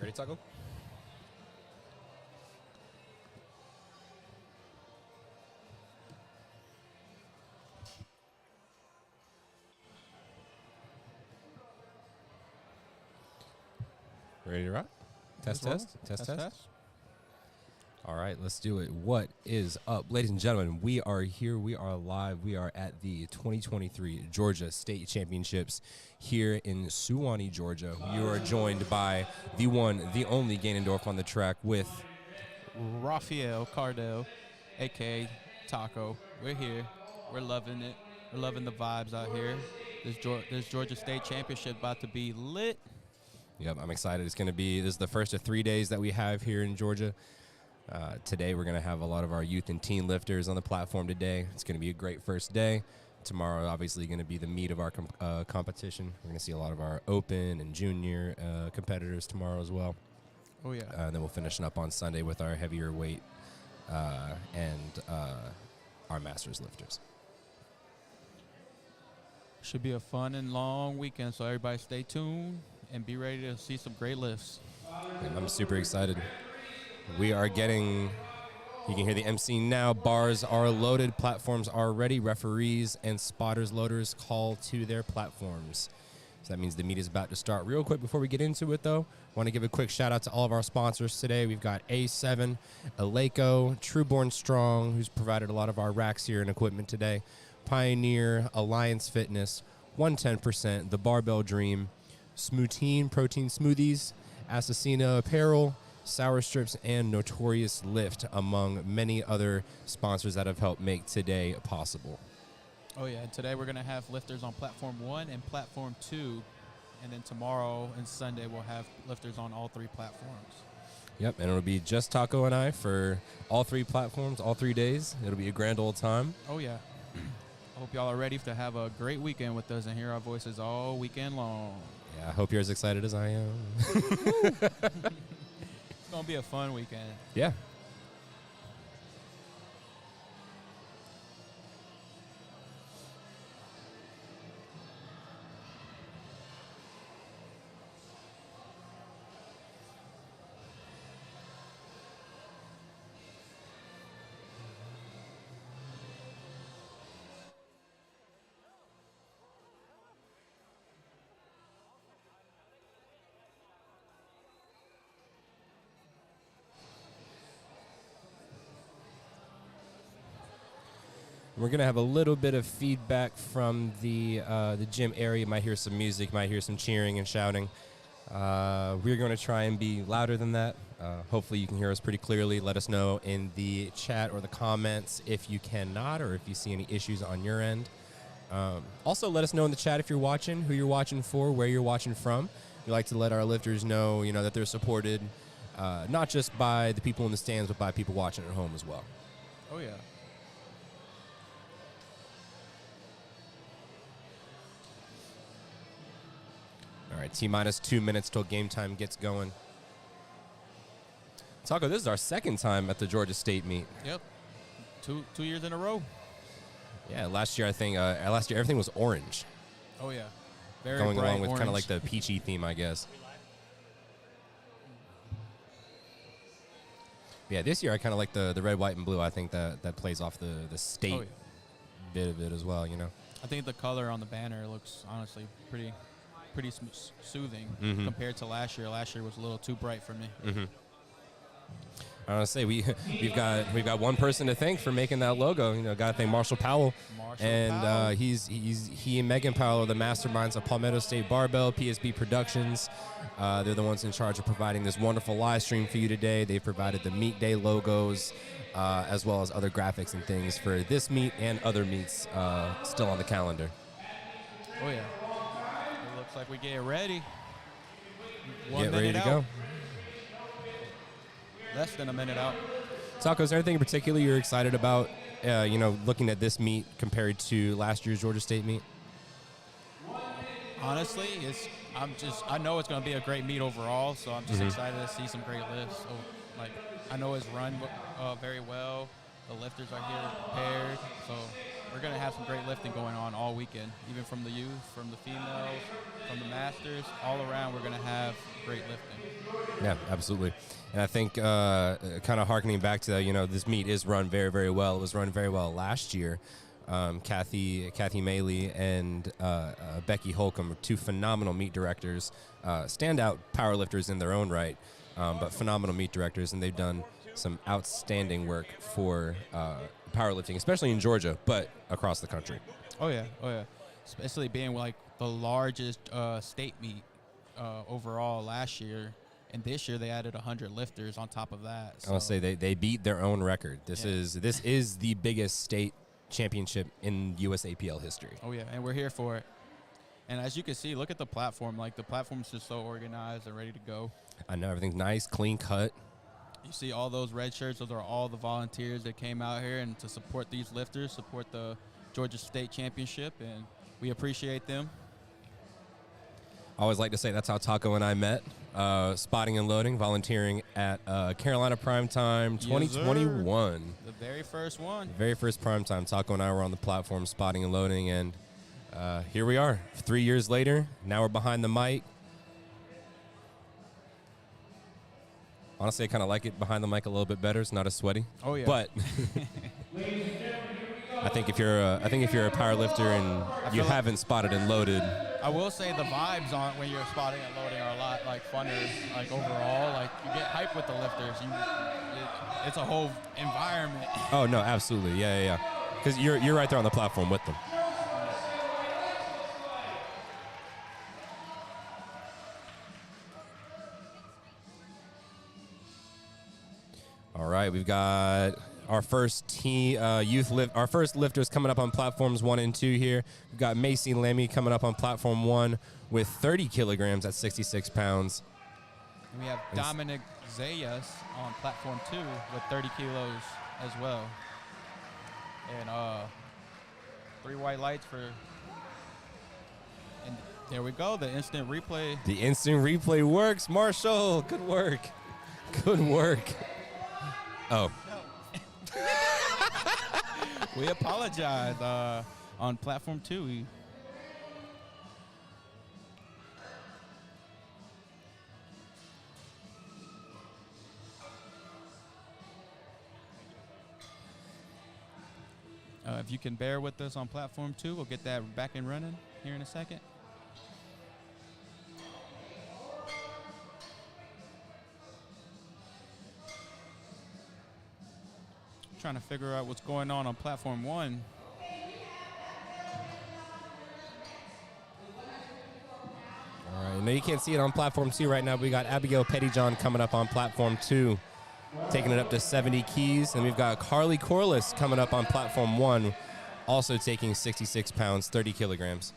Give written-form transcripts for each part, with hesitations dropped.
Ready, Taco? Ready to rock? Test. All right, let's do it. What is up, ladies and gentlemen? We are here. We are live. We are at the 2023 Georgia State Championships here in Suwanee, Georgia. You are joined by the one, the only Ganondorf on the track with Rafael Cardell, a.k.a. Taco. We're here. We're loving it. We're loving the vibes out here. This Georgia State Championship about to be lit. Yep, I'm excited. This is the first of 3 days that we have here in Georgia. Today we're going to have a lot of our youth and teen lifters on the platform today. It's going to be a great first day. Tomorrow, obviously, going to be the meat of our competition. We're going to see a lot of our open and junior competitors tomorrow as well. Oh, yeah. And then we'll finish up on Sunday with our heavier weight and our masters lifters. Should be a fun and long weekend, so everybody stay tuned and be ready to see some great lifts. And I'm super excited. We are getting, you can hear the MC now, bars are loaded, platforms are ready, referees and spotters loaders call to their platforms. So that means the meet is about to start. Real quick before we get into it though, want to give a quick shout out to all of our sponsors today. We've got A7, Eleiko, Trueborn Strong, who's provided a lot of our racks here and equipment today, Pioneer, Alliance Fitness, 110%, The Barbell Dream, Smoothine Protein Smoothies, Assassina Apparel, Sour Strips, and Notorious Lift, among many other sponsors that have helped make today possible. Oh, yeah. Today we're going to have lifters on Platform 1 and Platform 2. And then tomorrow and Sunday we'll have lifters on all three platforms. Yep, and it'll be just Taco and I for all three platforms, all 3 days. It'll be a grand old time. Oh, yeah. I hope y'all are ready to have a great weekend with us and hear our voices all weekend long. Yeah, I hope you're as excited as I am. It's going to be a fun weekend. Yeah. We're going to have a little bit of feedback from the gym area. You might hear some music, might hear some cheering and shouting. We're going to try and be louder than that. Hopefully you can hear us pretty clearly. Let us know in the chat or the comments if you cannot or if you see any issues on your end. Also, let us know in the chat if you're watching, who you're watching for, where you're watching from. We like to let our lifters know, that they're supported, not just by the people in the stands, but by people watching at home as well. Oh, yeah. All right, T-minus 2 minutes till game time gets going. Taco, this is our second time at the Georgia State meet. Yep. Two years in a row. Yeah, last year I think everything was orange. Oh, yeah. Very going bright along with kind of orange. like the peachy theme, I guess. Yeah, this year I kind of like the red, white, and blue. I think that plays off the state bit of it as well, I think the color on the banner looks honestly pretty soothing compared to last year. Last year was a little too bright for me. Mm-hmm. I want to say we've got one person to thank for making that logo. Got to thank Marshall Powell. He and Megan Powell are the masterminds of Palmetto State Barbell, PSB Productions. They're the ones in charge of providing this wonderful live stream for you today. They've provided the meet day logos, as well as other graphics and things for this meet and other meets still on the calendar. Oh yeah. Looks like we get ready. Get ready to go. Less than a minute out. Taco, is there anything in particular you're excited about, looking at this meet compared to last year's Georgia State meet? Honestly, I know it's going to be a great meet overall, so I'm just excited to see some great lifts. So, I know it's run very well. The lifters are here prepared, so we're going to have some great lifting going on all weekend, even from the youth, from the females, from the masters, all around. We're going to have great lifting. Yeah, absolutely. And I think kind of harkening back to that, this meet is run very, very well. It was run very well last year. Kathy Maley and Becky Holcomb are two phenomenal meet directors, standout powerlifters in their own right, but phenomenal meet directors, and they've done some outstanding work for powerlifting, especially in Georgia, but across the country. Oh yeah. Especially being like the largest state meet overall last year, and this year they added 100 lifters on top of that. So. I'll say they beat their own record. This is the biggest state championship in USAPL history. Oh yeah, and we're here for it. And as you can see, look at the platform. Like, the platform's just so organized and ready to go. I know, everything's nice, clean cut. You see all those red shirts, those are all the volunteers that came out here and to support these lifters, support the Georgia State Championship, and we appreciate them. I always like to say that's how Taco and I met, spotting and loading, volunteering at Carolina Primetime 2021. Yes, the very first one. Very first Primetime. Taco and I were on the platform spotting and loading, and here we are 3 years later. Now we're behind the mic. Honestly, I kind of like it behind the mic a little bit better. It's not as sweaty. Oh yeah. But I think if you're a power lifter and you haven't spotted and loaded, I will say the vibes on when you're spotting and loading are a lot like funner. Like overall, like you get hype with the lifters. It's a whole environment. Oh no, absolutely, yeah. Because you're right there on the platform with them. All right, we've got our first our first lifters coming up on platforms 1 and 2 here. We've got Macy Lemmy coming up on platform 1 with 30 kilograms at 66 pounds. And we have Dominic Zayas on platform 2 with 30 kilos as well. And 3 white lights for. And there we go, the instant replay. The instant replay works. Marshall, good work. Good work. Oh. We apologize. On platform 2, if you can bear with us on platform 2, we'll get that back and running here in a second. Trying to figure out what's going on platform 1. All right, now you can't see it on platform 2 right now, but we got Abigail Pettyjohn coming up on platform 2, taking it up to 70 keys. And we've got Carly Corliss coming up on platform 1, also taking 66 pounds, 30 kilograms.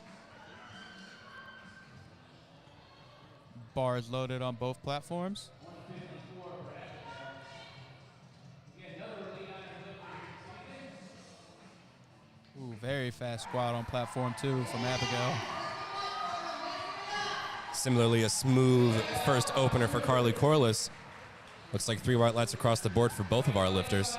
Bars loaded on both platforms. Ooh, very fast squat on platform 2 from Abigail. Similarly, a smooth first opener for Carly Corliss. Looks like 3 white lights across the board for both of our lifters.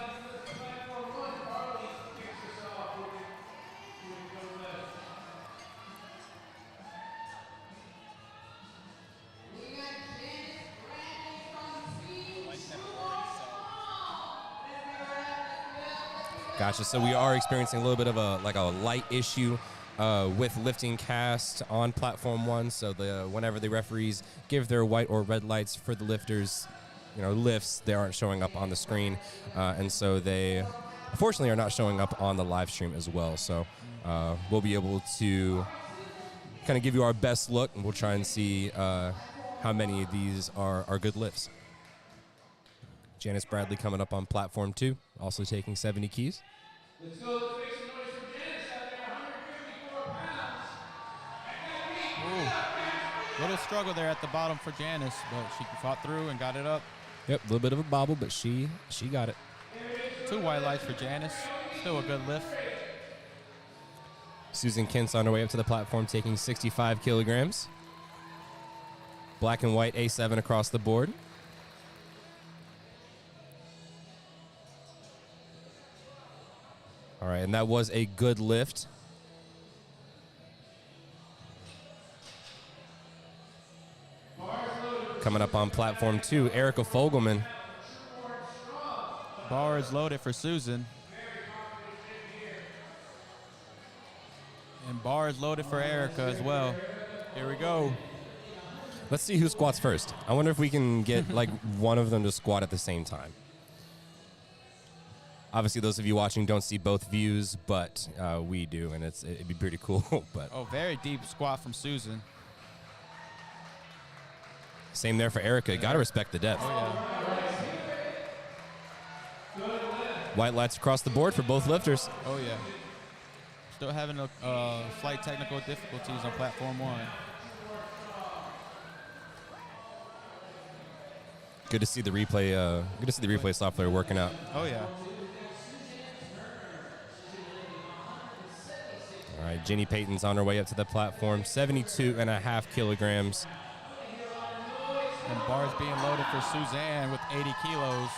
Gotcha. So we are experiencing a little bit of a light issue with lifting cast on platform 1. So whenever the referees give their white or red lights for the lifters, lifts, they aren't showing up on the screen, and so they unfortunately are not showing up on the live stream as well. So we'll be able to kind of give you our best look, and we'll try and see how many of these are good lifts. Janice Bradley coming up on platform 2, also taking 70 keys. Let's go. Let's make some noise for Janice out there, 154 pounds. Ooh. Little struggle there at the bottom for Janice, but she fought through and got it up. Yep, a little bit of a bobble, but she got it. 2 white lights for Janice. Still a good lift. Susan Kent's on her way up to the platform, taking 65 kilograms. Black and white A7 across the board. All right, and that was a good lift. Coming up on platform 2, Erica Fogelman. Bar is loaded for Susan. And bar is loaded for Erica as well. Here we go. Let's see who squats first. I wonder if we can get like one of them to squat at the same time. Obviously, those of you watching don't see both views, but we do, and it'd be pretty cool. But Oh, very deep squat from Susan. same there for Erica. Got to respect the depth. Oh, yeah. White lights across the board for both lifters. Oh, yeah. Still having a flight technical difficulties on platform 1. Good to see the replay. Good to see the replay software working out. Oh, yeah. All right, Jenny Payton's on her way up to the platform. 72.5 kilograms. And bars being loaded for Suzanne with 80 kilos.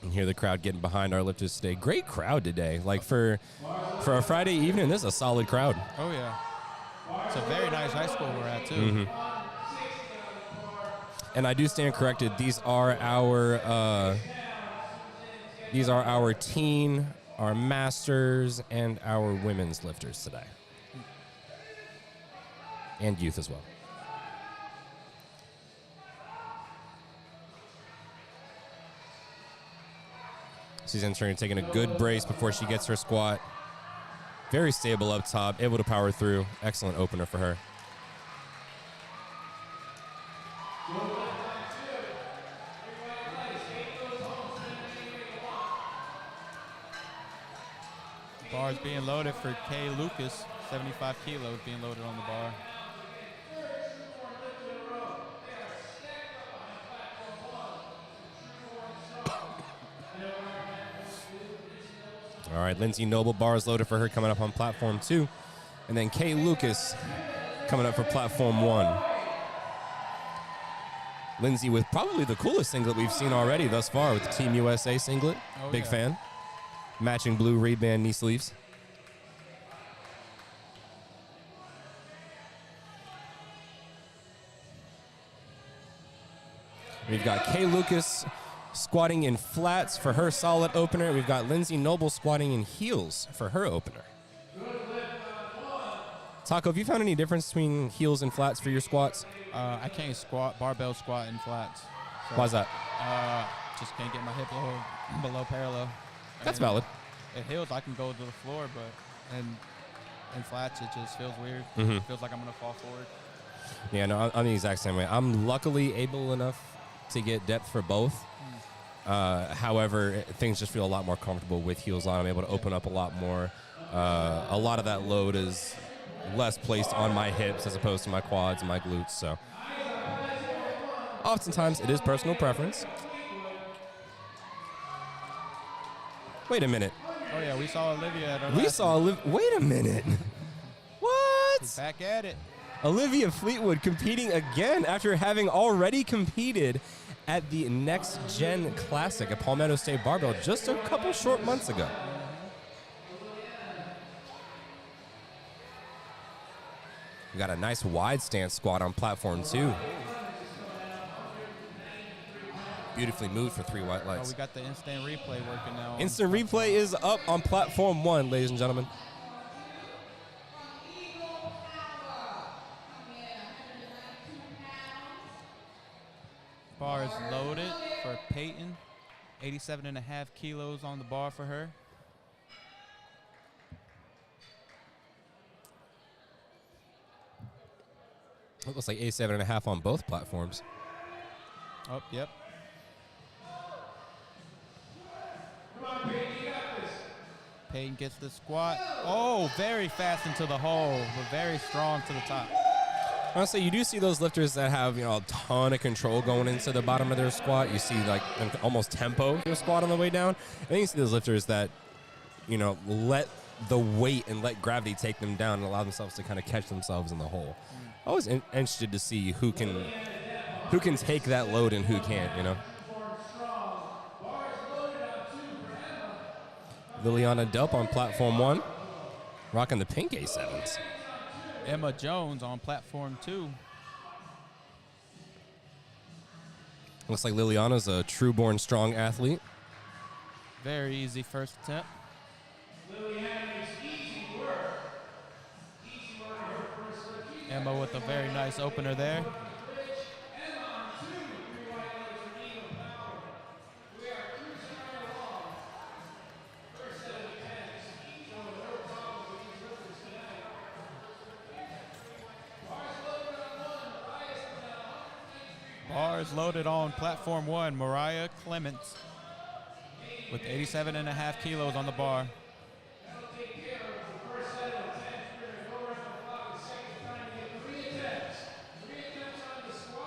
And hear the crowd getting behind our lifters today. Great crowd today. Like for a Friday evening, this is a solid crowd. Oh, yeah. It's a very nice high school we're at, too. Mm-hmm. And I do stand corrected. These are our teen, our masters, and our women's lifters today. And youth as well. Suzanne's trying to take in a good brace before she gets her squat. Very stable up top, able to power through. Excellent opener for her. Bars being loaded for Kay Lucas. 75 kilos being loaded on the bar. All right, Lindsay Noble bars loaded for her coming up on platform 2. And then Kay Lucas coming up for platform 1. Lindsay with probably the coolest singlet we've seen already thus far with the Team USA singlet. Oh, Big yeah. fan. Matching blue Ray-Ban knee sleeves. We've got Kay Lucas squatting in flats for her solid opener. We've got Lindsay Noble squatting in heels for her opener. Taco, have you found any difference between heels and flats for your squats? I can't squat, barbell squat in flats. So, Why's that? Just can't get my hip below parallel. That's And valid. At heels, I can go to the floor, but in flats, it just feels weird. Mhm. It feels like I'm going to fall forward. Yeah, no, I'm the exact same way. I'm luckily able enough to get depth for both. However, things just feel a lot more comfortable with heels on. I'm able to open up a lot more. A lot of that load is less placed on my hips as opposed to my quads and my glutes. So oftentimes it is personal preference. Wait a minute. Oh, yeah, we saw Olivia at our We last saw wait a minute. What? She's back at it. Olivia Fleetwood competing again after having already competed at the Next Gen Classic at Palmetto State Barbell just a couple short months ago. We got a nice wide stance squat on platform 2. Beautifully moved for 3 white Oh, lights. we got the instant replay working now. Instant replay is up on platform 1, ladies and gentlemen. Bar is loaded for Peyton. 87.5 kilos on the bar for her. It looks like 87.5 on both platforms. Oh, yep. Peyton gets the squat. Oh, very fast into the hole, but very strong to the top. Honestly, you do see those lifters that have, a ton of control going into the bottom of their squat. You see like almost tempo their squat on the way down. And then you see those lifters that, let the weight and let gravity take them down and allow themselves to kind of catch themselves in the hole. Always interested to see who can take that load and who can't, Liliana Delp on platform 1, rocking the pink A7s. Emma Jones on platform 2. Looks like Liliana's a true-born strong athlete. Very easy first attempt. Emma with a very nice opener there. Bars loaded on platform 1, Mariah Clements with 87.5 kilos on the bar.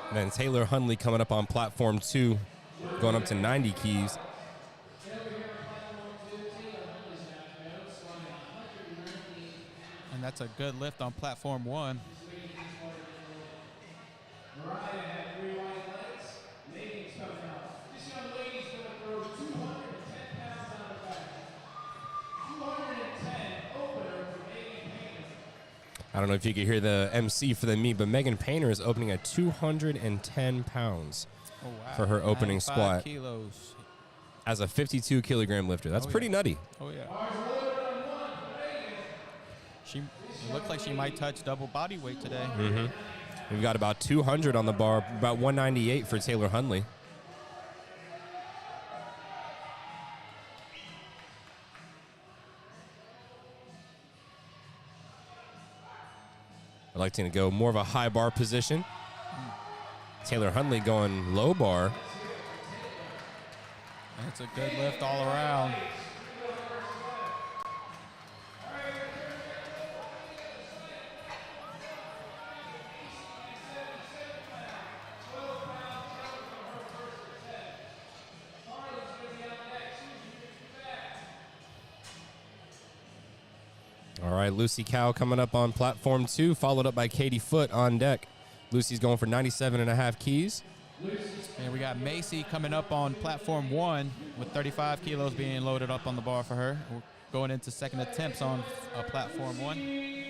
And then Taylor Hundley coming up on platform 2, going up to 90 keys. And that's a good lift on platform 1. I don't know if you could hear the MC for the meet, but Megan Painter is opening at 210 pounds Oh, wow. for her opening 95 squat kilos. as a 52 kilogram lifter. That's pretty nutty. Oh, yeah. It looks like she might touch double body weight today. Mm-hmm. We've got about 200 on the bar, about 198 for Taylor Hundley. I'd like to go more of a high bar position. Taylor Hundley going low bar. That's a good lift all around. All right, Lucy Cow coming up on platform 2, followed up by Katie Foote on deck. Lucy's going for 97.5 keys. And we got Macy coming up on platform 1 with 35 kilos being loaded up on the bar for her. We're going into second attempts on platform 1.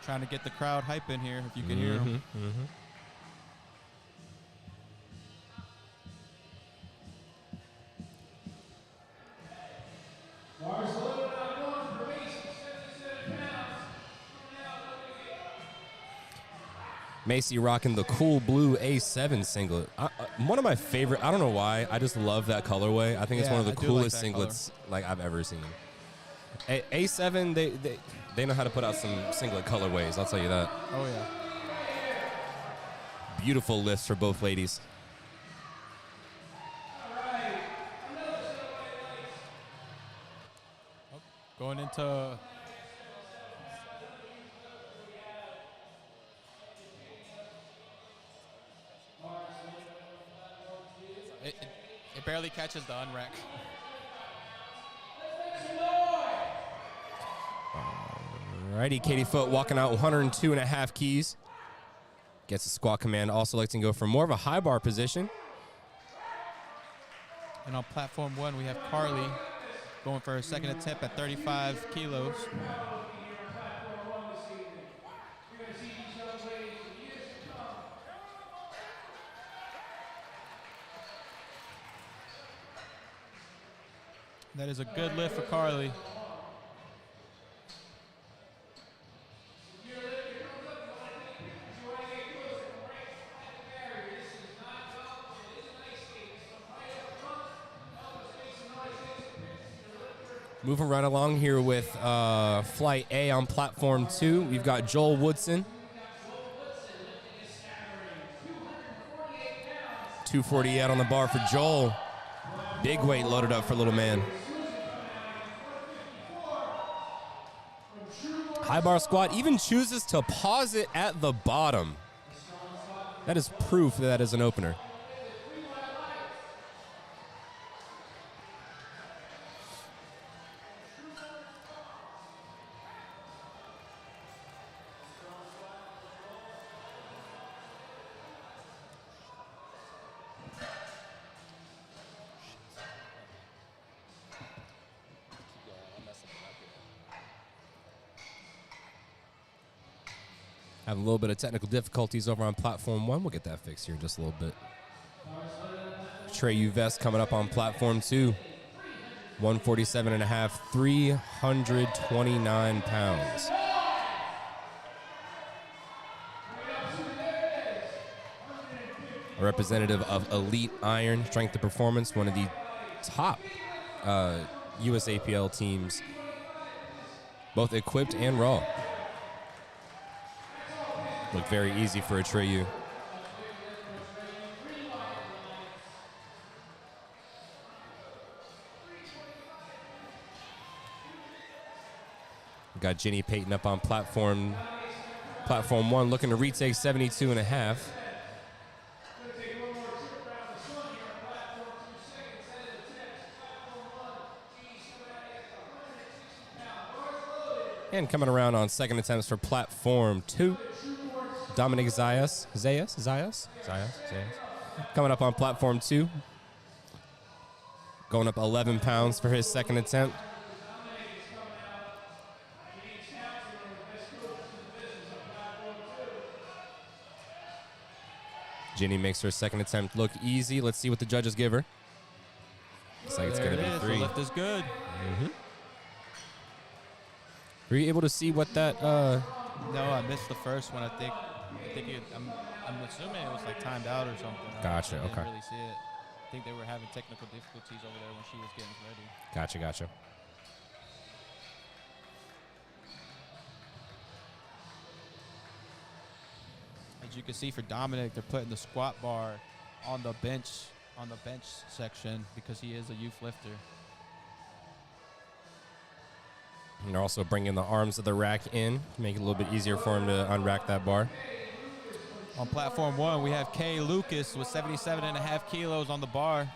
Trying to get the crowd hype in here, if you can hear them. Mm-hmm. Macy rocking the cool blue A7 singlet. One of my favorite, I don't know why, I just love that colorway. I think it's one of the coolest singlets like I've ever seen. A7, they know how to put out some singlet colorways, I'll tell you that. Oh, yeah. Beautiful lifts for both ladies. Going into it barely catches the unrack. Alrighty, Katie Foote walking out 102.5 keys. Gets a squat command. Also likes to go for more of a high bar position. And on platform 1, we have Carly going for a second attempt at 35 kilos. That is a good lift for Carly. Moving right along here with Flight A on platform 2. We've got Joel Woodson. 248 on the bar for Joel. Big weight loaded up for little man. High bar squat, even chooses to pause it at the bottom. That is proof that is an opener. Having a little bit of technical difficulties over on platform 1. We'll get that fixed here in just a little bit. Trey Vest coming up on platform 2. 147.5, 329 pounds. A representative of Elite Iron Strength and Performance, one of the top USAPL teams, both equipped and raw. Looked very easy for a Treyu. Got Jenny Payton up on platform 1, looking to retake 72.5. And coming around on second attempts for platform 2, Dominic Zayas. Coming up on platform 2. Going up 11 pounds for his second attempt. Ginny makes her second attempt look easy. Let's see what the judges give her. Looks like it's going to be 3. The lift is good. Were you able to see what that... No, I missed the first one. I think I'm assuming it was like timed out or something. Gotcha, I didn't okay. really see it. I think they were having technical difficulties over there when she was getting ready. Gotcha. As you can see for Dominic, they're putting the squat bar on the bench section because he is a youth lifter. And they're also bringing the arms of the rack in, make it a little bit easier for him to unrack that bar. On platform 1, we have Kay Lucas with 77.5 kilos on the bar.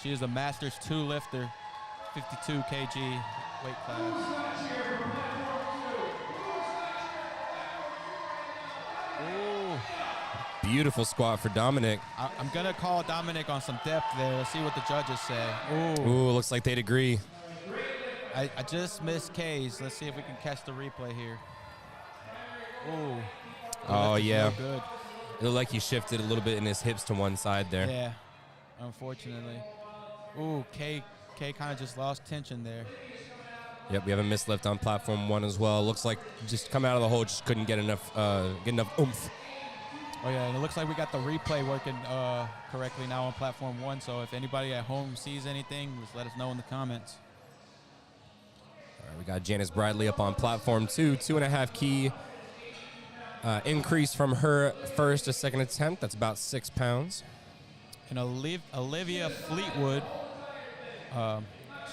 She is a Masters 2 lifter, 52 kg weight class. Ooh. Beautiful squat for Dominic. I'm going to call Dominic on some depth there. Let's see what the judges say. Ooh, looks like they'd agree. I just missed K's. Let's see if we can catch the replay here. Ooh. Oh, yeah. Good. It looked like he shifted a little bit in his hips to one side there. Yeah, unfortunately. Ooh, Kay kind of just lost tension there. Yep, we have a mislift on platform 1 as well. Looks like just coming out of the hole, just couldn't get enough oomph. Oh, yeah, and it looks like we got the replay working correctly now on platform 1. So if anybody at home sees anything, just let us know in the comments. All right, we got Janice Bradley up on platform 2, 2.5 key increase from her first to second attempt. That's about 6 pounds. And Olivia Fleetwood,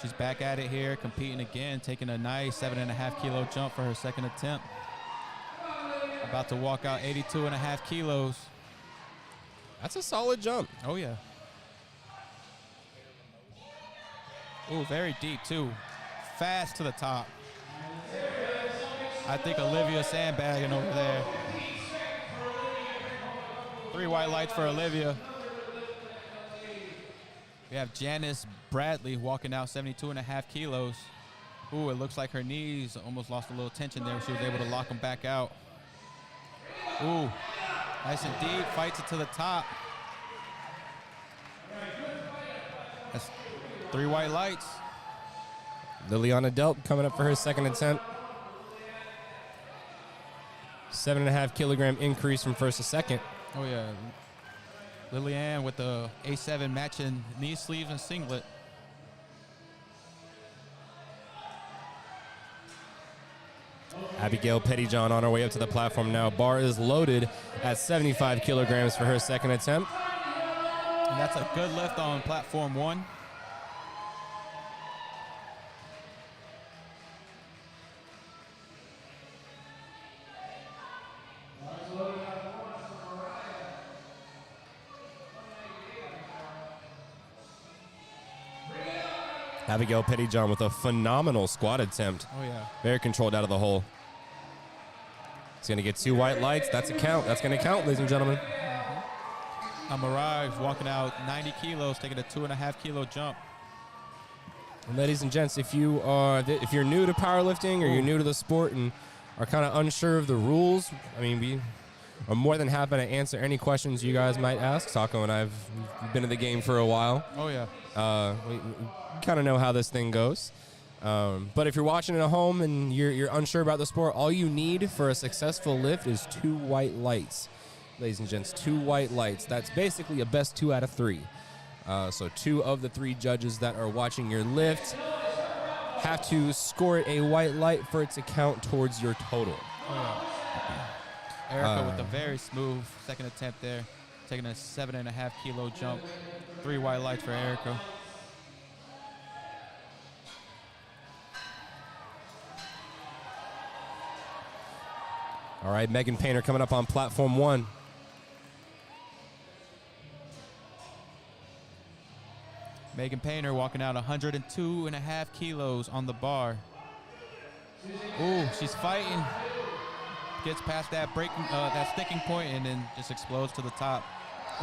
she's back at it here, competing again, taking a nice 7.5 kilo jump for her second attempt. About to walk out 82.5 kilos. That's a solid jump. Oh, yeah. Ooh, very deep, too. Fast to the top. I think Olivia sandbagging over there. 3 white lights for Olivia. We have Janice Bradley walking out 72.5 kilos. Ooh, it looks like her knees almost lost a little tension there. She was able to lock them back out. Ooh, nice and deep, fights it to the top. That's 3 white lights. Liliana Delp coming up for her second attempt. 7.5 kilogram increase from first to second. Oh, yeah. Lilianne with the A7 matching knee sleeves and singlet. Abigail Pettyjohn on her way up to the platform now. Bar is loaded at 75 kilograms for her second attempt. And that's a good lift on platform 1. Abigail Pettyjohn with a phenomenal squat attempt. Oh, yeah. Very controlled out of the hole. He's going to get 2 white lights. That's a count. That's going to count, ladies and gentlemen. Mirage walking out 90 kilos, taking a 2.5 kilo jump. And ladies and gents, if you're new to powerlifting or you're new to the sport and are kind of unsure of the rules, I mean, we are more than happy to answer any questions you guys might ask. Taco and I have been in the game for a while. Oh, yeah. We kind of know how this thing goes. But if you're watching at home and you're unsure about the sport, all you need for a successful lift is 2 white lights. Ladies and gents, 2 white lights. That's basically a best 2 out of 3. So 2 of the 3 judges that are watching your lift have to score it a white light for it to count towards your total. Oh, yeah. Erica with a very smooth second attempt there, taking a 7.5 kilo jump. 3 white lights for Erica. All right, Megan Painter coming up on platform 1. Megan Painter walking out 102.5 kilos on the bar. Ooh, she's fighting. Gets past that that sticking point and then just explodes to the top.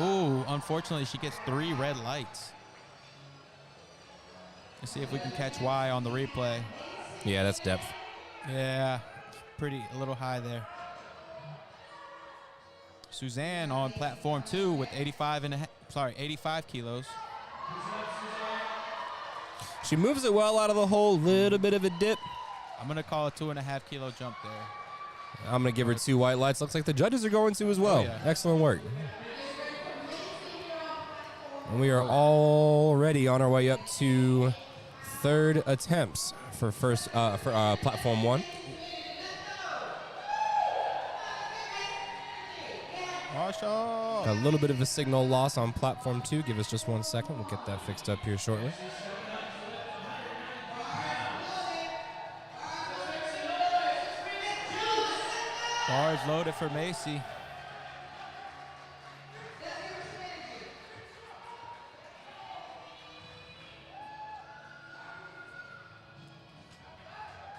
Ooh, unfortunately, she gets 3 red lights. Let's see if we can catch Y on the replay. Yeah, that's depth. Yeah, a little high there. Suzanne on platform 2 with 85 kilos. She moves it well out of the hole, little bit of a dip. I'm going to call a 2.5 kilo jump there. I'm going to give her 2 white lights. Looks like the judges are going to as well. Oh, yeah. Excellent work. And we are already on our way up to 3rd attempts for platform 1. A little bit of a signal loss on platform 2. Give us just 1 second. We'll get that fixed up here shortly. Bars loaded for Macy.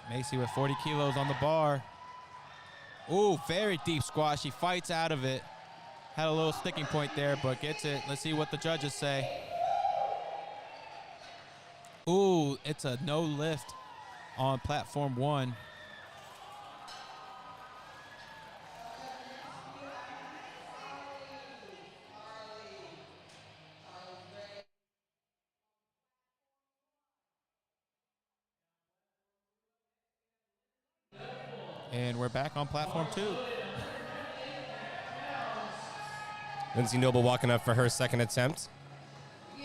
Macy with 40 kilos on the bar. Ooh, very deep squat. She fights out of it. Had a little sticking point there, but gets it. Let's see what the judges say. Ooh, it's a no lift on platform 1. And we're back on platform 2. Lindsay Noble walking up for her 2nd attempt.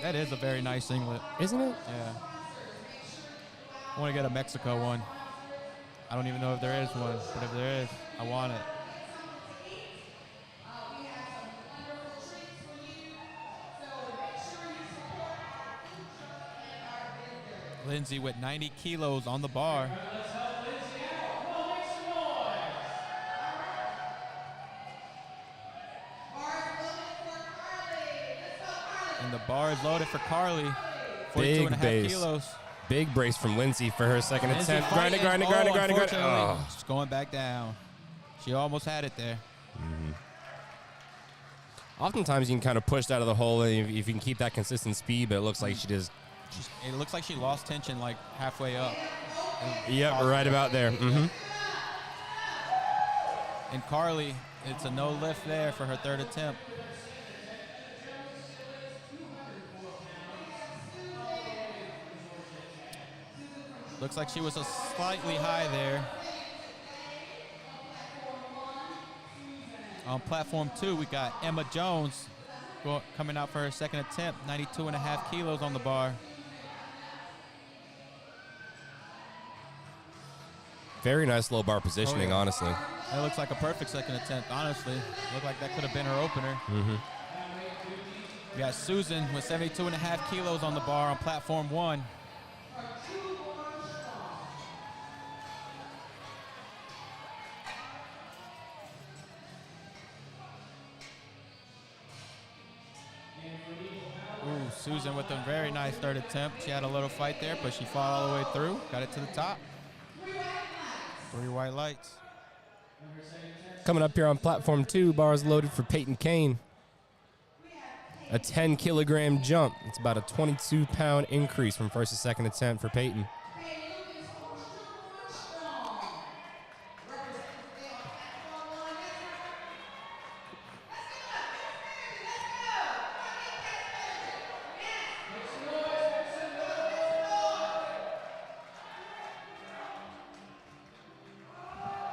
That is a very nice singlet. Isn't it? Yeah. I want to get a Mexico one. I don't even know if there is one, but if there is, I want it. Lindsay with 90 kilos on the bar. And the bar is loaded for Carly. 42.5 kilos. Big brace from Lindsay for her 2nd attempt. Grinding. Oh. She's going back down. She almost had it there. Mm-hmm. Oftentimes you can kind of push out of the hole if you can keep that consistent speed, but it looks like it looks like she lost tension like halfway up. Yep, right about there. Mm-hmm. And Carly, it's a no lift there for her 3rd attempt. Looks like she was a slightly high there. On platform 2, we got Emma Jones coming out for her 2nd attempt, 92.5 kilos on the bar. Very nice low bar positioning, honestly. That looks like a perfect 2nd attempt, honestly. Looked like that could have been her opener. Mm-hmm. We got Susan with 72.5 kilos on the bar on platform 1. Susan with a very nice 3rd attempt. She had a little fight there, but she fought all the way through. Got it to the top. 3 white lights. Coming up here on platform 2, bars loaded for Peyton Kane. A 10-kilogram jump. It's about a 22-pound increase from 1st to 2nd attempt for Peyton.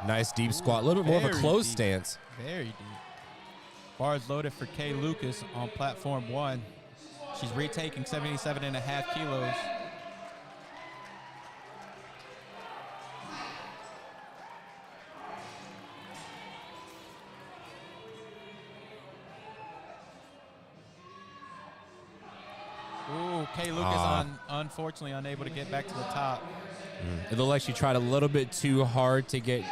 Nice deep squat. A little bit more of a Very closed deep. stance. Very deep. Bars loaded for Kay Lucas on platform 1. She's retaking 77.5 kilos. Ooh, Kay Lucas unfortunately unable to get back to the top. It looked like she tried a little bit too hard to get,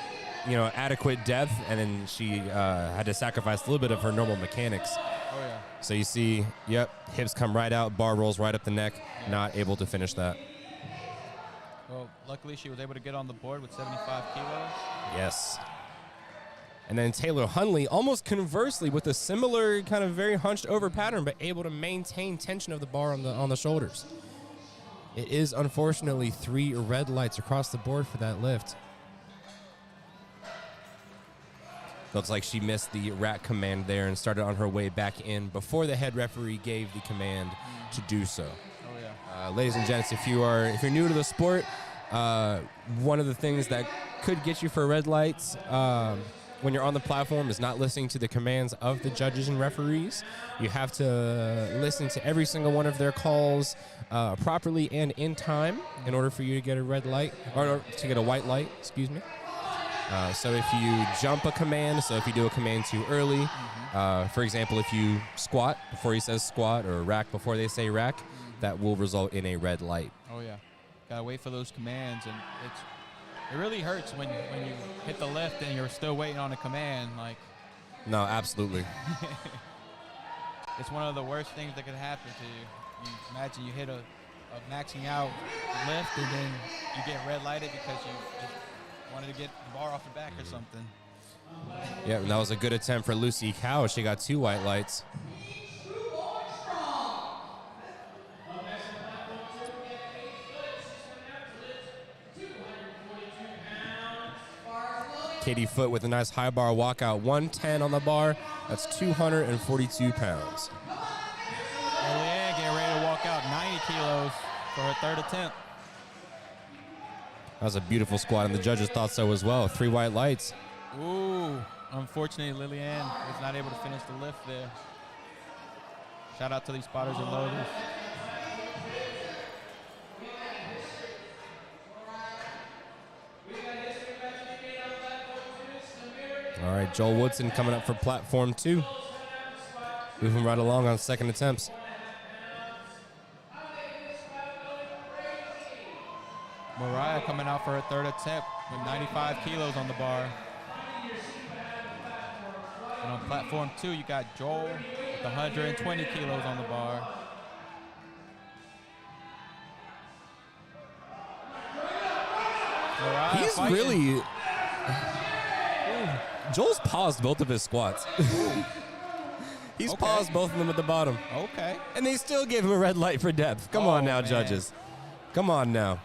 adequate depth, and then she had to sacrifice a little bit of her normal mechanics. Oh, yeah. So you see, hips come right out, bar rolls right up the neck, not able to finish that. Well, luckily she was able to get on the board with 75 kilos. Yes. And then Taylor Hunley, almost conversely, with a similar kind of very hunched over pattern, but able to maintain tension of the bar on the shoulders. It is unfortunately 3 red lights across the board for that lift. Looks like she missed the rack command there and started on her way back in before the head referee gave the command to do so. Oh, yeah. Ladies and gents, if you're new to the sport, one of the things that could get you for red lights when you're on the platform is not listening to the commands of the judges and referees. You have to listen to every single one of their calls properly and in time in order for you to get a red light, or to get a white light, excuse me. So if you jump a command, so if you do a command too early, for example, if you squat before he says squat or rack before they say rack, that will result in a red light. Oh, yeah. Gotta wait for those commands, and it really hurts when you hit the lift and you're still waiting on a command. Like, No, absolutely. it's one of the worst things that could happen to you. You imagine you hit a maxing out lift and then you get red lighted because you just wanted to get the bar off the back or something. Yeah, and that was a good attempt for Lucy Cow. She got 2 white lights. Katie Foote with a nice high bar walkout. 110 on the bar. That's 242 pounds. Leanne getting ready to walk out 90 kilos for her 3rd attempt. That was a beautiful squat, and the judges thought so as well. 3 white lights. Ooh, unfortunately, Lillian was not able to finish the lift there. Shout out to these spotters and loaders. All right, Joel Woodson coming up for platform 2. Moving right along on 2nd attempts. Mariah coming out for her 3rd attempt with 95 kilos on the bar. And on platform 2, you got Joel with 120 kilos on the bar. Mariah He's fighting. really... Joel's paused both of his squats. He's Okay. paused both of them at the bottom. Okay. And they still gave him a red light for depth. Come on now, man. judges. Come on now.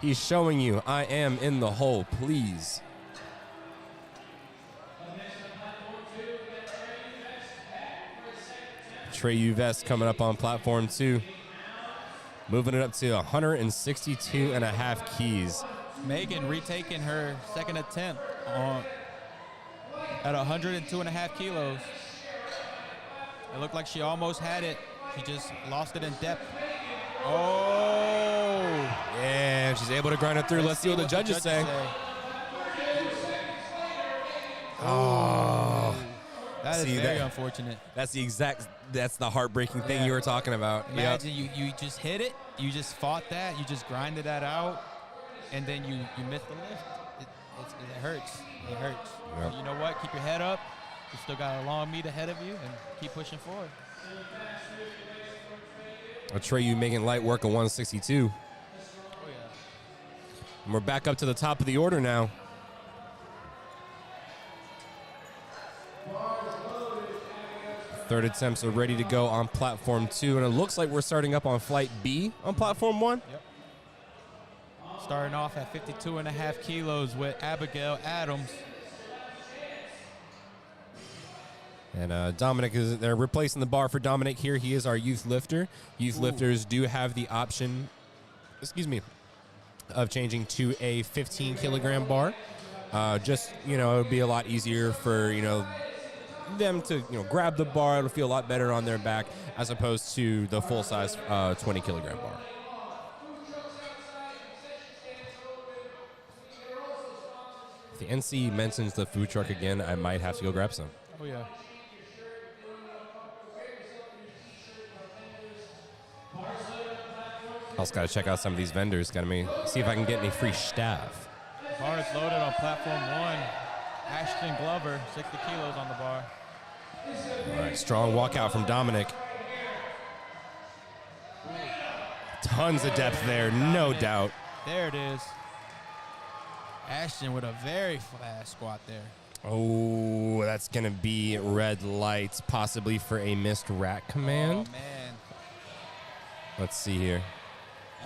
He's showing you, I am in the hole, please. Trey Uvest coming up on platform 2. Moving it up to 162.5 keys. Megan retaking her 2nd attempt at 102.5 kilos. It looked like she almost had it. She just lost it in depth. Oh! Yeah, she's able to grind it through. Let's see what the judges say. Oh. That is See, very that- unfortunate. That's the heartbreaking thing Yeah. you were talking about. Yep. Imagine you just hit it, you just fought that, you just grinded that out, and then you missed the lift. It hurts. It hurts. Yep. But you know what? Keep your head up. You still got a long meet ahead of you, and keep pushing forward. Atreyu making light work of 162. Oh, yeah. And we're back up to the top of the order now. Third attempts are ready to go on platform 2, and it looks like we're starting up on flight B on platform 1. Yep. Starting off at 52.5 kilos with Abigail Adams. And Dominic they're replacing the bar for Dominic here. He is our youth lifter. Youth lifters do have the option, of changing to a 15 kilogram bar. Just, you know, it would be a lot easier for, you know, them to, you know, grab the bar. It'll feel a lot better on their back as opposed to the full-size 20-kilogram bar. If the NC mentions the food truck again, I might have to go grab some. Oh, yeah. Also got to check out some of these vendors. Got to see if I can get any free staff. Bar is loaded on platform 1. Ashton Glover, 60 kilos on the bar. All right, strong walkout from Dominic. Tons of depth there, no doubt. There it is. Ashton with a very fast squat there. Oh, that's going to be red lights, possibly for a missed rack command. Oh, man. Let's see here.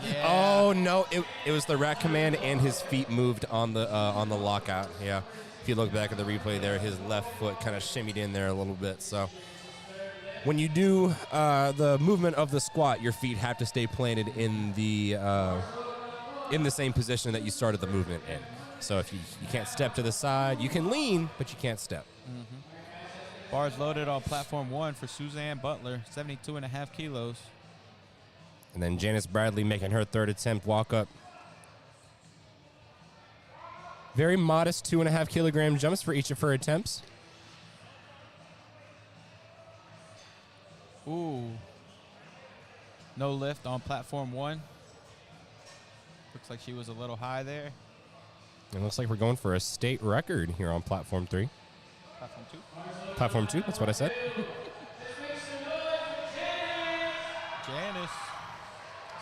Yeah. Oh, no, it was the rack command and his feet moved on the lockout. Yeah, if you look back at the replay there, his left foot kind of shimmied in there a little bit. So when you do the movement of the squat, your feet have to stay planted in the same position that you started the movement in. So if you can't step to the side, you can lean, but you can't step. Mm-hmm. Bars loaded on platform 1 for Suzanne Butler, 72.5 kilos. And then Janice Bradley making her third attempt walk up. Very modest 2.5 kilogram jumps for each of her attempts. Ooh. No lift on platform 1. Looks like she was a little high there. It looks like we're going for a state record here on platform 3. Platform 2. Platform 2, that's what I said. Janice,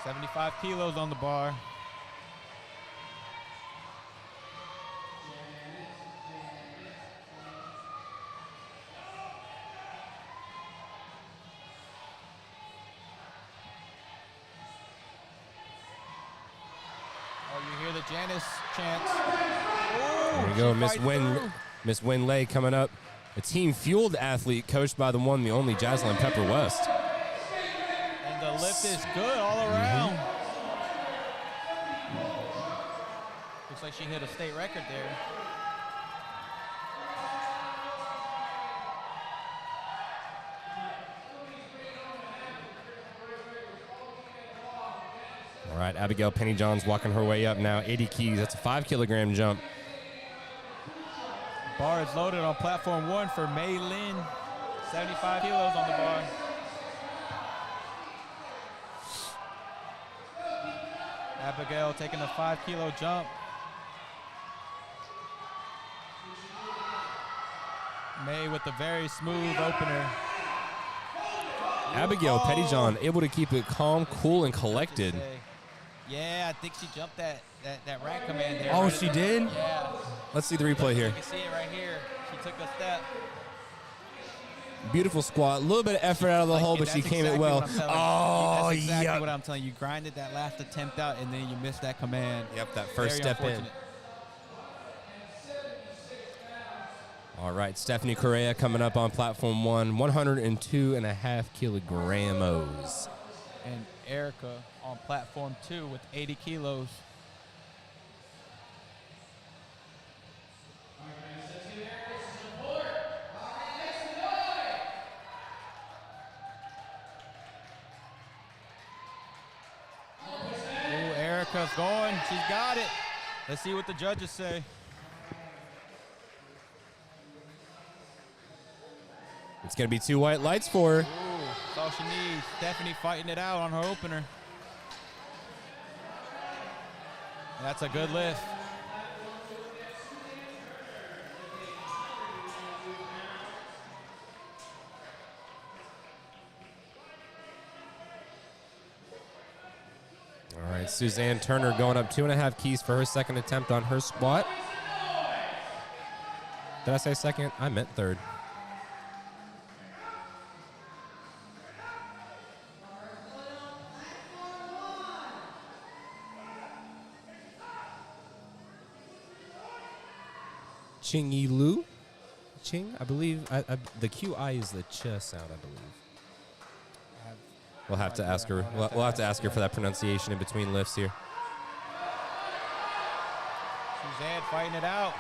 75 kilos on the bar. Oh, you hear the Janice chants. There we go, Miss Win Lay coming up. A team-fueled athlete coached by the one, the only Jaslyn Pepper West. And the lift is good all around. Looks like she hit a state record there. All right, Abigail Penny-Johns walking her way up now. 80 keys, that's a 5 kilogram jump. Bar is loaded on platform 1 for Mei Lin. 75 kilos on the bar. Abigail taking a 5 kilo jump. May with a very smooth opener. Abigail Pettyjohn able to keep it calm, cool, and collected. Yeah, I think she jumped that rack command there. Oh, right? she did? Yeah. Let's see the replay here. You can see it right here. She took a step. Beautiful squat. A little bit of effort out of the hole, but she came it well. Oh, that's exactly yep. what I'm telling you. You grinded that last attempt out, and then you missed that command. Yep, that first Very step in. unfortunate. All right, Stephanie Correa coming up on platform 1, 102.5 kilogramos. And Erica on platform 2 with 80 kilos. Ooh, Erica's going. She's got it. Let's see what the judges say. It's going to be 2 white lights for her. Ooh, that's all she needs. Stephanie fighting it out on her opener. That's a good lift. All right, Suzanne Turner going up 2.5 keys for her second attempt on her squat. Did I say second? I meant third. Ching Yi Lu. Ching, I believe. The QI is the ch sound, I believe. We'll have to ask her. We'll have to ask her for that pronunciation in between lifts here. Suzanne fighting it out.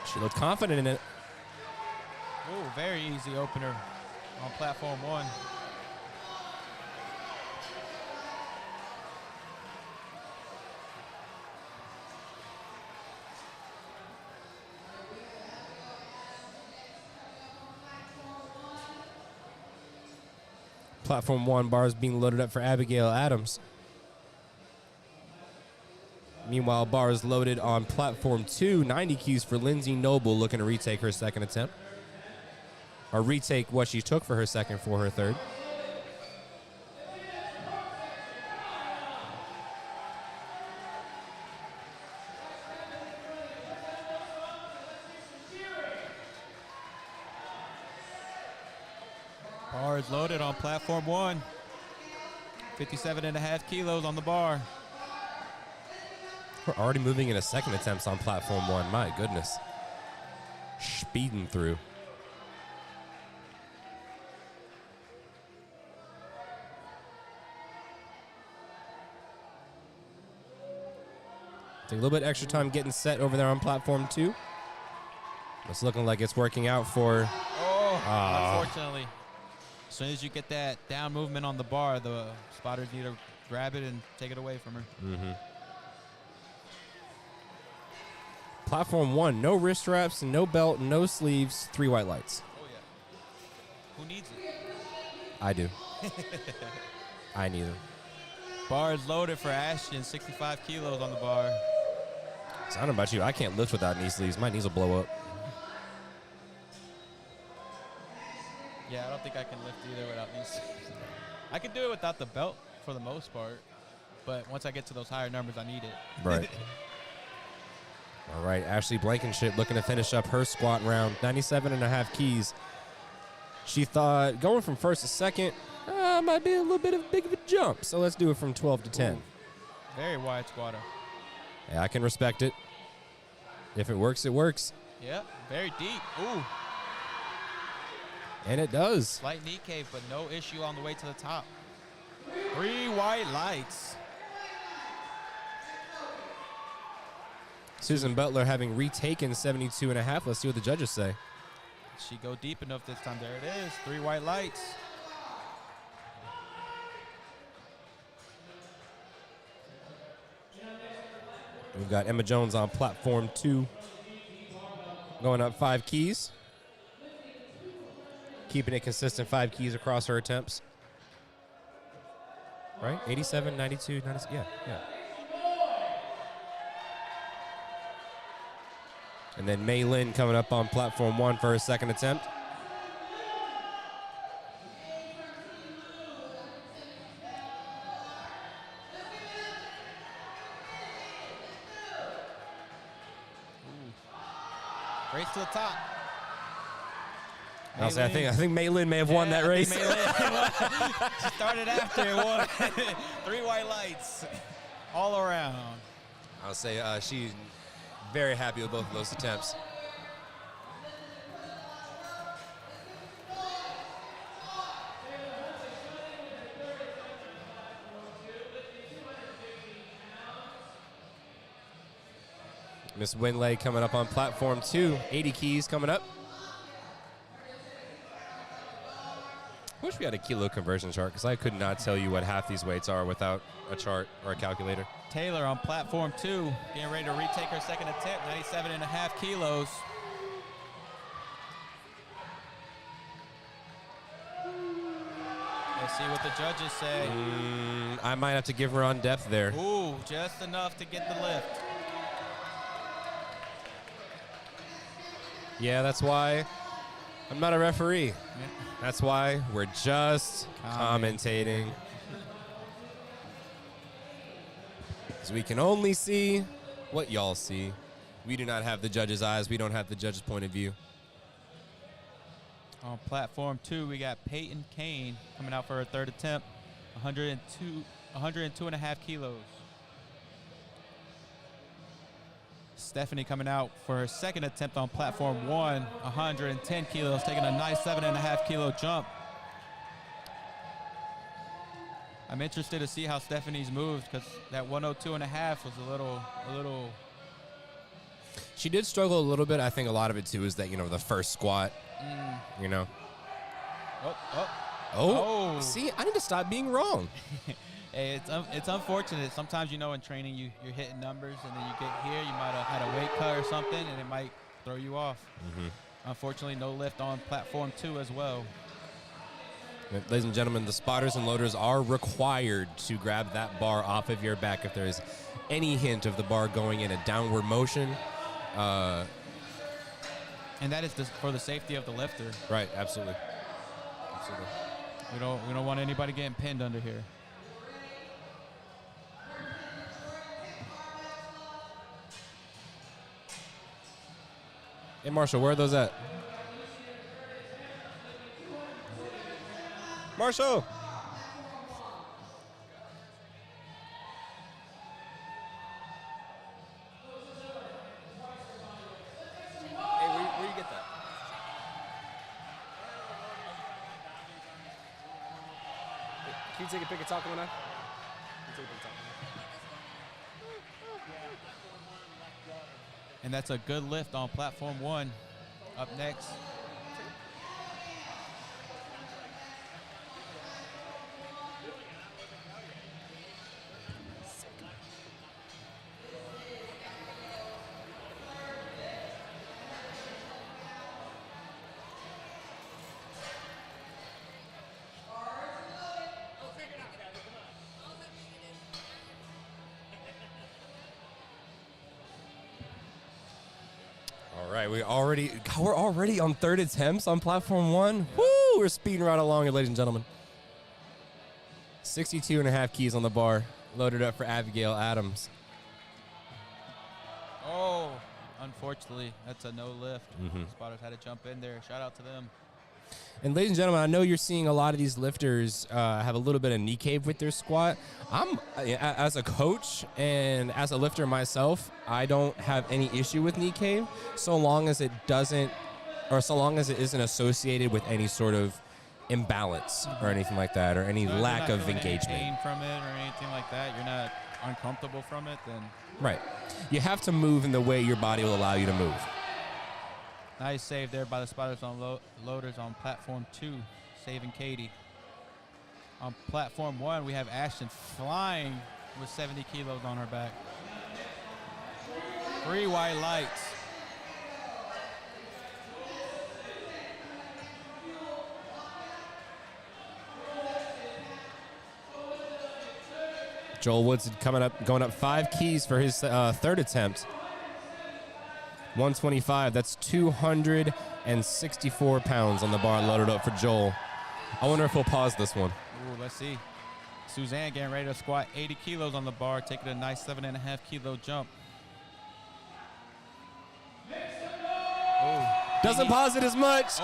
She looked confident in it. Ooh, very easy opener on platform 1. Platform 1 bars being loaded up for Abigail Adams. Meanwhile, bars loaded on platform 2, 90 keys for Lindsay Noble, looking to retake her second attempt. Or retake what she took for her second for her third. Bars loaded on platform 1. 57.5 kilos on the bar. We're already moving into second attempts on platform 1. My goodness. Speeding through. Take a little bit extra time getting set over there on platform 2. It's looking like it's working out for... Unfortunately. As soon as you get that down movement on the bar, the spotters need to grab it and take it away from her. Mm-hmm. Platform 1, no wrist straps, no belt, no sleeves, 3 white lights. Oh, yeah. Who needs it? I do. I need them. Bar is loaded for Ashton, 65 kilos on the bar. So I don't know about you. I can't lift without knee sleeves. My knees will blow up. Yeah, I don't think I can lift either without these. I can do it without the belt for the most part, but once I get to those higher numbers, I need it. Right. All right, Ashley Blankenship looking to finish up her squat round, 97.5 keys. She thought going from first to second might be a little bit of big of a jump, so let's do it from 12 to 10. Ooh, very wide squatter. Yeah, I can respect it. If it works, it works. Yep, very deep. Ooh, And it does. slight knee cave, but no issue on the way to the top. 3 white lights. Susan Butler having retaken 72.5. Let's see what the judges say. She go deep enough this time. There it is. 3 white lights. We've got Emma Jones on platform 2, going up 5 keys. Keeping it consistent, 5 keys across her attempts. Right? 87, 92, 96. Yeah. And then Mei Lin coming up on platform 1 for her second attempt. Race to the top. I think Mei Lin may have won that race. She started after it won. 3 white lights all around. I'll say she's very happy with both of those attempts. Miss Winlay coming up on platform 2, 80 keys coming up. I wish we had a kilo conversion chart because I could not tell you what half these weights are without a chart or a calculator. Taylor on platform 2, getting ready to retake her second attempt, 97.5 kilos. Let's see what the judges say. I might have to give her on depth there. Ooh, just enough to get the lift. Yeah, that's why I'm not a referee. That's why we're just commentating. So we can only see what y'all see. We do not have the judge's eyes. We don't have the judge's point of view. On platform 2, we got Peyton Kane coming out for her third attempt, 102.5 kilos. Stephanie coming out for her second attempt on platform 1, 110 kilos, taking a nice 7.5 kilo jump. I'm interested to see how Stephanie's moves because that 102.5 was a little. She did struggle a little bit. I think a lot of it, too, is that, the first squat, Oh. See, I need to stop being wrong. Hey, it's unfortunate. Sometimes, in training, you're hitting numbers, and then you get here, you might have had a weight cut or something, and it might throw you off. Unfortunately, no lift on platform 2 as well. Ladies and gentlemen, the spotters and loaders are required to grab that bar off of your back if there is any hint of the bar going in a downward motion. And that is for the safety of the lifter. Right, absolutely. We don't want anybody getting pinned under here. Hey, Marshall, where are those at? Marshall! Hey, where you get that? Can you take a pic of Taco now? And that's a good lift on platform 1. Up next. All right, we're already on third attempts on platform 1. Woo! We're speeding right along here, ladies and gentlemen. 62.5 keys on the bar, loaded up for Abigail Adams. Oh, unfortunately, that's a no lift. Spotters had to jump in there. Shout out to them. And ladies and gentlemen, I know you're seeing a lot of these lifters have a little bit of knee cave with their squat. As a coach and as a lifter myself, I don't have any issue with knee cave so long as it isn't associated with any sort of imbalance or anything like that, or any lack of engagement. Pain from it or anything like that. You're not uncomfortable from it, then. Right. You have to move in the way your body will allow you to move. Nice save there by the spotters on loaders on platform 2, saving Katie. On platform 1, we have Ashton flying with 70 kilos on her back. 3 white lights. Joel Woods going up 5 keys for his third attempt. 125, that's 264 pounds on the bar loaded up for Joel. I wonder if he'll pause this one. Ooh, let's see. Suzanne getting ready to squat 80 kilos on the bar, taking a nice 7.5 kilo jump. Ooh. Doesn't pause it as much.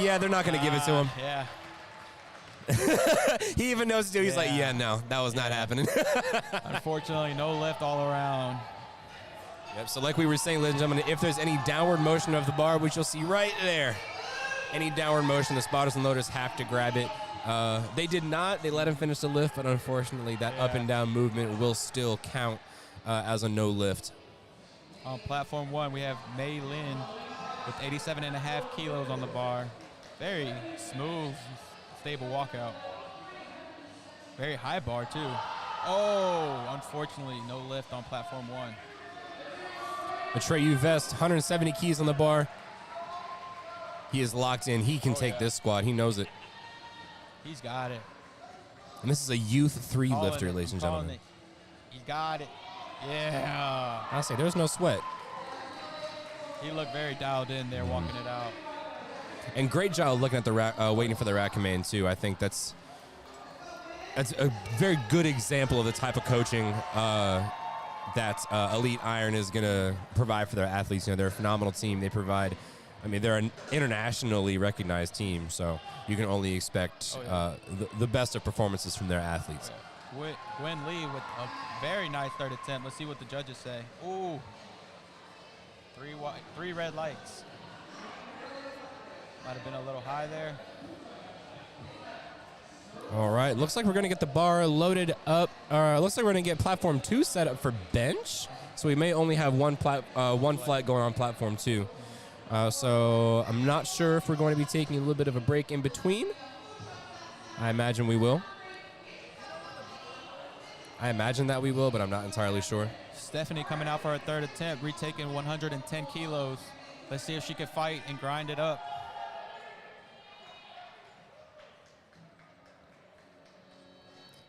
Yeah, they're not going to give it to him. Yeah. He even knows it too. He's like, yeah, no, that was not happening. Unfortunately, no lift all around. Yep, so like we were saying, ladies and gentlemen, if there's any downward motion of the bar, which you'll see right there, any downward motion, the spotters and loaders have to grab it. They did not. They let him finish the lift, but unfortunately, that up and down movement will still count as a no lift. On platform 1, we have Mei Lin with 87.5 kilos on the bar. Very smooth, stable walkout. Very high bar, too. Oh, unfortunately, no lift on platform 1. Atreyu Vest, 170 keys on the bar. He is locked in. He can take this squat. He knows it. He's got it. And this is a youth 3 lifter, ladies and gentlemen. He got it. Yeah. I say there's no sweat. He looked very dialed in there, walking it out. And great job looking at the rack, waiting for the rack command too. I think that's a very good example of the type of coaching that Elite Iron is going to provide for their athletes. They're a phenomenal team. They provide. They're an internationally recognized team, so you can only expect the best of performances from their athletes. Gwen Lee with a very nice third attempt. Let's see what the judges say. Ooh. 3 red lights. Might have been a little high there. All right, looks like we're going to get the bar loaded up. Looks like we're going to get platform 2 set up for bench. So we may only have one flight going on platform 2. So I'm not sure if we're going to be taking a little bit of a break in between. I imagine we will. I imagine that we will, but I'm not entirely sure. Stephanie coming out for her third attempt, retaking 110 kilos. Let's see if she can fight and grind it up.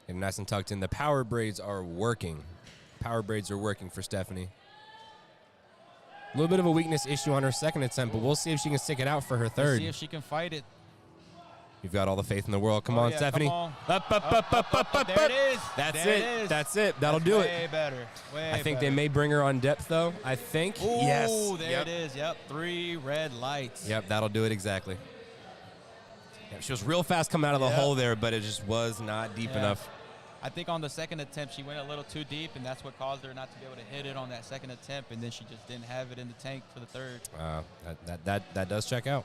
Getting nice and tucked in. The power braids are working. Power braids are working for Stephanie. A little bit of a weakness issue on her second attempt, but we'll see if she can stick it out for her Let's third. see if she can fight it. You've got all the faith in the world. Come on, yeah, Stephanie. come on. Up. There it is. That's There it. it is. That's it. That'll do it. Way better. Way I think better. they may bring her on depth, though. I think. Ooh, Yes. there it is. Yep, 3 red lights. Yep, that'll do it exactly. Yep, she was real fast coming out of the hole there, but it just was not deep enough. I think on the second attempt, she went a little too deep, and that's what caused her not to be able to hit it on that second attempt, and then she just didn't have it in the tank for the third. That does check out.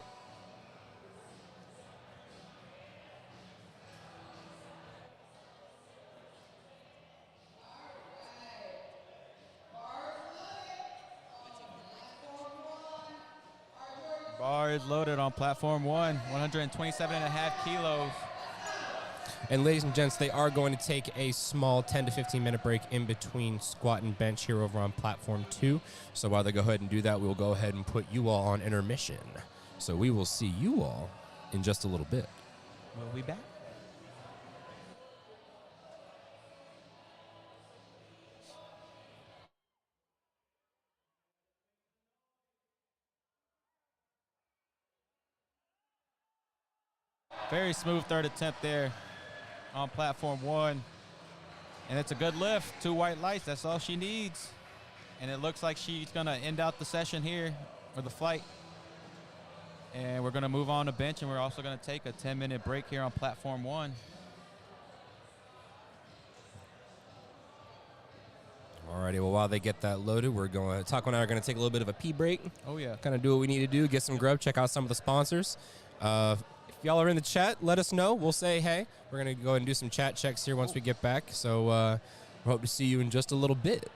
Bar is loaded on platform 1, 127.5 kilos. And ladies and gents, they are going to take a small 10 to 15 minute break in between squat and bench here over on platform 2. So while they go ahead and do that, we'll go ahead and put you all on intermission. So we will see you all in just a little bit. We'll be back. Very smooth third attempt there on platform 1. And it's a good lift. 2 white lights, that's all she needs. And it looks like she's gonna end out the session here, or the flight. And we're gonna move on to bench, and we're also gonna take a 10-minute break here on platform 1. Alrighty, well, while they get that loaded, we're going. Taco and I are going to take a little bit of a pee break. Oh, yeah. Kind of do what we need to do, get some grub, check out some of the sponsors. If y'all are in the chat, let us know. We'll say hey. We're going to go ahead and do some chat checks here once we get back. So we hope to see you in just a little bit.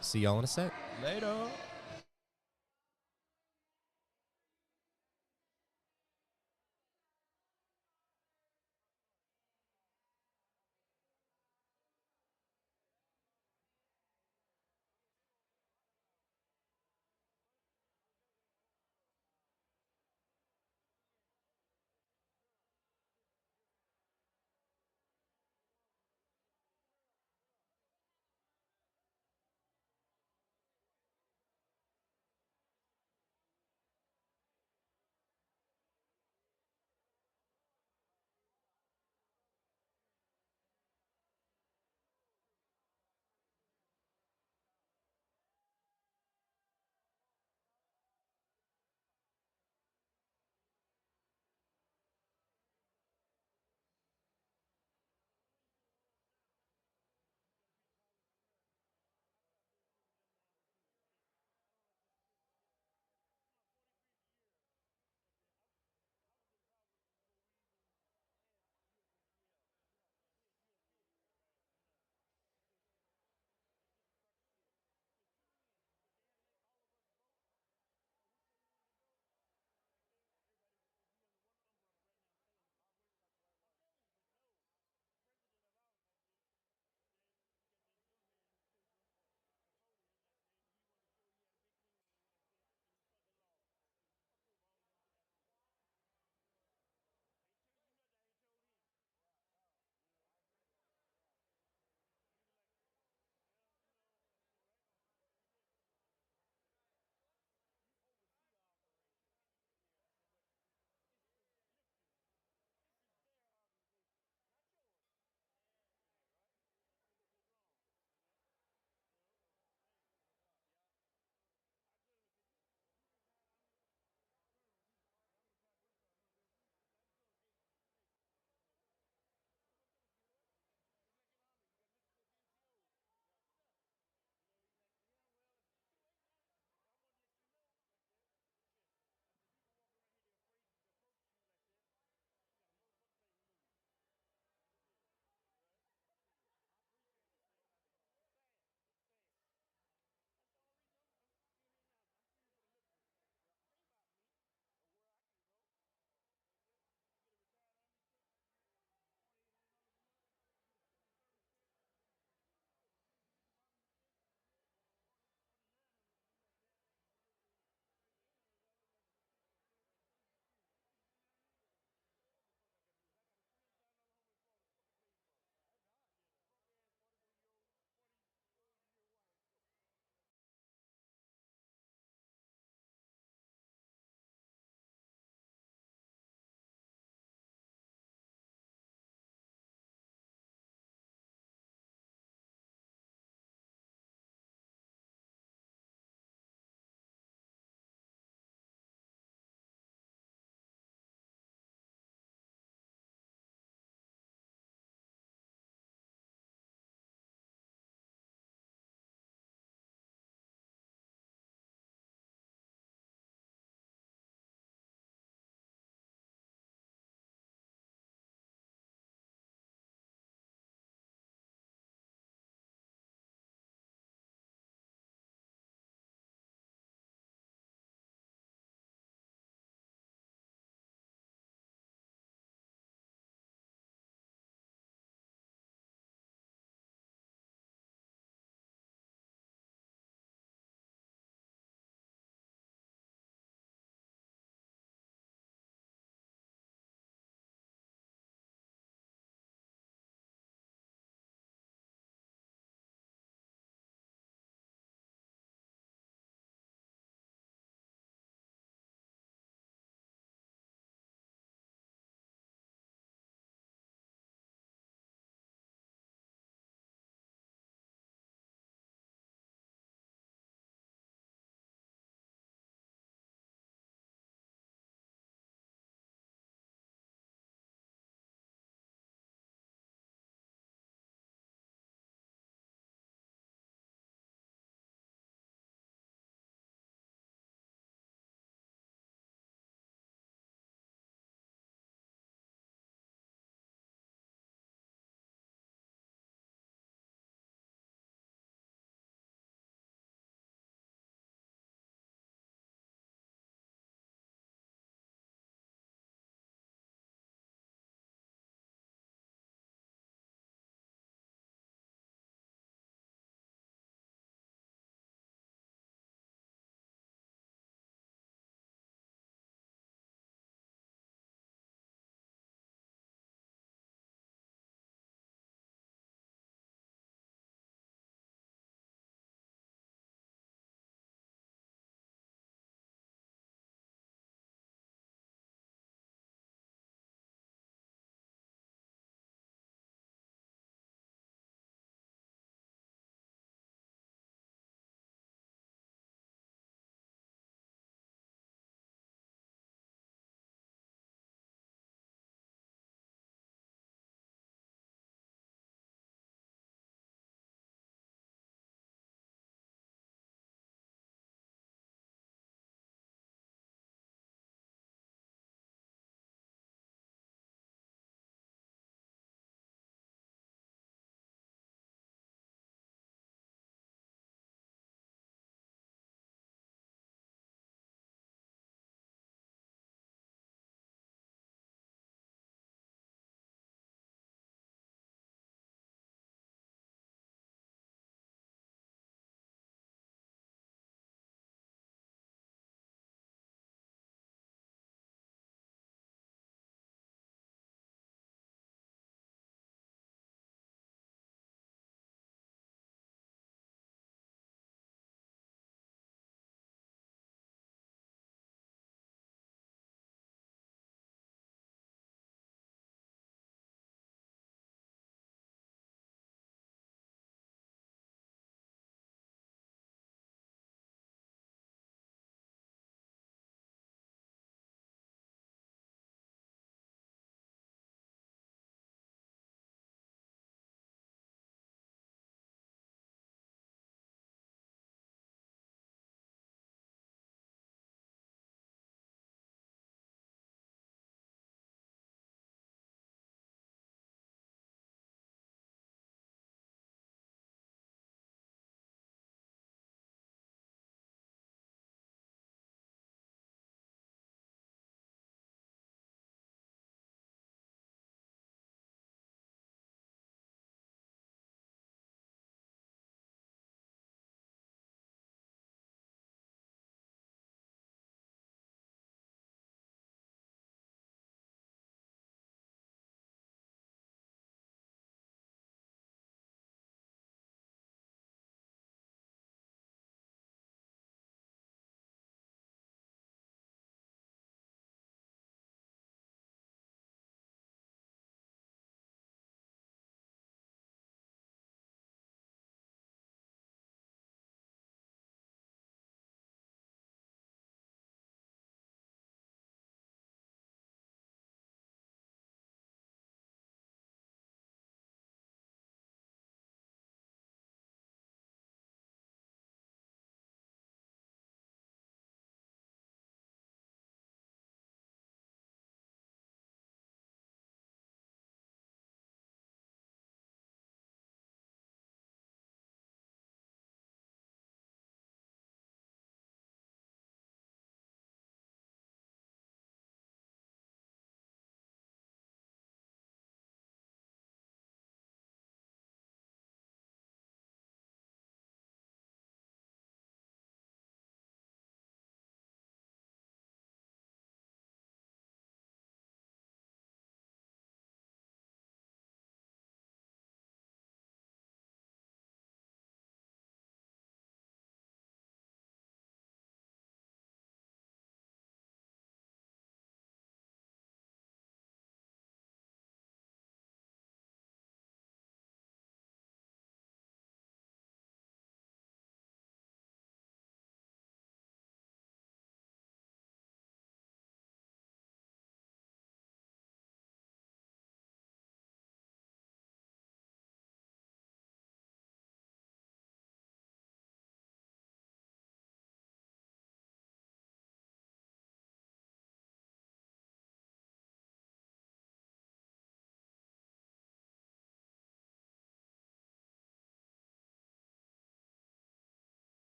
See y'all in a sec. Later.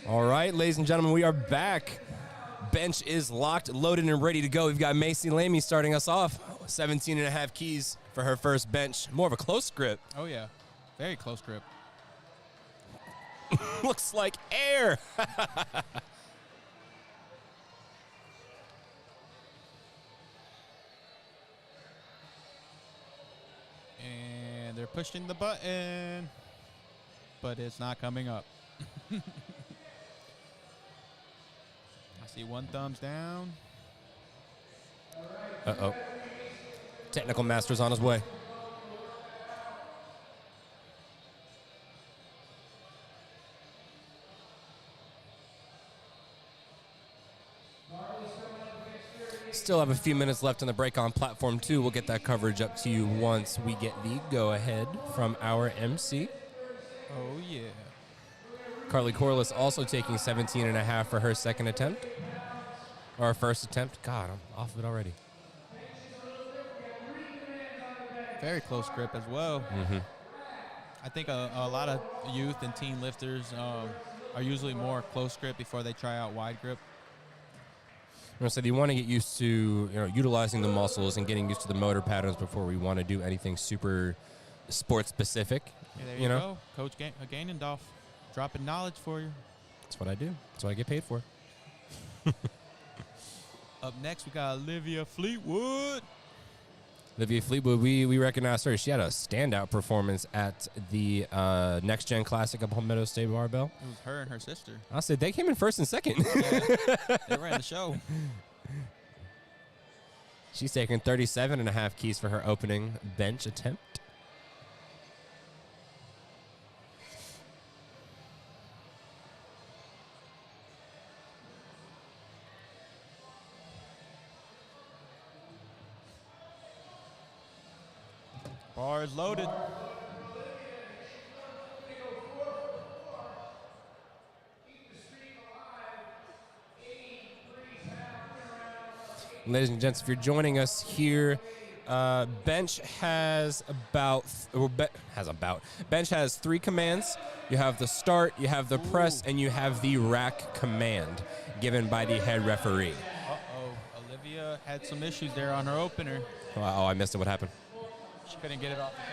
All right, ladies and gentlemen, we are back. Bench is locked, loaded, and ready to go. We've got Macy Lamy starting us off. 17 and a half keys for her first bench. More of a close grip. Oh, yeah. Very close grip. Looks like air. And they're pushing the button, but it's not coming up. I see one thumbs down. Uh-oh. Technical master's on his way. Still have a few minutes left in the break on platform 2. We'll get that coverage up to you once we get the go-ahead from our MC. Oh, yeah. Carly Corliss also taking 17 and a half for her second attempt. Or her first attempt. God, I'm off of it already. Very close grip as well. Mm-hmm. I think a lot of youth and teen lifters are usually more close grip before they try out wide grip. So you want to get used to utilizing the muscles and getting used to the motor patterns before we want to do anything super sport specific. Yeah, there you go. Coach Gainendorf dropping knowledge for you. That's what I do. That's what I get paid for. Up next, we got Olivia Fleetwood. Olivia Fleetwood, we recognized her. She had a standout performance at the Next Gen Classic up Palmetto State Barbell. It was her and her sister. I said they came in first and second. Yeah, they ran the show. She's taking 37 and a half keys for her opening bench attempt. Bars loaded. Ladies and gents, if you're joining us here, bench has bench has 3 commands. You have the start, you have the press, and you have the rack command given by the head referee. Uh-oh. Olivia had some issues there on her opener. Oh, I missed it. What happened? She couldn't get it off the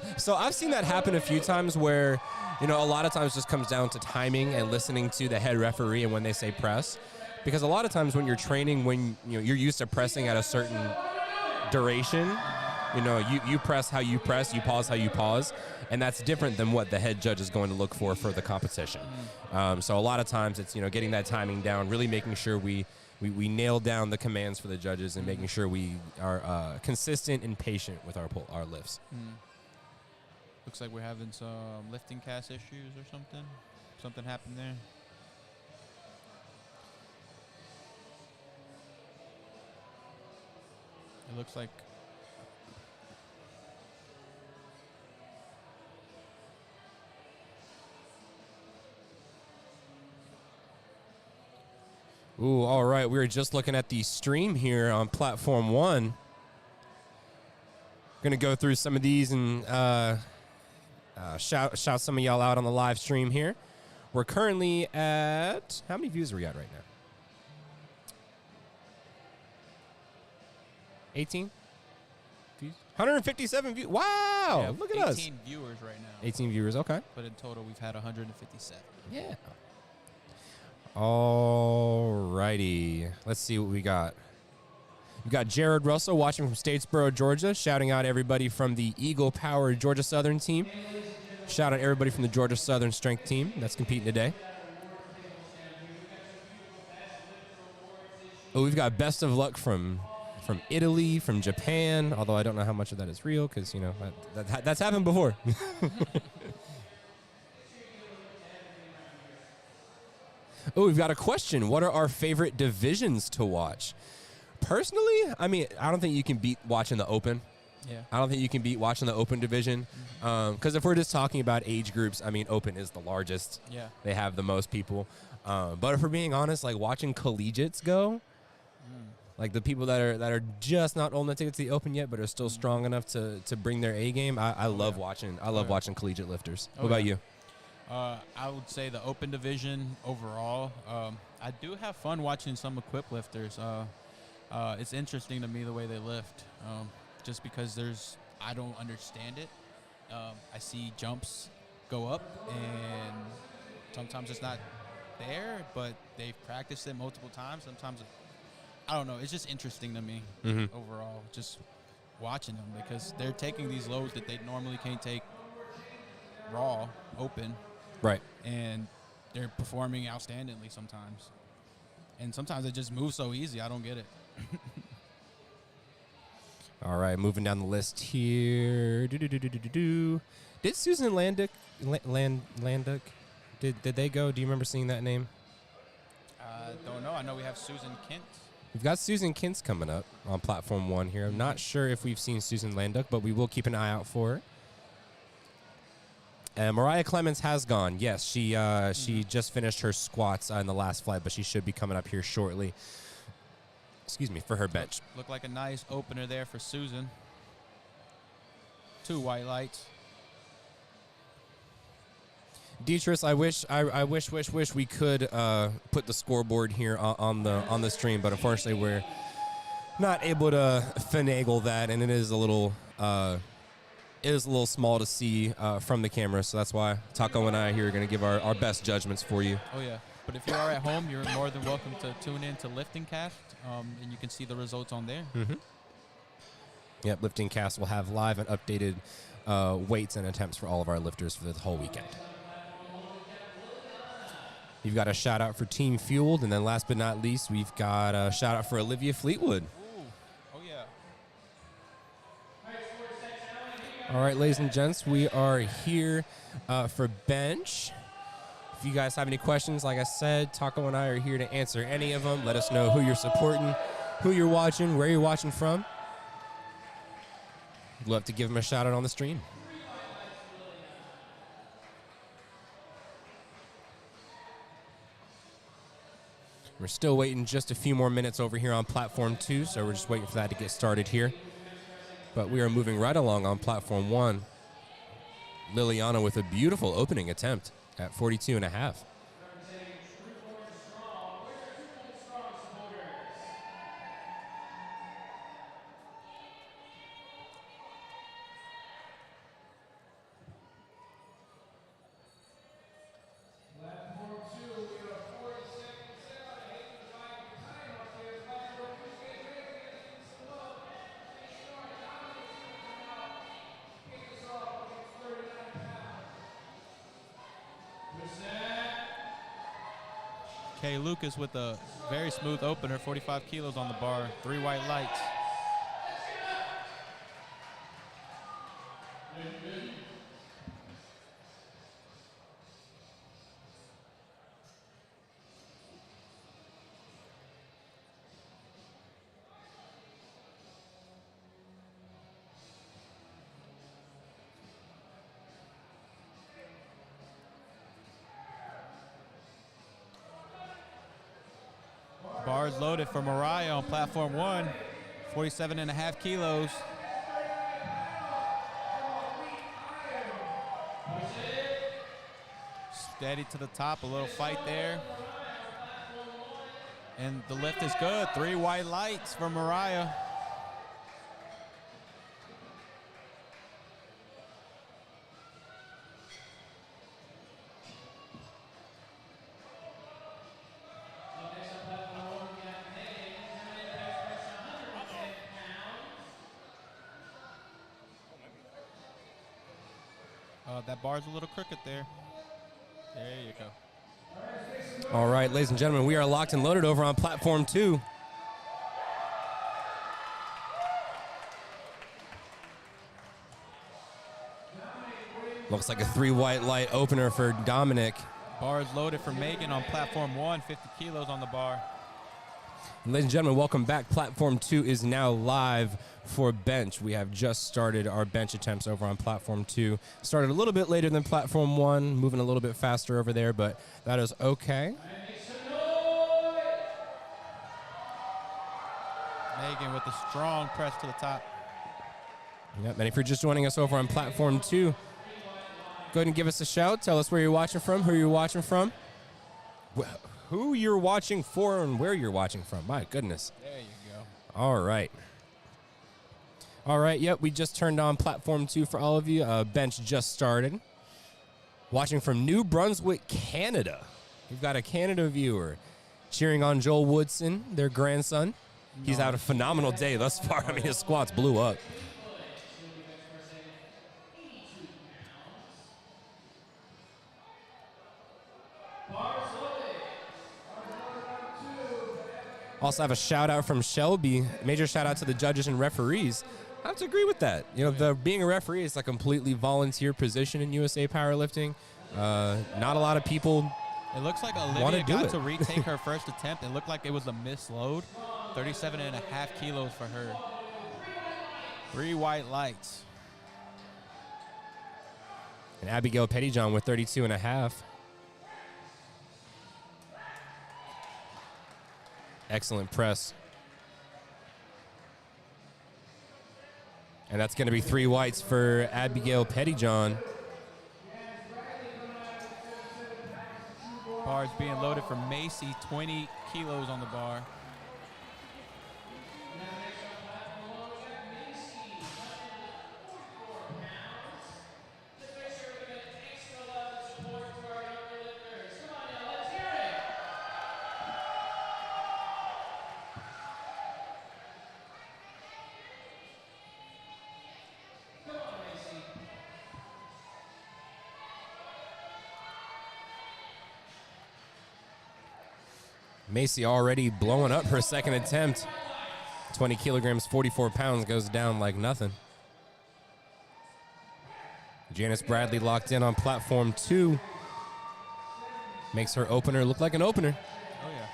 chest. So I've seen that happen a few times where, a lot of times it just comes down to timing and listening to the head referee and when they say press. Because a lot of times when you're training, when you're used to pressing at a certain duration, you press how you press, you pause how you pause, and that's different than what the head judge is going to look for the competition. So a lot of times it's getting that timing down, really making sure we nail down the commands for the judges and making sure we are consistent and patient with our lifts. Looks like we're having some lifting cast issues or something. Something happened there. It looks like Ooh, all right. We were just looking at the stream here on platform 1. Going to go through some of these and shout some of y'all out on the live stream here. We're currently at, how many views are we at right now? 18 views? 157 views. Wow. yeah, Look at 18 us. 18 viewers right now. 18 viewers. Okay. But in total, we've had 157. Yeah. All righty. Let's see what we got. We've got Jared Russell watching from Statesboro, Georgia, shouting out everybody from the Eagle Power Georgia Southern team. Shout out everybody from the Georgia Southern Strength team that's competing today. Oh, we've got best of luck from Italy, from Japan, although I don't know how much of that is real because, that's happened before. Oh, we've got a question. What are our favorite divisions to watch? Personally, I don't think you can beat watching the Open. Yeah. I don't think you can beat watching the Open division. Because if we're just talking about age groups, Open is the largest. Yeah. They have the most people. But if we're being honest, like watching collegiates go, like the people that are just not old enough to get to the Open yet, but are still strong enough to bring their A game, I love watching. I love watching collegiate lifters. What about you? I would say the open division overall. I do have fun watching some equip lifters. It's interesting to me the way they lift, just because I don't understand it. I see jumps go up, and sometimes it's not there, but they've practiced it multiple times. Sometimes, I don't know. It's just interesting to me overall, just watching them, because they're taking these loads that they normally can't take raw, open. Right. And they're performing outstandingly sometimes. And sometimes it just moves so easy, I don't get it. All right, moving down the list here. Did Susan Landuk, did they go? Do you remember seeing that name? Don't know. I know we have Susan Kent. We've got Susan Kintz coming up on Platform 1 here. I'm not sure if we've seen Susan Landuk, but we will keep an eye out for her. Mariah Clemens has gone. Yes, she just finished her squats in the last flight, but she should be coming up here shortly. Excuse me, for her bench. Looked like a nice opener there for Susan. 2 white lights. Dietrich, I wish we could put the scoreboard here on the stream, but unfortunately we're not able to finagle that, and it is a little small to see from the camera, so that's why Taco and I here are going to give our best judgments for you. Oh yeah, but if you are at home, you're more than welcome to tune in to Lifting Cast, and you can see the results on there. Yep, Lifting Cast will have live and updated weights and attempts for all of our lifters for the whole weekend. You've got a shout out for Team Fueled, and then last but not least, we've got a shout out for Olivia Fleetwood. Ooh. Oh yeah. All right, ladies and gents, we are here for bench. If you guys have any questions, like I said, Taco and I are here to answer any of them. Let us know who you're supporting, who you're watching, where you're watching from. We'd love to give them a shout out on the stream. We're still waiting just a few more minutes over here on Platform 2, so we're just waiting for that to get started here. But we are moving right along on Platform 1. Liliana with a beautiful opening attempt at 42.5. Kay Lucas with a very smooth opener, 45 kilos on the bar, 3 white lights. Bars loaded for Mariah on Platform 1, 47.5 kilos. Steady to the top, a little fight there. And the lift is good, 3 white lights for Mariah. That bar's a little crooked there. There you go. All right, ladies and gentlemen, we are locked and loaded over on Platform 2. Looks like a 3 white light opener for Dominic. Bars loaded for Megan on Platform 1, 50 kilos on the bar. Ladies and gentlemen, welcome back. Platform 2 is now live for bench. We have just started our bench attempts over on Platform 2. Started a little bit later than Platform 1, moving a little bit faster over there, but that is okay. Megan with a strong press to the top. Yep, and if you're just joining us over on Platform 2, Go ahead and give us a shout. Tell us where you're watching from, who you're watching from, who you're watching for, and where you're watching from. My goodness. There you go. All right. All right, yep, we just turned on Platform 2 for all of you. Bench just started. Watching from New Brunswick, Canada. We've got a Canada viewer cheering on Joel Woodson, their grandson. He's had a phenomenal day thus far. I mean, his squats blew up. Also have a shout out from Shelby. Major shout out to the judges and referees. I have to agree with that. You know, being a referee is a completely volunteer position in USA Powerlifting. Not a lot of people. It looks like Olivia got to retake her first attempt. It looked like it was a misload. 37.5 kilos for her. 3 white lights. And Abigail Pettyjohn with 32.5. Excellent press. And that's going to be 3 whites for Abigail Pettyjohn. Bars being loaded for Macy, 20 kilos on the bar. Macy already blowing up her second attempt. 20 kilograms, 44 pounds goes down like nothing. Janice Bradley locked in on Platform 2. Makes her opener look like an opener. Oh, yeah.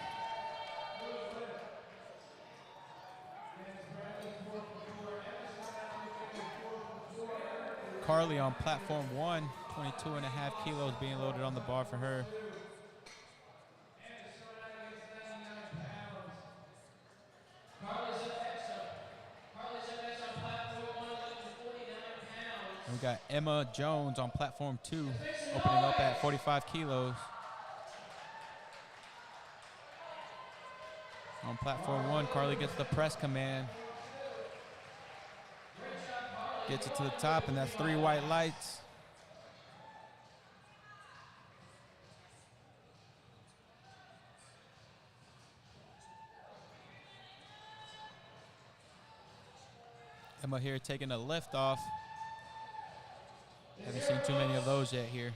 Carly on Platform 1, 22.5 kilos being loaded on the bar for her. We got Emma Jones on Platform 2, opening up at 45 kilos. On Platform 1, Carly gets the press command. Gets it to the top, and that's 3 white lights. Emma here taking a lift off. Haven't seen too many of those yet here.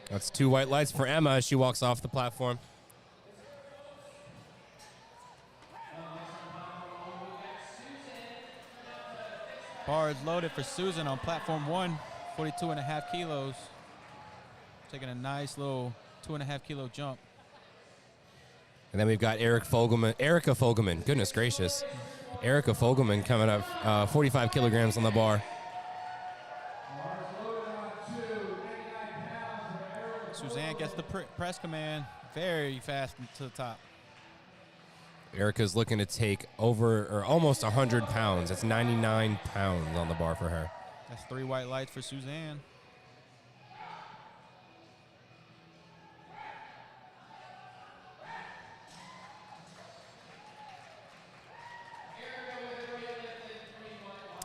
That's 2 white lights for Emma as she walks off the platform. Bar is loaded for Susan on Platform 1, 42.5 kilos. Taking a nice little 2.5 kilo jump. And then we've got Erica Fogelman, goodness gracious. Erica Fogelman coming up, 45 kilograms on the bar. Suzanne gets the press command very fast to the top. Erica's looking to take over or almost 100 pounds. It's 99 pounds on the bar for her. That's 3 white lights for Suzanne.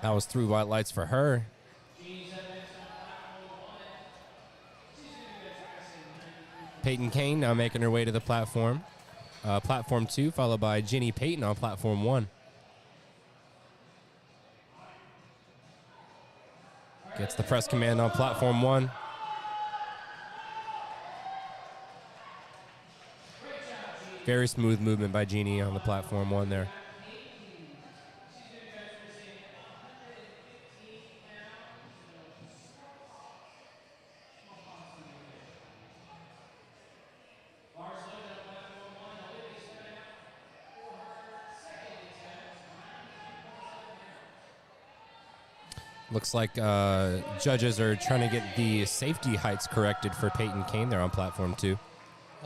That was 3 white lights for her. Peyton Kane now making her way to the platform. Platform 2, followed by Ginny Payton on Platform 1. Gets the press command on Platform 1. Very smooth movement by Jeannie on the Platform 1 there. Looks like judges are trying to get the safety heights corrected for Peyton Kane there on Platform 2.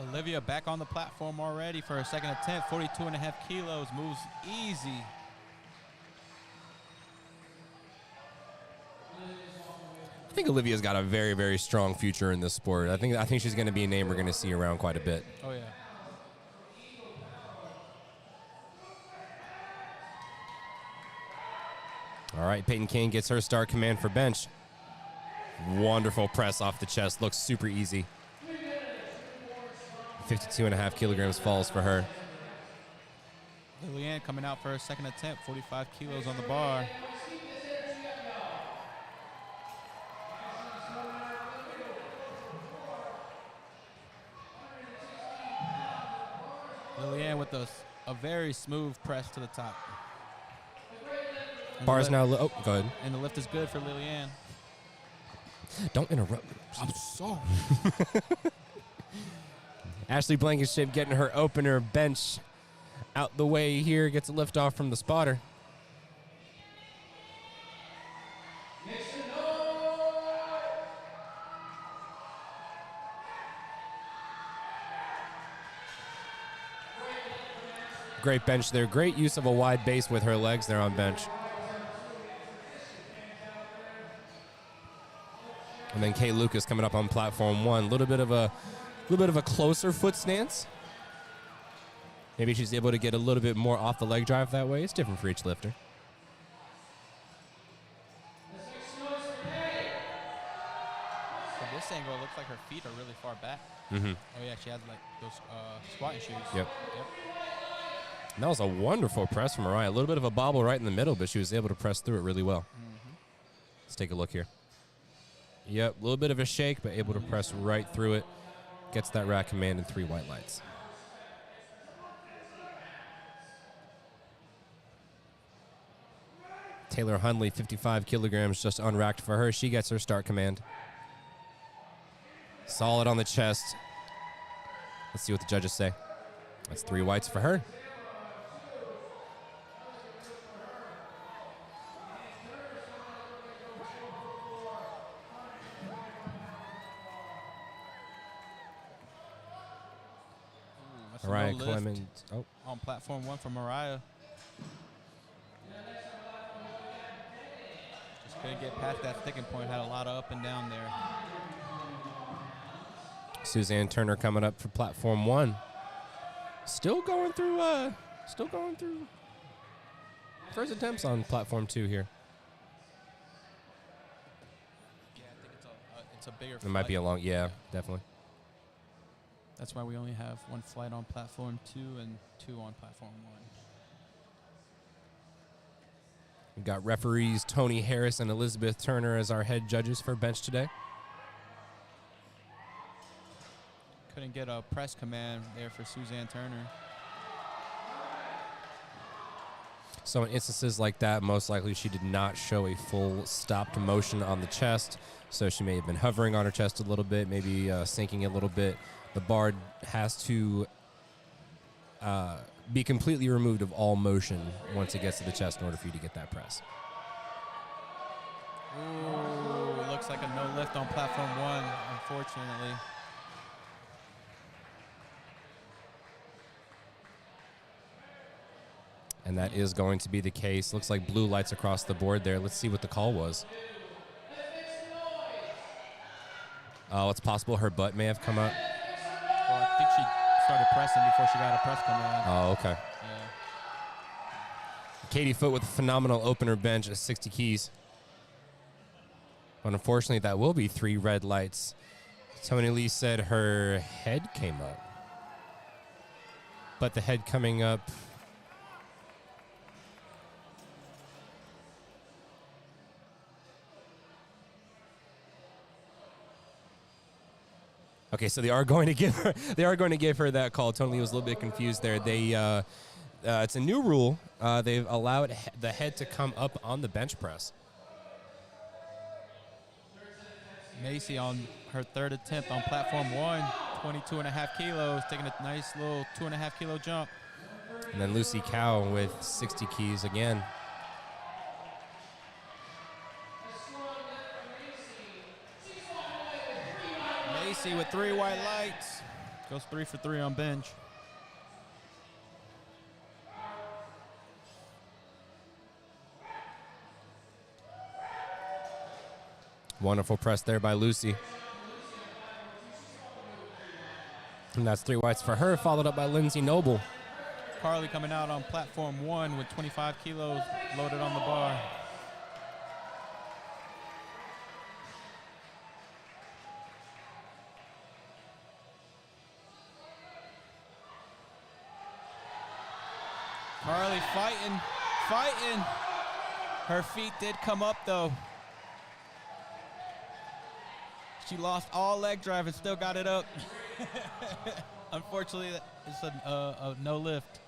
Olivia back on the platform already for her second attempt. 42.5 kilos, moves easy. I think Olivia's got a very, very strong future in this sport. I think she's going to be a name we're going to see around quite a bit. Oh, yeah. All right, Peyton Kane gets her start command for bench. Wonderful press off the chest. Looks super easy. 52.5 kilograms falls for her. Lillian coming out for her second attempt. 45 kilos on the bar. Lillian with a very smooth press to the top. And Bars now. Oh, go ahead. And the lift is good for Lillian. Don't interrupt. I'm sorry. Ashley Blankenship getting her opener bench out the way here. Gets a lift off from the spotter. Great bench there. Great use of a wide base with her legs there on bench. And then Kay Lucas coming up on platform 1. A little bit of a closer foot stance. Maybe she's able to get a little bit more off the leg drive that way. It's different for each lifter. From this angle, it looks like her feet are really far back. Mm-hmm. Oh, yeah, she has like those squatting shoes. Yep. And that was a wonderful press from Mariah. A little bit of a bobble right in the middle, but she was able to press through it really well. Mm-hmm. Let's take a look here. Yep, a little bit of a shake, but able to press right through it. Gets that rack command and 3 white lights. Taylor Hundley, 55 kilograms, just unracked for her. She gets her start command. Solid on the chest. Let's see what the judges say. That's 3 whites for her. Mariah Clemens. Oh. On platform 1 for Mariah. Just couldn't get past that sticking point. Had a lot of up and down there. Suzanne Turner coming up for platform 1. Still going through first attempts on platform 2 here. Yeah, I think it's a bigger It flight. might be a long, yeah, definitely. That's why we only have 1 flight on platform 2 and 2 on platform 1. We've got referees Tony Harris and Elizabeth Turner as our head judges for bench today. Couldn't get a press command there for Suzanne Turner. So in instances like that, most likely she did not show a full stopped motion on the chest. So she may have been hovering on her chest a little bit, maybe sinking a little bit. The bar has to be completely removed of all motion once it gets to the chest in order for you to get that press. Ooh, looks like a no lift on platform 1, unfortunately. And that is going to be the case. Looks like blue lights across the board there. Let's see what the call was. Oh, it's possible her butt may have come up. Well, I think she started pressing before she got a press command. Oh, okay. Yeah. Katie Foote with a phenomenal opener bench at 60 keys. But unfortunately, that will be 3 red lights. Tony Lee said her head came up. But the head coming up... Okay, so they are going to give her that call. Tony Lee was a little bit confused there. It's a new rule. They've allowed the head to come up on the bench press. Macy on her 3rd attempt on platform 1, 22.5 kilos, taking a nice little 2.5 kilo jump. And then Lucy Cow with 60 keys again. Macy with 3 white lights. Goes 3 for 3 on bench. Wonderful press there by Lucy. And that's 3 whites for her, followed up by Lindsay Noble. Carly coming out on platform 1 with 25 kilos loaded on the bar. Carly fighting. Her feet did come up though. She lost all leg drive and still got it up. Unfortunately, it's a no lift.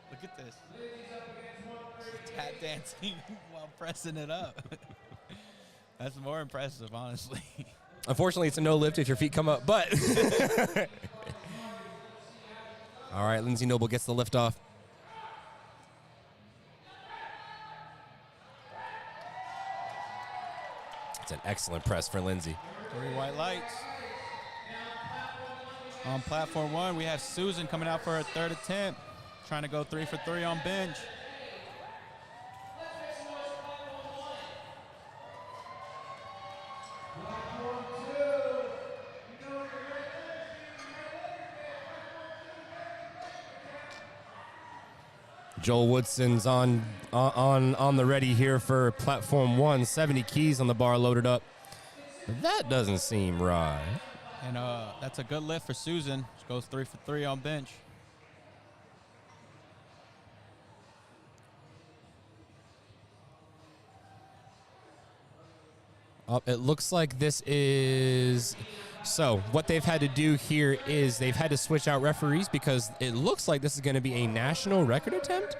Look at this. Tap dancing while pressing it up. That's more impressive, honestly. Unfortunately, it's a no lift if your feet come up, but. All right, Lindsay Noble gets the lift off. It's an excellent press for Lindsay. 3 white lights. On platform 1, we have Susan coming out for her 3rd attempt, trying to go 3 for 3 on bench. Joel Woodson's on the ready here for platform 1. 70 keys on the bar loaded up. But that doesn't seem right. And that's a good lift for Susan. She goes 3 for 3 on bench. It looks like this is... So what they've had to do here is they've had to switch out referees because it looks like this is going to be a national record attempt.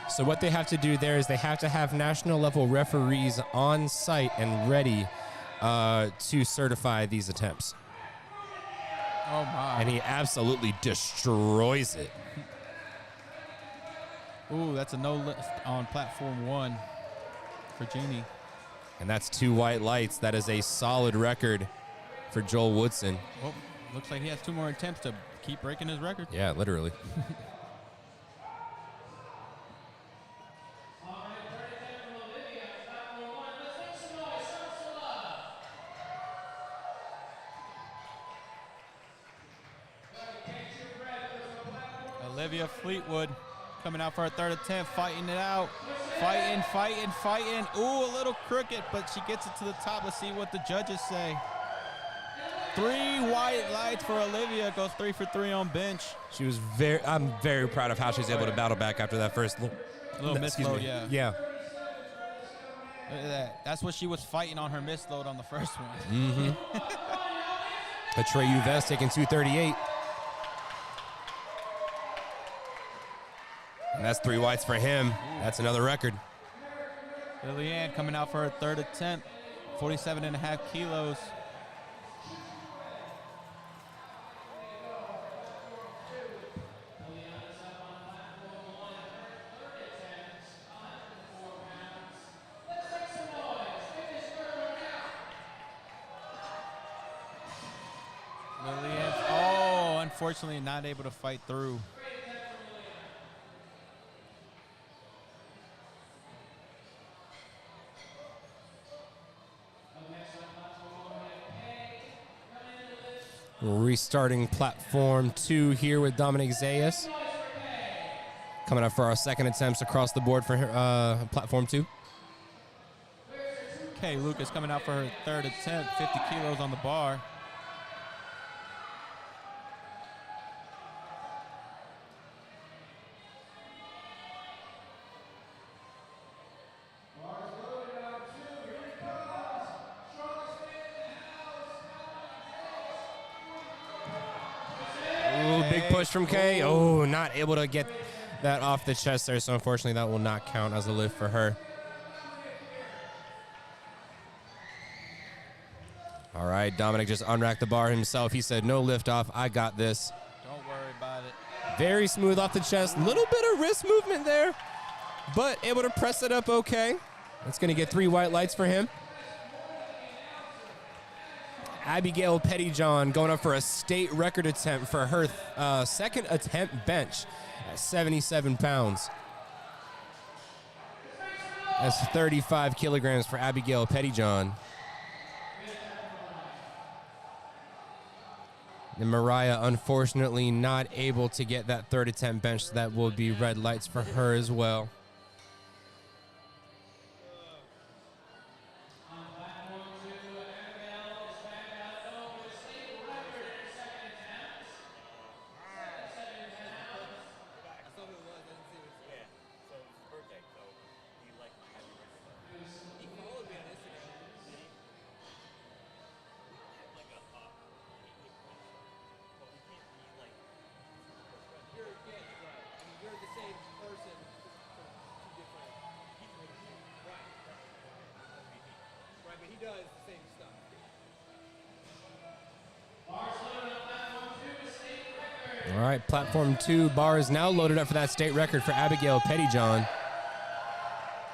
So what they have to do there is they have to have national level referees on site and ready to certify these attempts. Oh my. And he absolutely destroys it. Ooh, that's a no lift on platform 1 for Jeannie. And that's 2 white lights. That is a solid record for Joel Woodson. Well, looks like he has 2 more attempts to keep breaking his record. Yeah, literally. Olivia Fleetwood coming out for her 3rd attempt, fighting it out. Fighting. Ooh, a little crooked, but she gets it to the top. Let's see what the judges say. 3 white lights for Olivia. Goes 3 for 3 on bench. She was I'm very proud of how she was able to battle back after that first little misload, yeah. Yeah. Look at that. That's what she was fighting on her misload on the first one. Mm-hmm. Atreyu Vest taking 238. And that's 3 whites for him. That's another record. Lillian coming out for her 3rd attempt, 47.5 kilos. Lillian, unfortunately not able to fight through. Restarting platform 2 here with Dominic Zayas. Coming up for our 2nd attempts across the board for platform 2. Kay Lucas coming out for her 3rd attempt, 50 kilos on the bar. Big push from Kay. Oh, not able to get that off the chest there, so unfortunately that will not count as a lift for her. All right, Dominic just unracked the bar himself. He said, no lift off. I got this. Don't worry about it. Very smooth off the chest. Little bit of wrist movement there, but able to press it up okay. That's going to get 3 white lights for him. Abigail Pettyjohn going up for a state record attempt for her second attempt bench at 77 pounds. That's 35 kilograms for Abigail Pettyjohn. And Mariah, unfortunately, not able to get that third attempt bench, so that will be red lights for her as well. All right, platform 2 bar is now loaded up for that state record for Abigail Pettyjohn.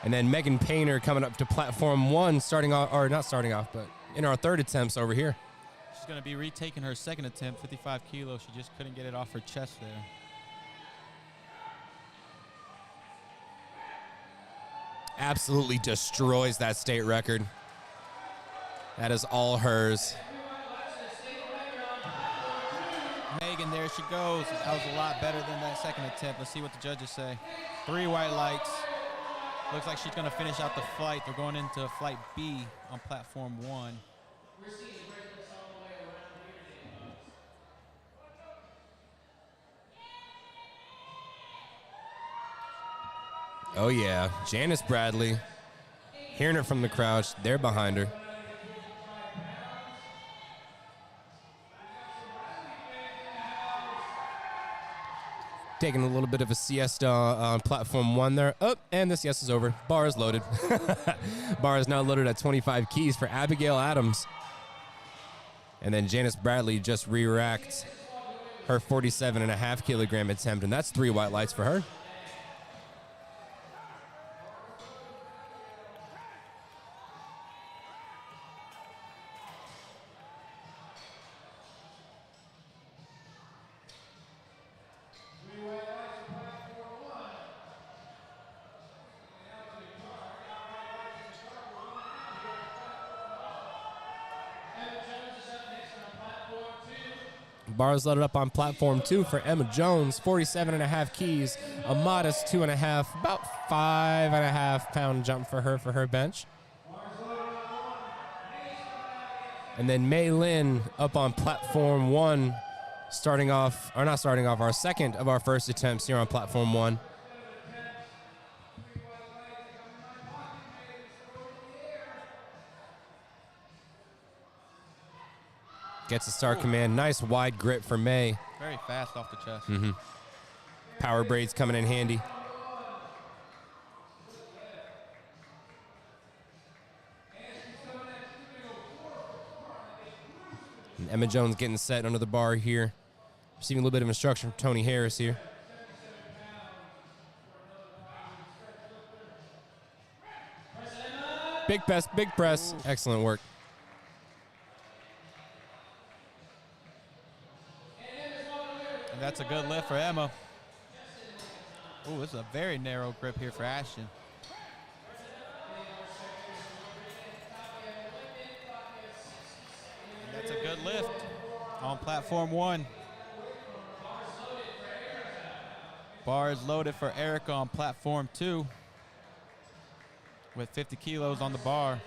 And then Megan Painter coming up to platform 1, starting off, or not starting off, but in our third attempts over here. She's going to be retaking her second attempt, 55 kilos. She just couldn't get it off her chest there. Absolutely destroys that state record. That is all hers. Megan, there she goes. That was a lot better than that second attempt. Let's see what the judges say. 3 white lights. Looks like she's going to finish out the flight. They're going into flight B on platform 1. Oh, yeah. Janice Bradley. Hearing it from the crowd. They're behind her. Taking a little bit of a siesta on platform 1 there. Oh, and the siesta's over. Bar is loaded. Bar is now loaded at 25 keys for Abigail Adams. And then Janice Bradley just re-racked her 47.5 kilogram attempt, and that's 3 white lights for her. Bars loaded up on platform 2 for Emma Jones, 47.5 keys, a modest 2.5, about 5.5 pound jump for her bench. And then Mei Lin up on platform 1, our second of our first attempts here on platform 1. Gets a star command. Nice wide grip for May. Very fast off the chest. Mm-hmm. Power braids coming in handy. And Emma Jones getting set under the bar here. Receiving a little bit of instruction from Tony Harris here. Big press, big press. Excellent work. And that's a good lift for Emma. Ooh, this is a very narrow grip here for Ashton. And that's a good lift on platform 1. Bar is loaded for Erica on platform 2 with 50 kilos on the bar.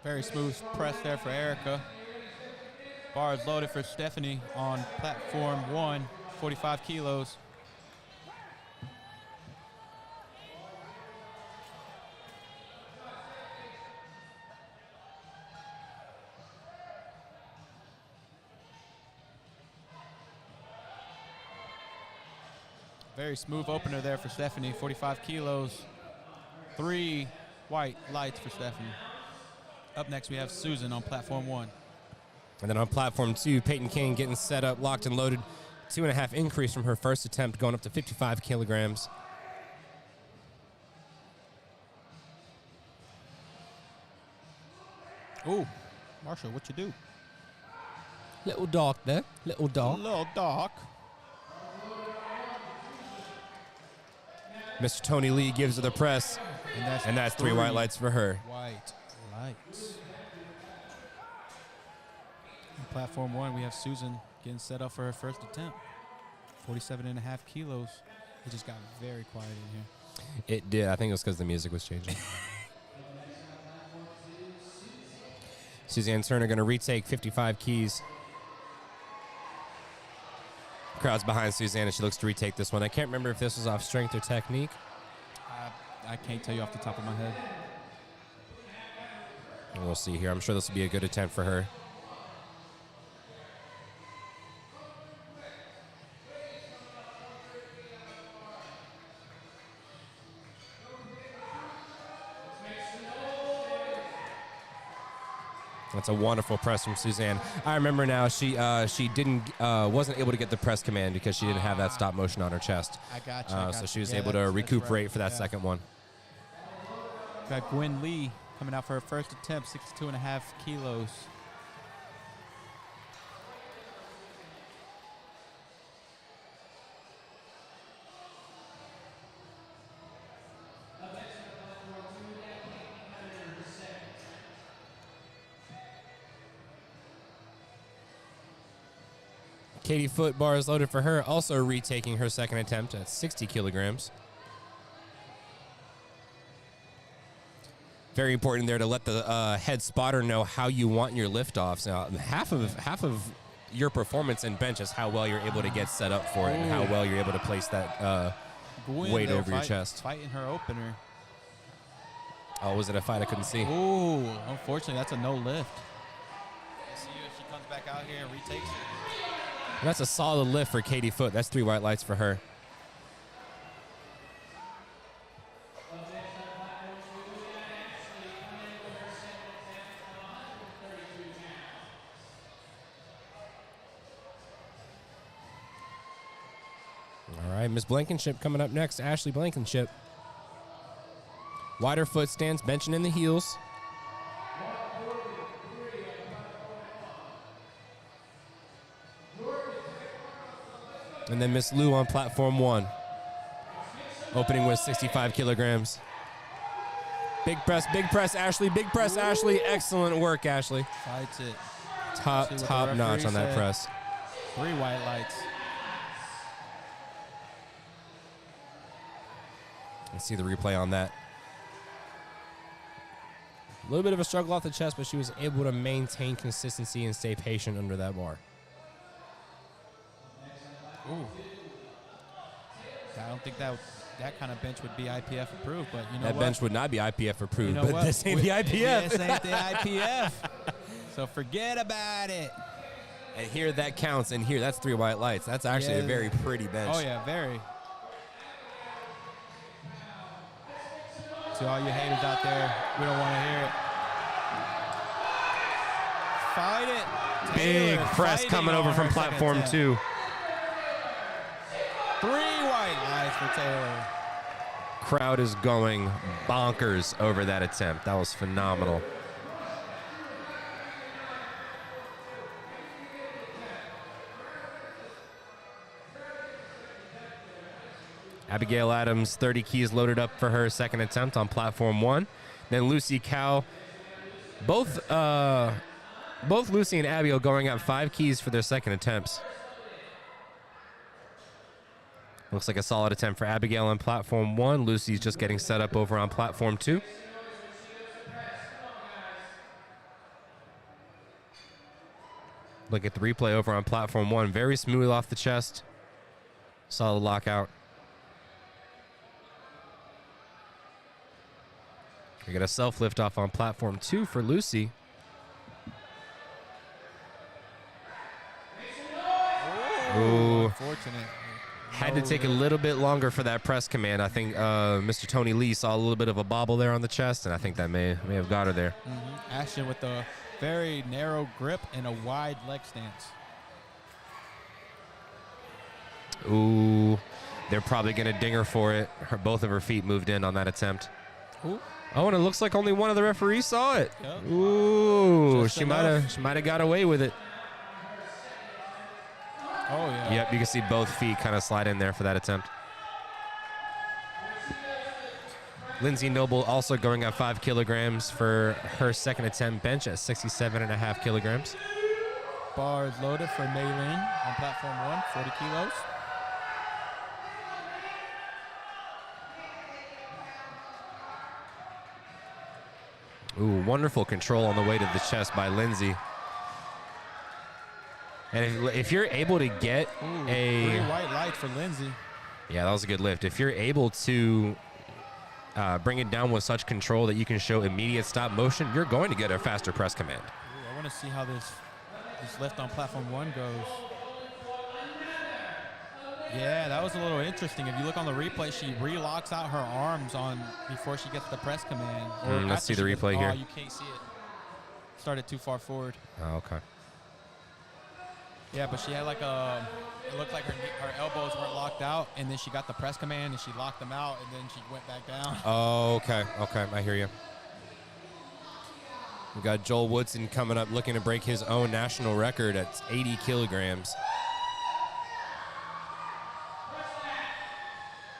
Very smooth press there for Erica. Bar is loaded for Stephanie on platform 1, 45 kilos. Very smooth opener there for Stephanie, 45 kilos. 3 white lights for Stephanie. Up next, we have Susan on platform 1. And then on platform 2, Peyton Kane getting set up, locked and loaded. 2.5 increase from her first attempt, going up to 55 kilograms. Ooh, Marshall, what you do? Little dark there. Little dark. Little dark. Mr. Tony Lee gives her the press. And that's 3 white lights for her. White lights. On platform 1, we have Susan getting set up for her first attempt. 47.5 kilos. It just got very quiet in here. It did. I think it was because the music was changing. Suzanne Turner going to retake 55 keys. Crowd's behind Suzanne, and she looks to retake this one. I can't remember if this was off strength or technique. I can't tell you off the top of my head. And we'll see here. I'm sure this will be a good attempt for her. That's a wonderful press from Suzanne. I remember now she wasn't able to get the press command because she didn't have that stop motion on her chest. I got you. So she was able to recuperate for that second one. Got Gwen Lee coming out for her first attempt, 62.5 kilos. Katie Foote, bars loaded for her, also retaking her second attempt at 60 kilograms. Very important there to let the head spotter know how you want your liftoffs. Now, half of your performance in bench is how well you're able to get set up for it and how well you're able to place that weight over your chest. Fighting her opener. Oh, was it a fight I couldn't see? Ooh, unfortunately, that's a no lift. Let's see if she comes back out here and retakes it. That's a solid lift for Katie Foote. That's 3 white lights for her. All right, Miss Blankenship coming up next. Ashley Blankenship. Wider foot stance, benching in the heels. And then Miss Lou on platform 1. Opening with 65 kilograms. Big press, Ashley. Big press, Ashley. Excellent work, Ashley. Fights it. Top notch on that press. 3 white lights. Let's see the replay on that. A little bit of a struggle off the chest, but she was able to maintain consistency and stay patient under that bar. Ooh. I don't think that kind of bench would be IPF approved, but you know that what? bench would not be IPF approved, You know but what? this ain't the IPF. Yeah, this ain't the IPF. So forget about it. And here that counts, and here that's 3 white lights. That's actually a very pretty bench. Oh, yeah, very. To all you haters out there, we don't want to hear it. Fight it. Big Taylor press coming over from platform 2. 3 white lights for Taylor. Crowd is going bonkers over that attempt. That was phenomenal. Abigail Adams, 30 keys loaded up for her second attempt on platform 1. Then Lucy Cow, both Lucy and Abigail going up 5 keys for their second attempts. Looks like a solid attempt for Abigail on platform 1. Lucy's just getting set up over on platform 2. Look at the replay over on platform 1. Very smooth off the chest. Solid lockout. We got a self lift off on platform 2 for Lucy. Ooh. Unfortunate. Had to take a little bit longer for that press command. I think Mr. Tony Lee saw a little bit of a bobble there on the chest, and I think that may have got her there. Ashton with a very narrow grip and a wide leg stance. Ooh, they're probably going to ding her for it. Both of her feet moved in on that attempt. Ooh. Oh, and it looks like only one of the referees saw it. Yep. Ooh, Just she might have got away with it. Oh, yeah. Yep, you can see both feet kind of slide in there for that attempt. Lindsay Noble also going at 5 kilograms for her second attempt, bench at 67.5 kilograms. Bars loaded for Mei Lin on platform 1, 40 kilos. Ooh, wonderful control on the weight of the chest by Lindsay. And if you're able to get Three white lights for Lindsay. Yeah, that was a good lift. If you're able to bring it down with such control that you can show immediate stop motion, you're going to get a faster press command. Ooh, I want to see how this lift on platform 1 goes. Yeah, that was a little interesting. If you look on the replay, she relocks out her arms on before she gets the press command. Let's see the replay here. Oh, you can't see it. Started too far forward. Oh, okay. Yeah, but she had like it looked like her elbows weren't locked out, and then she got the press command, and she locked them out, and then she went back down. Oh, okay. Okay, I hear you. We got Joel Woodson coming up looking to break his own national record at 80 kilograms.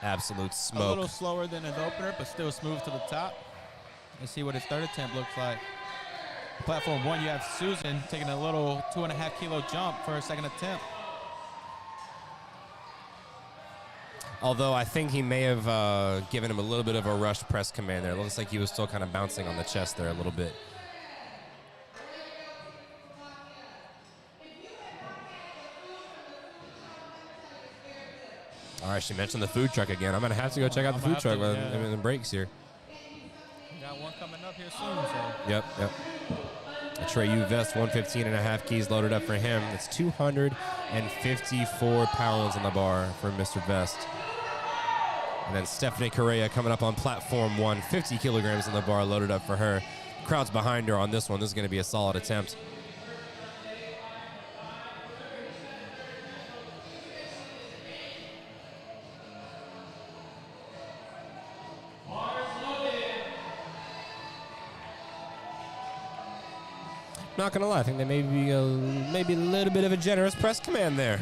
Absolute smoke. A little slower than his opener, but still smooth to the top. Let's see what his third attempt looks like. Platform 1, you have Susan taking a little 2.5 kilo jump for her second attempt. Although I think he may have given him a little bit of a rush press command there. It looks like he was still kind of bouncing on the chest there a little bit. All right, she mentioned the food truck again. I'm going to have to go check out the food truck in the breaks here. We got one coming up here soon. So. Yep. A Trey U vest, 115.5 keys loaded up for him. It's 254 pounds on the bar for Mr. Vest. And then Stephanie Correa coming up on platform 1, 50 kilograms on the bar loaded up for her. Crowd's behind her on this one. This is going to be a solid attempt. Not gonna lie, I think there may be a little bit of a generous press command there.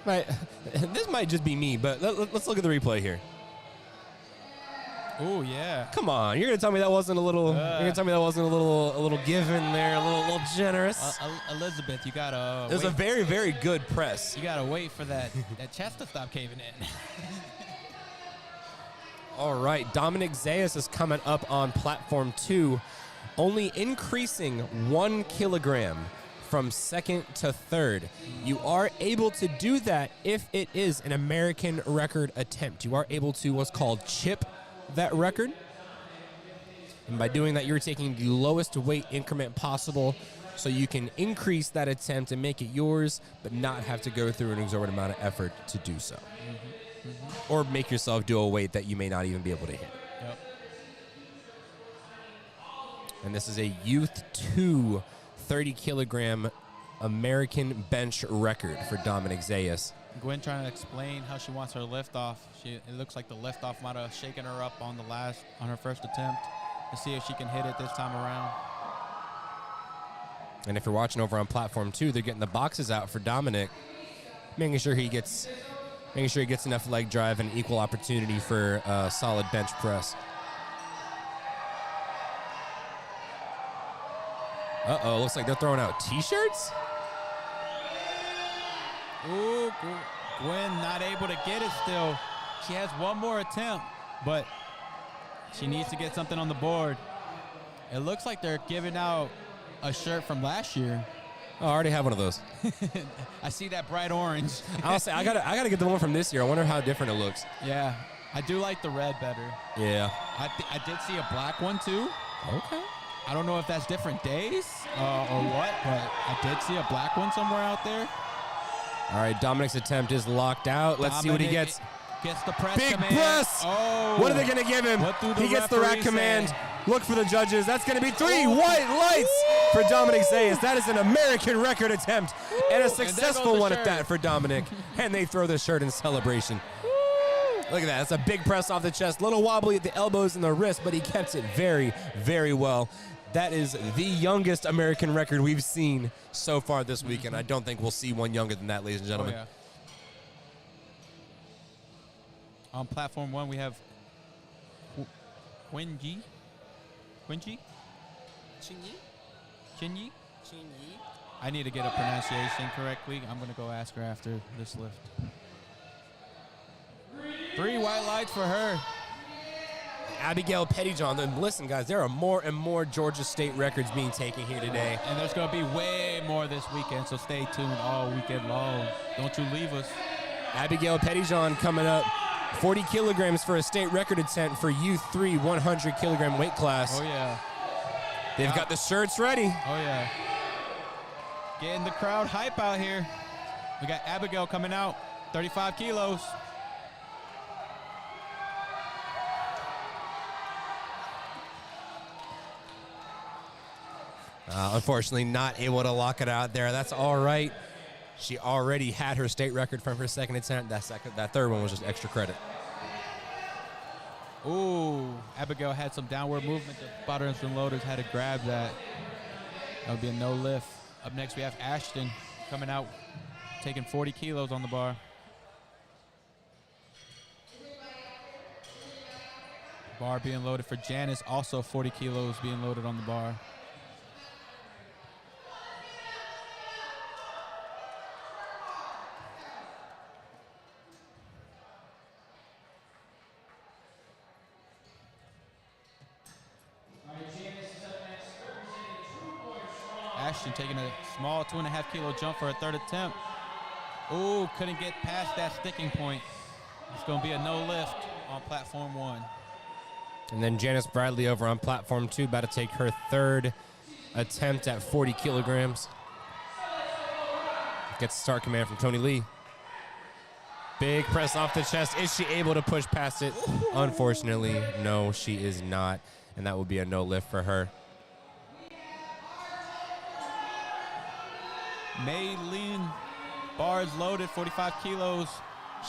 This might just be me, but let's look at the replay here. Oh yeah! Come on, you're gonna tell me that wasn't a little? You're gonna tell me that wasn't a little given there, a little generous? Elizabeth, you gotta. It was a very, very good press. You gotta wait for that chest to stop caving in. All right, Dominic Zayas is coming up on platform 2. Only increasing 1 kilogram from second to third. You are able to do that if it is an American record attempt. You are able to what's called chip that record. And by doing that, you're taking the lowest weight increment possible so you can increase that attempt and make it yours, but not have to go through an exorbitant amount of effort to do so. Or make yourself do a weight that you may not even be able to hit. Yep. And this is a Youth 2 30-kilogram American bench record for Dominic Zayas. Gwen trying to explain how she wants her lift off. It looks like the lift off might have shaken her up on her first attempt. Let's see if she can hit it this time around. And if you're watching over on platform 2, they're getting the boxes out for Dominic, making sure he gets enough leg drive and equal opportunity for a solid bench press. Uh-oh, looks like they're throwing out T-shirts? Ooh, Gwen not able to get it still. She has one more attempt, but she needs to get something on the board. It looks like they're giving out a shirt from last year. Oh, I already have one of those. I see that bright orange. I'll say I gotta get the one from this year. I wonder how different it looks. Yeah, I do like the red better. Yeah. I did see a black one too. Okay. I don't know if that's different days or what, but I did see a black one somewhere out there. All right, Dominic's attempt is locked out. Let's see what he gets. Gets the press Big command. press. Oh. What are they going to give him? What do the He gets the rack referees command. say? Look for the judges. That's going to be 3 white lights for Dominic Zayas. That is an American record attempt and a successful one at that for Dominic. And they throw the shirt in celebration. Look at that. That's a big press off the chest. Little wobbly at the elbows and the wrist, but he kept it very, very well. That is the youngest American record we've seen so far this weekend. I don't think we'll see one younger than that, ladies and gentlemen. Oh, yeah. On platform 1, we have Chinyi. I need to get a pronunciation correctly. I'm going to go ask her after this lift. 3 white lights for her. Abigail Pettyjohn. And listen, guys, there are more and more Georgia State records being taken here today. And there's going to be way more this weekend, so stay tuned all weekend long. Don't you leave us. Abigail Pettyjohn coming up. 40 kilograms for a state record attempt for U3 100 kilogram weight class. Oh, yeah. They've got the shirts ready. Oh, yeah. Getting the crowd hype out here. We got Abigail coming out, 35 kilos. Unfortunately, not able to lock it out there. That's all right. She already had her state record from her second attempt. That third one was just extra credit. Ooh, Abigail had some downward movement. The spotters and loaders had to grab that. That would be a no lift. Up next, we have Ashton coming out, taking 40 kilos on the bar. Bar being loaded for Janice, also 40 kilos being loaded on the bar. Ashton taking a small 2.5 kilo jump for a third attempt. Ooh, couldn't get past that sticking point. It's going to be a no lift on platform 1. And then Janice Bradley over on platform 2, about to take her third attempt at 40 kilograms. Gets the start command from Tony Lee. Big press off the chest. Is she able to push past it? Unfortunately, no, she is not. And that will be a no lift for her. Maylene, bars loaded, 45 kilos.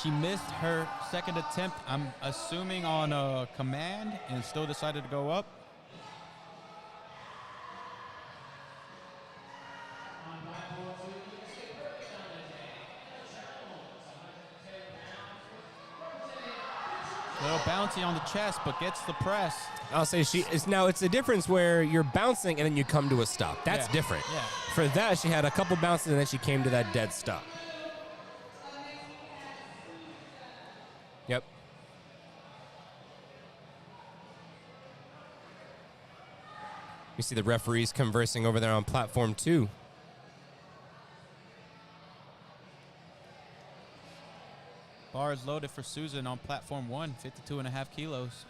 She missed her second attempt, I'm assuming on a command, and still decided to go up. A little bouncy on the chest, but gets the press. I'll say it's a difference where you're bouncing and then you come to a stop. That's different. Yeah. For that, she had a couple bounces and then she came to that dead stop. Yep. You see the referees conversing over there on platform 2. Bars loaded for Susan on platform 1, 52.5 kilos.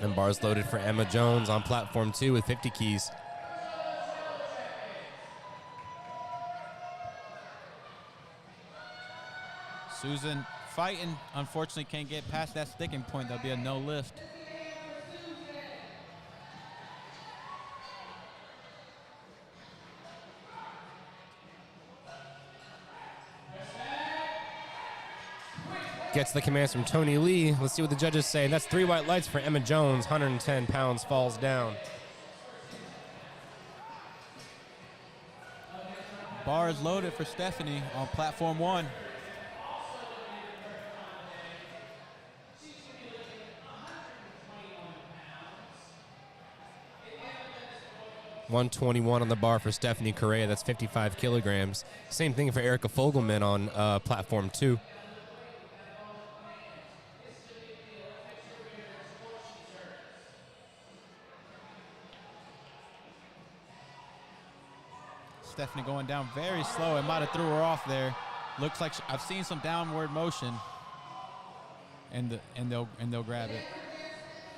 And bars loaded for Emma Jones on platform 2 with 50 keys. Susan fighting, unfortunately can't get past that sticking point. There'll be a no lift. Gets the commands from Tony Lee. Let's see what the judges say. That's 3 white lights for Emma Jones. 110 pounds falls down. Bars loaded for Stephanie on platform 1. $121 on the bar for Stephanie Correa. That's 55 kilograms. Same thing for Erica Fogelman on platform 2. Stephanie going down very slow. It might have threw her off there. Looks like I've seen some downward motion, and they'll grab it.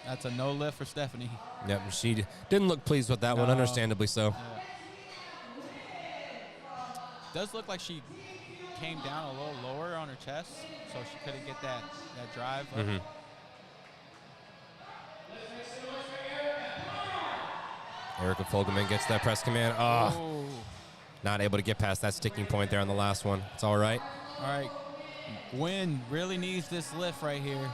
That's a no lift for Stephanie. Yep, she didn't look pleased with that one, understandably so. Yeah. does look like she came down a little lower on her chest, so she couldn't get that drive up. Mm-hmm. Erica Fogelman gets that press command. Oh, not able to get past that sticking point there on the last one. It's all right. All right. Wynn really needs this lift right here.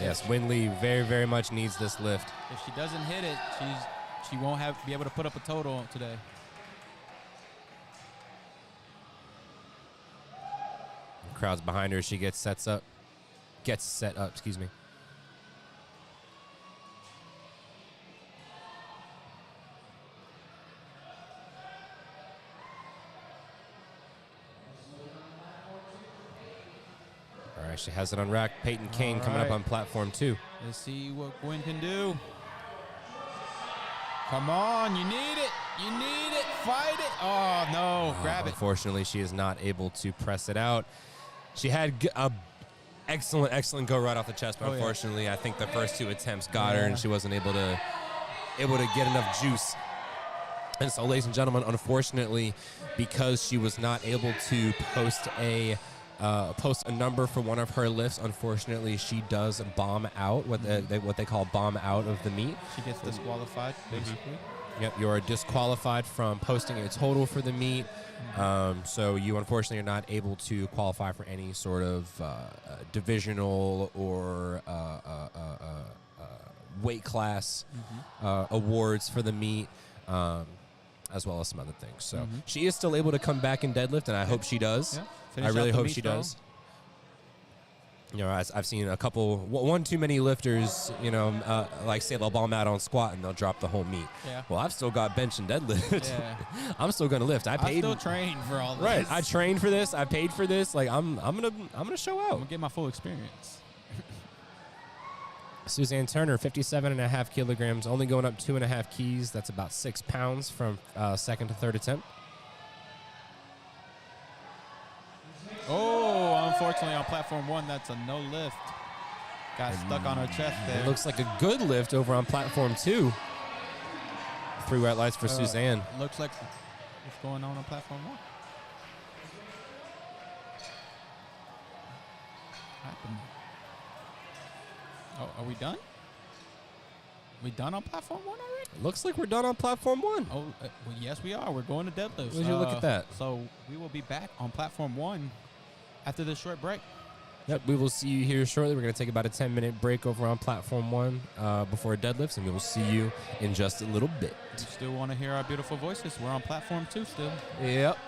Yes, Wynn Lee very, very much needs this lift. If she doesn't hit it, she won't be able to put up a total today. The crowd's behind her. She gets set up. Excuse me. All right, she has it on rack. Peyton Kane coming up on platform 2. Let's see what Gwen can do. Come on, you need it. You need it. Fight it. Oh, no. Grab it. Unfortunately, she is not able to press it out. She had a excellent go right off the chest, but unfortunately, I think the first 2 attempts got her, and she wasn't able to get enough juice. And so, ladies and gentlemen, unfortunately, because she was not able to post a number for one of her lifts, unfortunately, she does bomb out, what they call bomb out of the meet. She gets disqualified, basically. Yep, you are disqualified from posting a total for the meet. So you unfortunately are not able to qualify for any sort of divisional or weight class awards for the meet, as well as some other things. So she is still able to come back and deadlift, and I hope she does. Yeah. I really hope she does. You know, I've seen one too many lifters, like say they'll bomb out on squat and they'll drop the whole meet. Yeah. Well, I've still got bench and deadlift. Yeah. I'm still gonna lift. I still trained for all this. Right. I trained for this. I paid for this. Like I'm gonna show out. I'm gonna get my full experience. Suzanne Turner, 57.5 kilograms, only going up 2.5 keys. That's about 6 pounds from second to third attempt. Oh, unfortunately on platform 1, that's a no lift. Got stuck on her chest there. It looks like a good lift over on platform 2. 3 red lights for Suzanne. Looks like what's going on platform 1. Happened. Oh, are we done? We done on platform 1 already? Looks like we're done on platform 1. Oh, well, yes, we are. We're going to deadlifts. Would you look at that? So we will be back on platform 1 after this short break. Yep, we will see you here shortly. We're going to take about a 10-minute break over on platform 1 before deadlifts, and we will see you in just a little bit. You still want to hear our beautiful voices? We're on platform 2 still. Yep.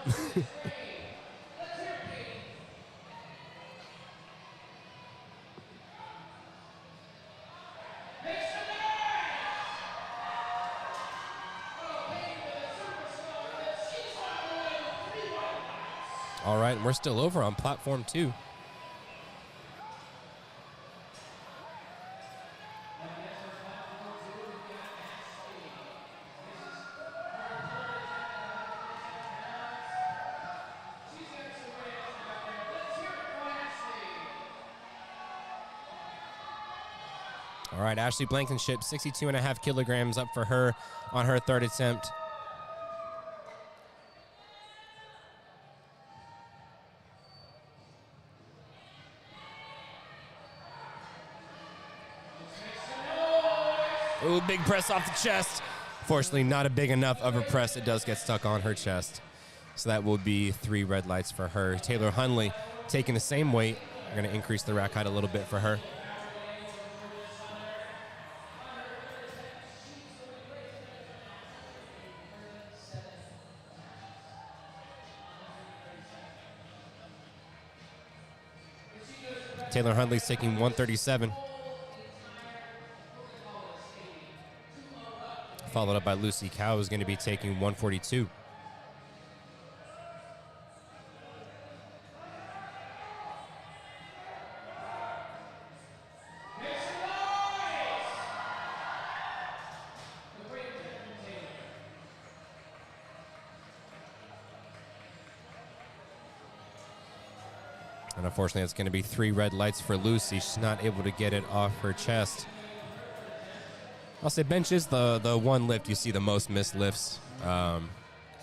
All right, and we're still over on platform 2. All right, Ashley Blankenship, 62.5 kilograms up for her on her third attempt. Ooh, big press off the chest. Fortunately, not a big enough of a press. It does get stuck on her chest. So that will be 3 red lights for her. Taylor Hunley taking the same weight. We're going to increase the rack height a little bit for her. Taylor Hunley's taking 137. Followed up by Lucy Cow, who's going to be taking 142. And unfortunately, it's going to be 3 red lights for Lucy. She's not able to get it off her chest. I'll say bench is the one lift you see the most missed lifts.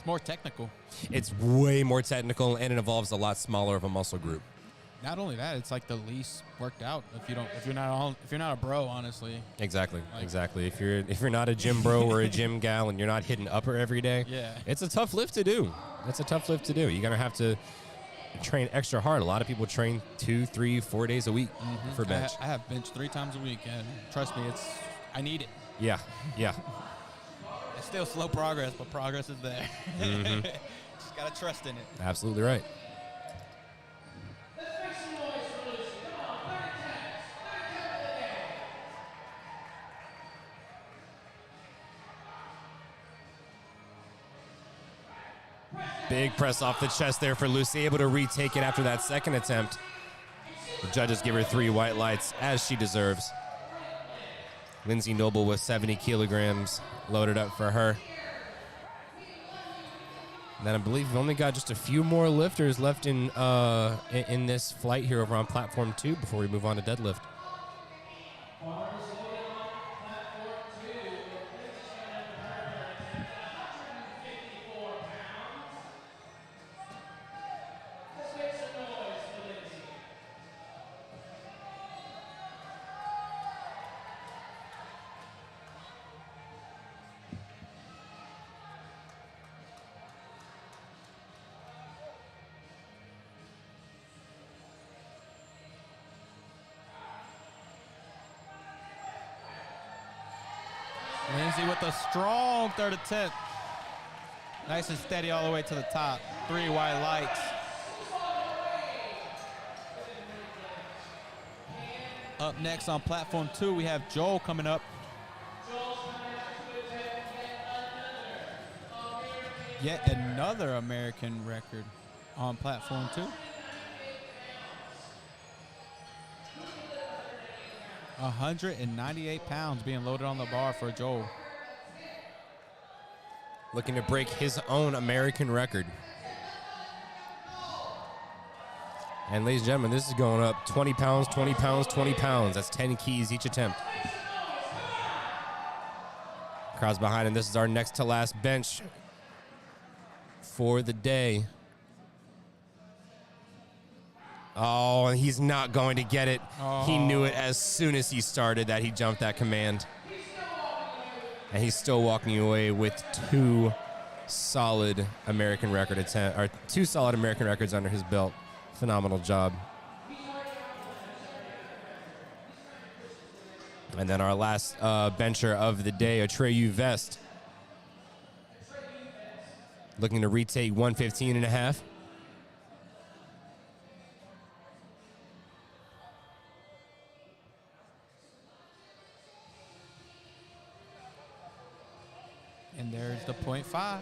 It's more technical. It's way more technical, and it involves a lot smaller of a muscle group. Not only that, it's like the least worked out if you're not a bro, honestly. Exactly, Like- exactly. If you're not a gym bro or a gym gal and you're not hitting upper every day, Yeah. it's a tough lift to do. It's a tough lift to do. You're gonna have to train extra hard. A lot of people train 2, 3, 4 days a week for bench. I have bench 3 times a week, and trust me, I need it. Yeah, yeah. It's still slow progress, but progress is there. Just gotta trust in it. Absolutely right. Big press off the chest there for Lucy, able to retake it after that second attempt. The judges give her 3 white lights, as she deserves. Lindsay Noble with 70 kilograms loaded up for her. And then I believe we've only got just a few more lifters left in this flight here over on platform 2 before we move on to deadlift. Lindsay with a strong third attempt. Nice and steady all the way to the top. 3 white lights. Up next on platform 2, we have Joel coming up. Yet another American record on platform 2. 198 pounds being loaded on the bar for Joel. Looking to break his own American record. And ladies and gentlemen, this is going up 20 pounds, 20 pounds, 20 pounds. That's 10 keys each attempt. Crowd's behind, and this is our next to last bench for the day. Oh, and he's not going to get it. He knew it as soon as he started that he jumped that command. And he's still walking away with 2 solid American record attempt, or 2 solid American records under his belt. Phenomenal job. And then our last bencher of the day, Atreyu Vest, looking to retake 115.5. And there's the 0.5.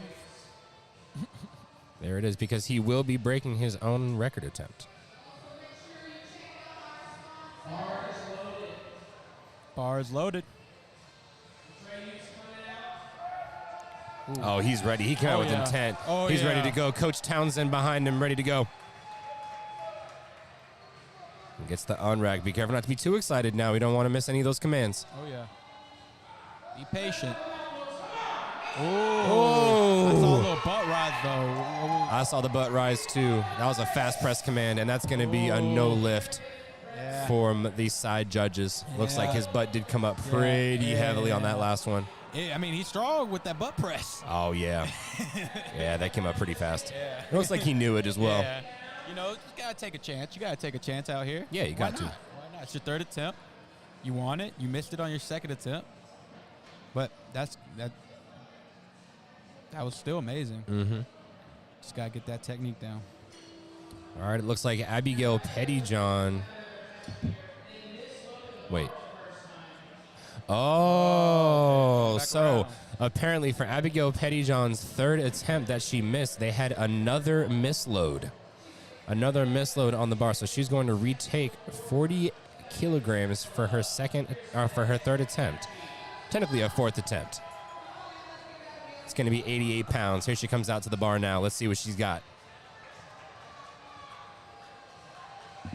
There it is, because he will be breaking his own record attempt. Bars loaded. Oh, he's ready. He came out with intent. He's ready to go. Coach Townsend behind him, ready to go. He gets the on-rack. Be careful not to be too excited now. We don't want to miss any of those commands. Oh, yeah. Be patient. Oh. I saw a little butt rise, though. I saw the butt rise, too. That was a fast press command, and that's going to be a no lift for these side judges. Looks like his butt did come up pretty heavily on that last one. I mean, he's strong with that butt press. Oh, yeah. Yeah, that came up pretty fast. Yeah. It looks like he knew it as well. Yeah. You know, you got to take a chance. You got to take a chance out here. Yeah, you got to. Why not? It's your 3rd attempt. You want it. You missed it on your 2nd attempt. But that was still amazing. Mm-hmm. Just got to get that technique down. All right, it looks like Abigail Pettyjohn. Wait. Oh, so apparently for Abigail Pettyjohn's 3rd attempt that she missed, they had another misload. Another misload on the bar. So she's going to retake 40 kilograms for her 3rd attempt. Technically a 4th attempt. It's going to be 88 pounds. Here she comes out to the bar now. Let's see what she's got. Hey,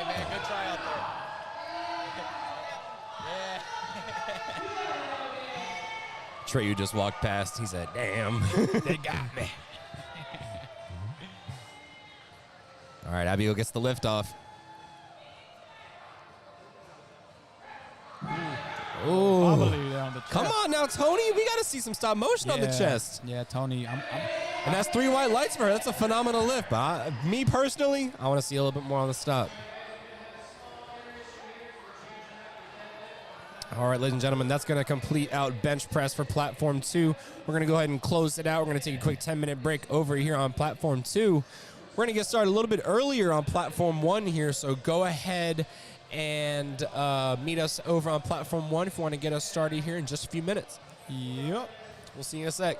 man, good try out there. Trey, you just walked past. He said, damn. They got me. All right, Abigail gets the lift off. Ooh. Wobbly there on the chest. Come on now, Tony. We got to see some stop motion on the chest. Yeah, Tony. And that's 3 white lights for her. That's a phenomenal lift. But me personally, I want to see a little bit more on the stop. All right, ladies and gentlemen, that's going to complete out bench press for platform 2. We're going to go ahead and close it out. We're going to take a quick 10-minute break over here on platform 2. We're going to get started a little bit earlier on platform 1 here, so go ahead and meet us over on platform 1 if you want to get us started here in just a few minutes. Yep. We'll see you in a sec.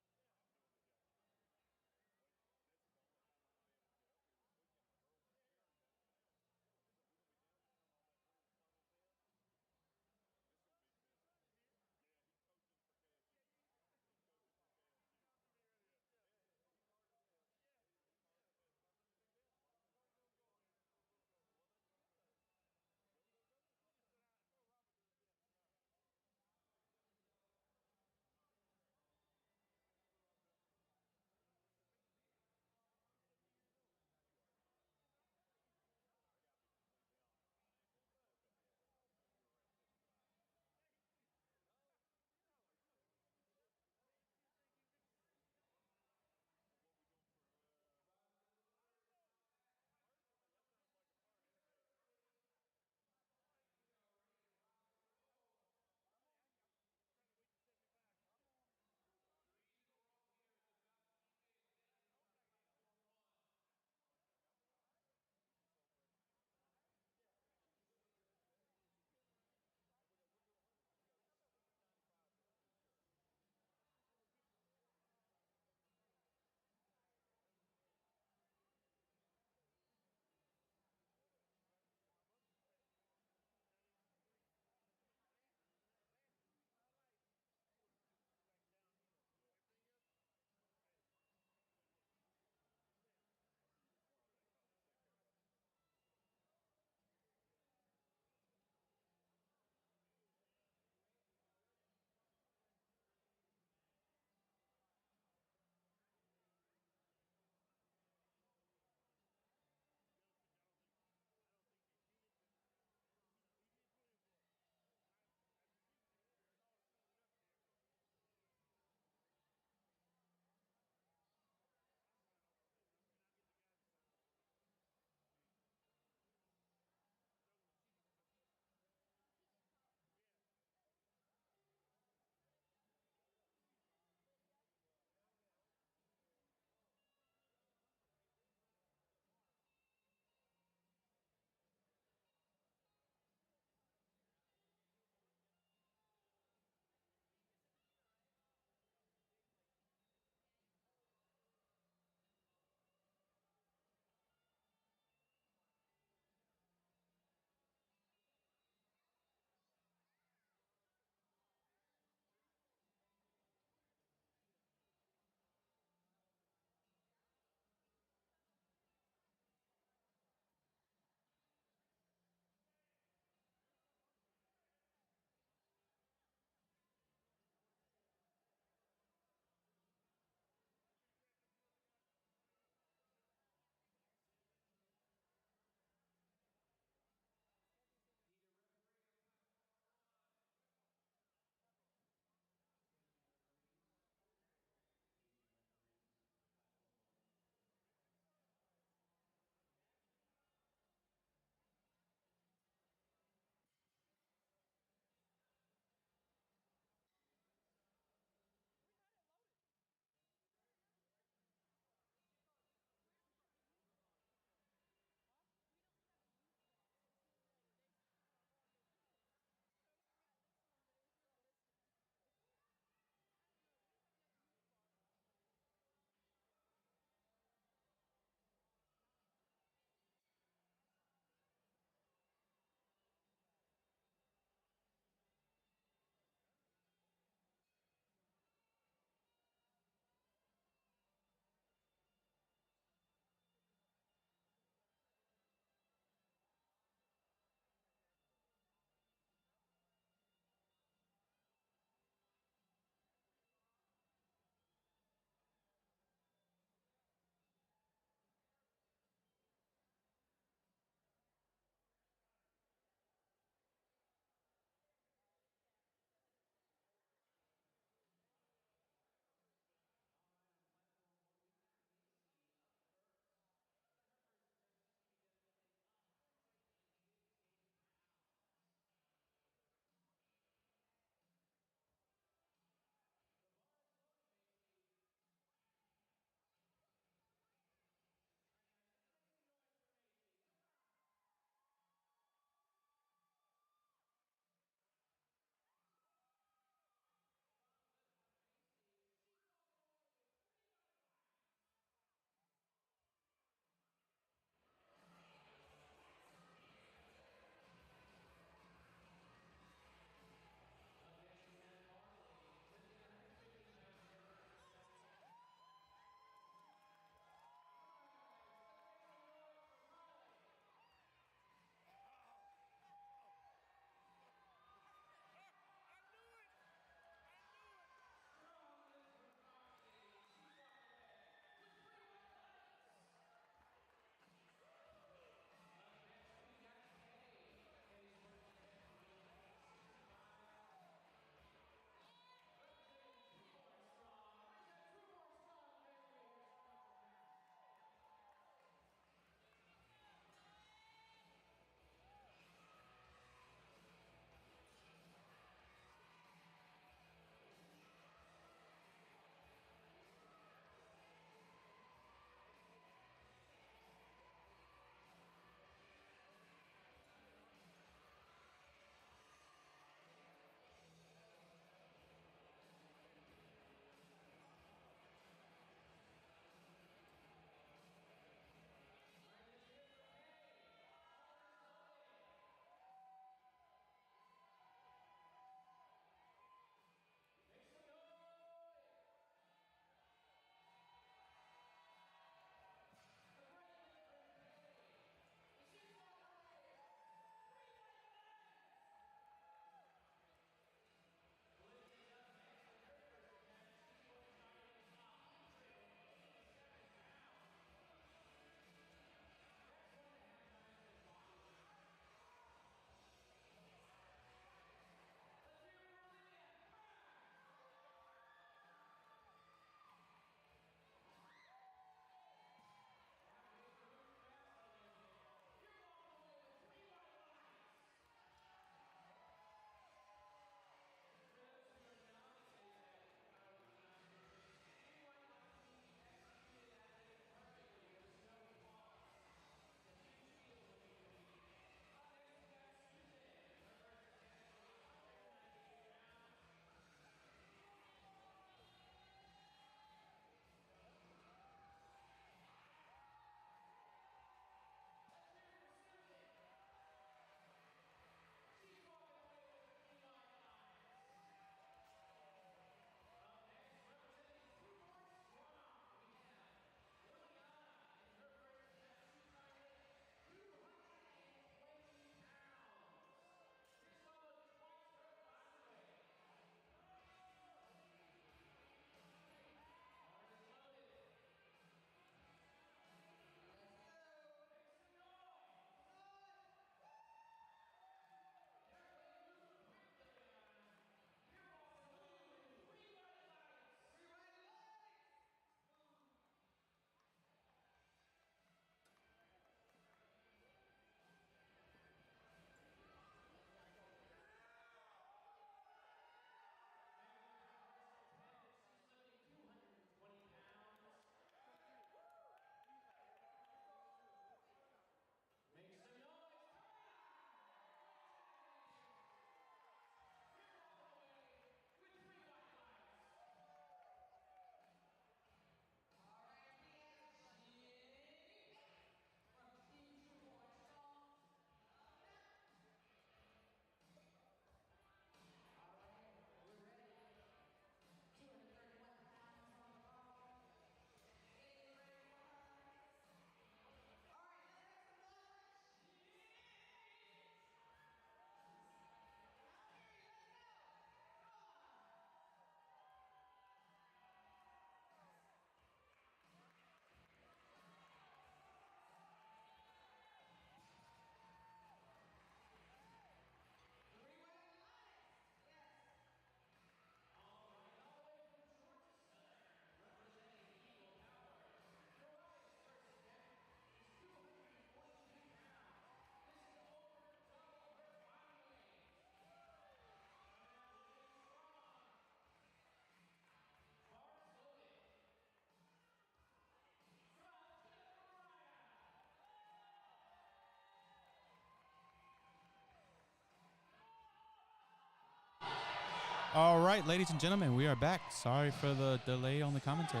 All right, ladies and gentlemen, we are back. Sorry for the delay on the commentary.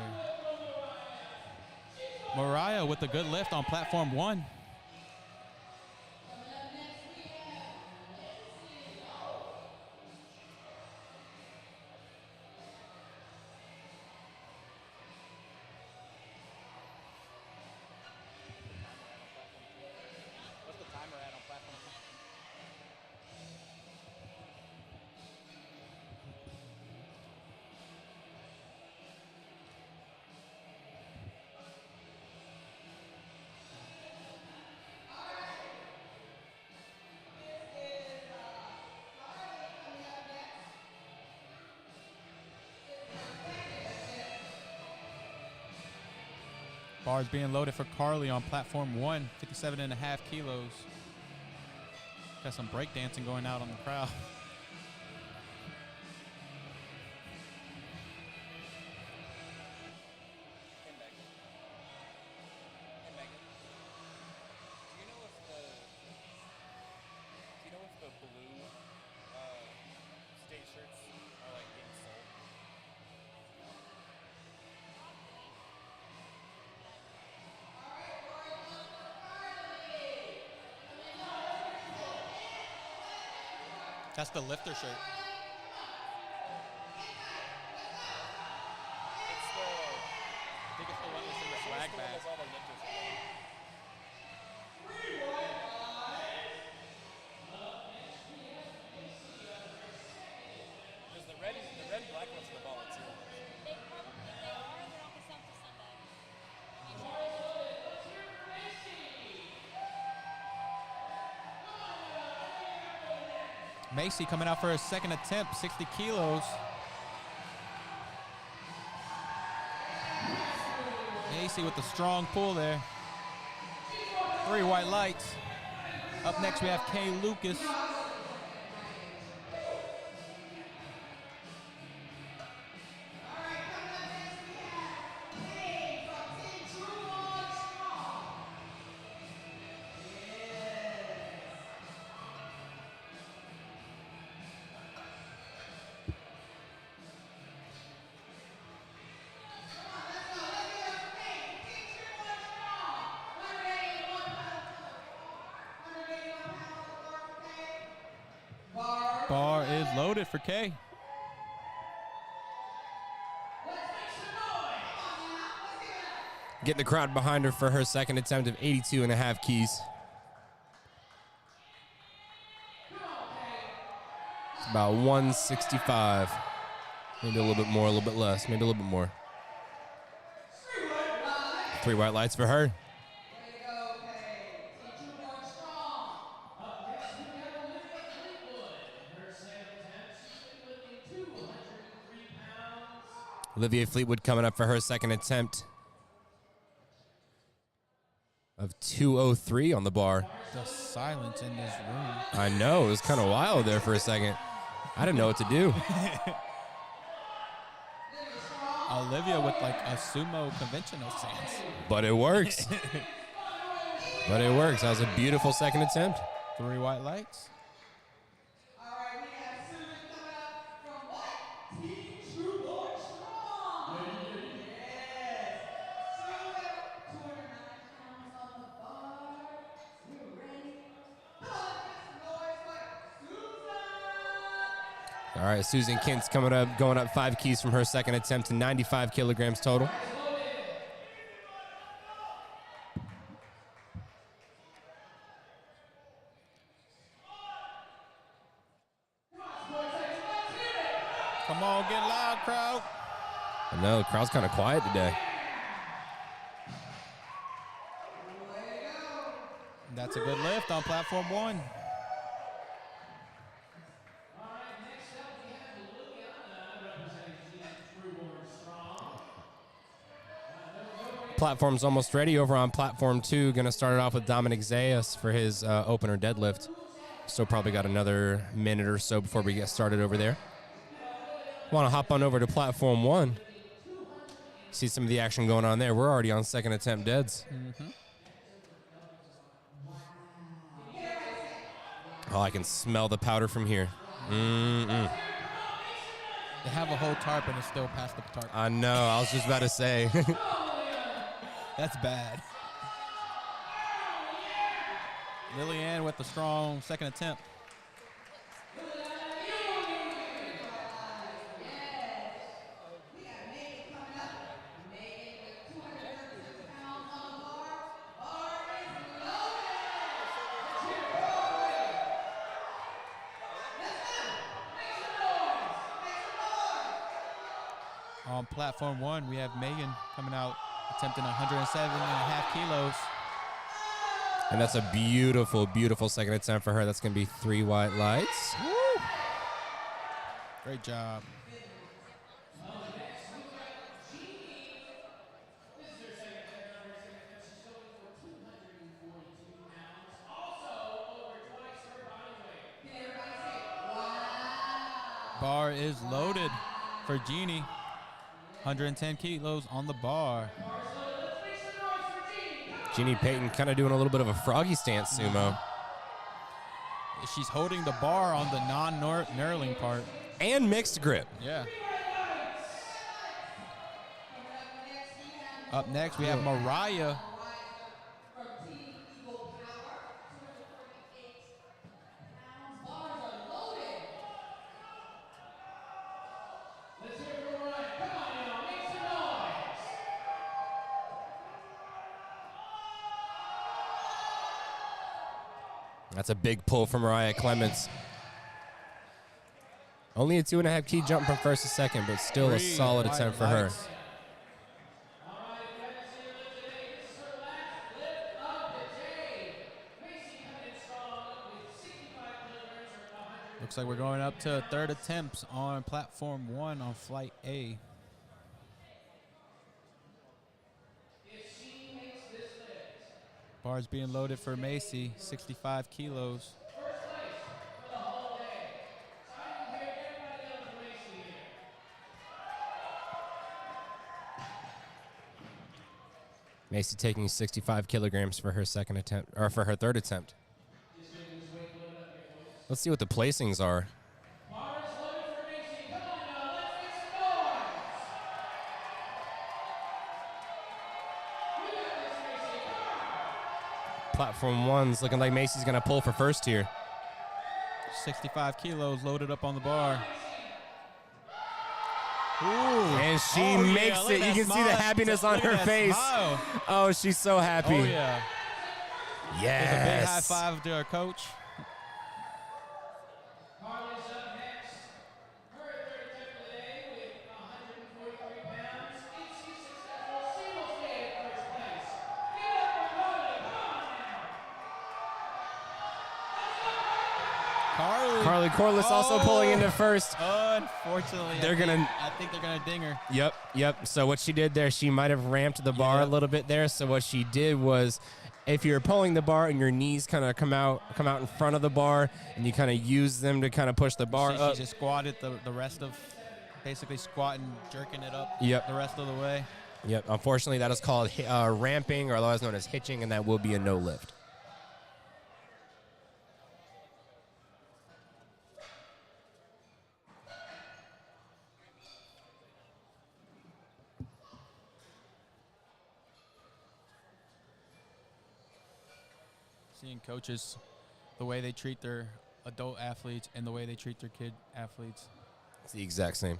Mariah with a good lift on platform 1. Bars being loaded for Carly on platform 1, 57.5 kilos. Got some breakdancing going out on the crowd. That's the lifter shirt. I think it's the one that's in the swag bag. Because the red and black ones are the volunteer ones. They are. They're on the Sun to Sunday. Macy coming out for her second attempt, 60 kilos. Macy with the strong pull there. 3 white lights. Up next we have Kay Lucas. Bar is loaded for Kay. Getting the crowd behind her for her second attempt of 82.5 keys. It's about 165. Maybe a little bit more, a little bit less, maybe a little bit more. 3 white lights for her. Olivia Fleetwood coming up for her second attempt of 203 on the bar. The silence in this room. I know, it was kind of wild there for a second. I didn't know what to do. Olivia with like a sumo conventional stance. But it works. But it works. That was a beautiful second attempt. 3 white lights. All right, Susan Kint's coming up, going up 5 keys from her second attempt to 95 kilograms total. Come on, get loud, crowd. I know, the crowd's kind of quiet today. That's a good lift on platform 1. Platform's almost ready. Over on platform 2, going to start it off with Dominic Zayas for his opener deadlift. Still probably got another minute or so before we get started over there. Want to hop on over to platform 1. See some of the action going on there. We're already on second attempt deads. Oh, I can smell the powder from here. They have a whole tarp and it's still past the tarp. I know. I was just about to say. That's bad. Lillian with the strong second attempt. On platform 1, we have Megan coming out attempting 107.5 kilos. And that's a beautiful, beautiful second attempt for her. That's going to be 3 white lights. Woo! Great job. Bar is loaded for Jeannie. 110 kilos on the bar. Jeannie Payton kind of doing a little bit of a froggy stance sumo. She's holding the bar on the non-knurling part. And mixed grip. Yeah. Up next, we have Mariah. That's a big pull from Mariah Clements. Only a 2.5 key jump from first to second, but still a 3 solid white attempt for her. lights. Looks like we're going up to third attempts on platform 1 on flight A. Bars being loaded for Macy, 65 kilos. Macy taking 65 kilograms for her second attempt, or for her third attempt. Let's see what the placings are. Platform 1's looking like Macy's going to pull for first here. 65 kilos loaded up on the bar. Ooh. And she Oh, yeah, makes look it. at You that can see the smile. happiness on Look at her that face. smile. Oh, she's so happy. Oh, yeah. There's a big high Yes. five to our coach. Carly's up next. Her third attempt of the day with 143 pounds. Is she successful? She will stay in first place. Get up for Carly. Come on now. Carly. Carly Corliss also pulling into first. Unfortunately, I think they're gonna ding her. Yep. So what she did there, she might have ramped the bar a little bit there. So what she did was, if you're pulling the bar and your knees kind of come out in front of the bar, and you kind of use them to kind of push the bar up. She just squatted the rest of, basically squatting, jerking it up. Yep. The rest of the way. Yep. Unfortunately, that is called ramping, or otherwise known as hitching, and that will be a no lift. Seeing coaches, the way they treat their adult athletes and the way they treat their kid athletes. It's the exact same.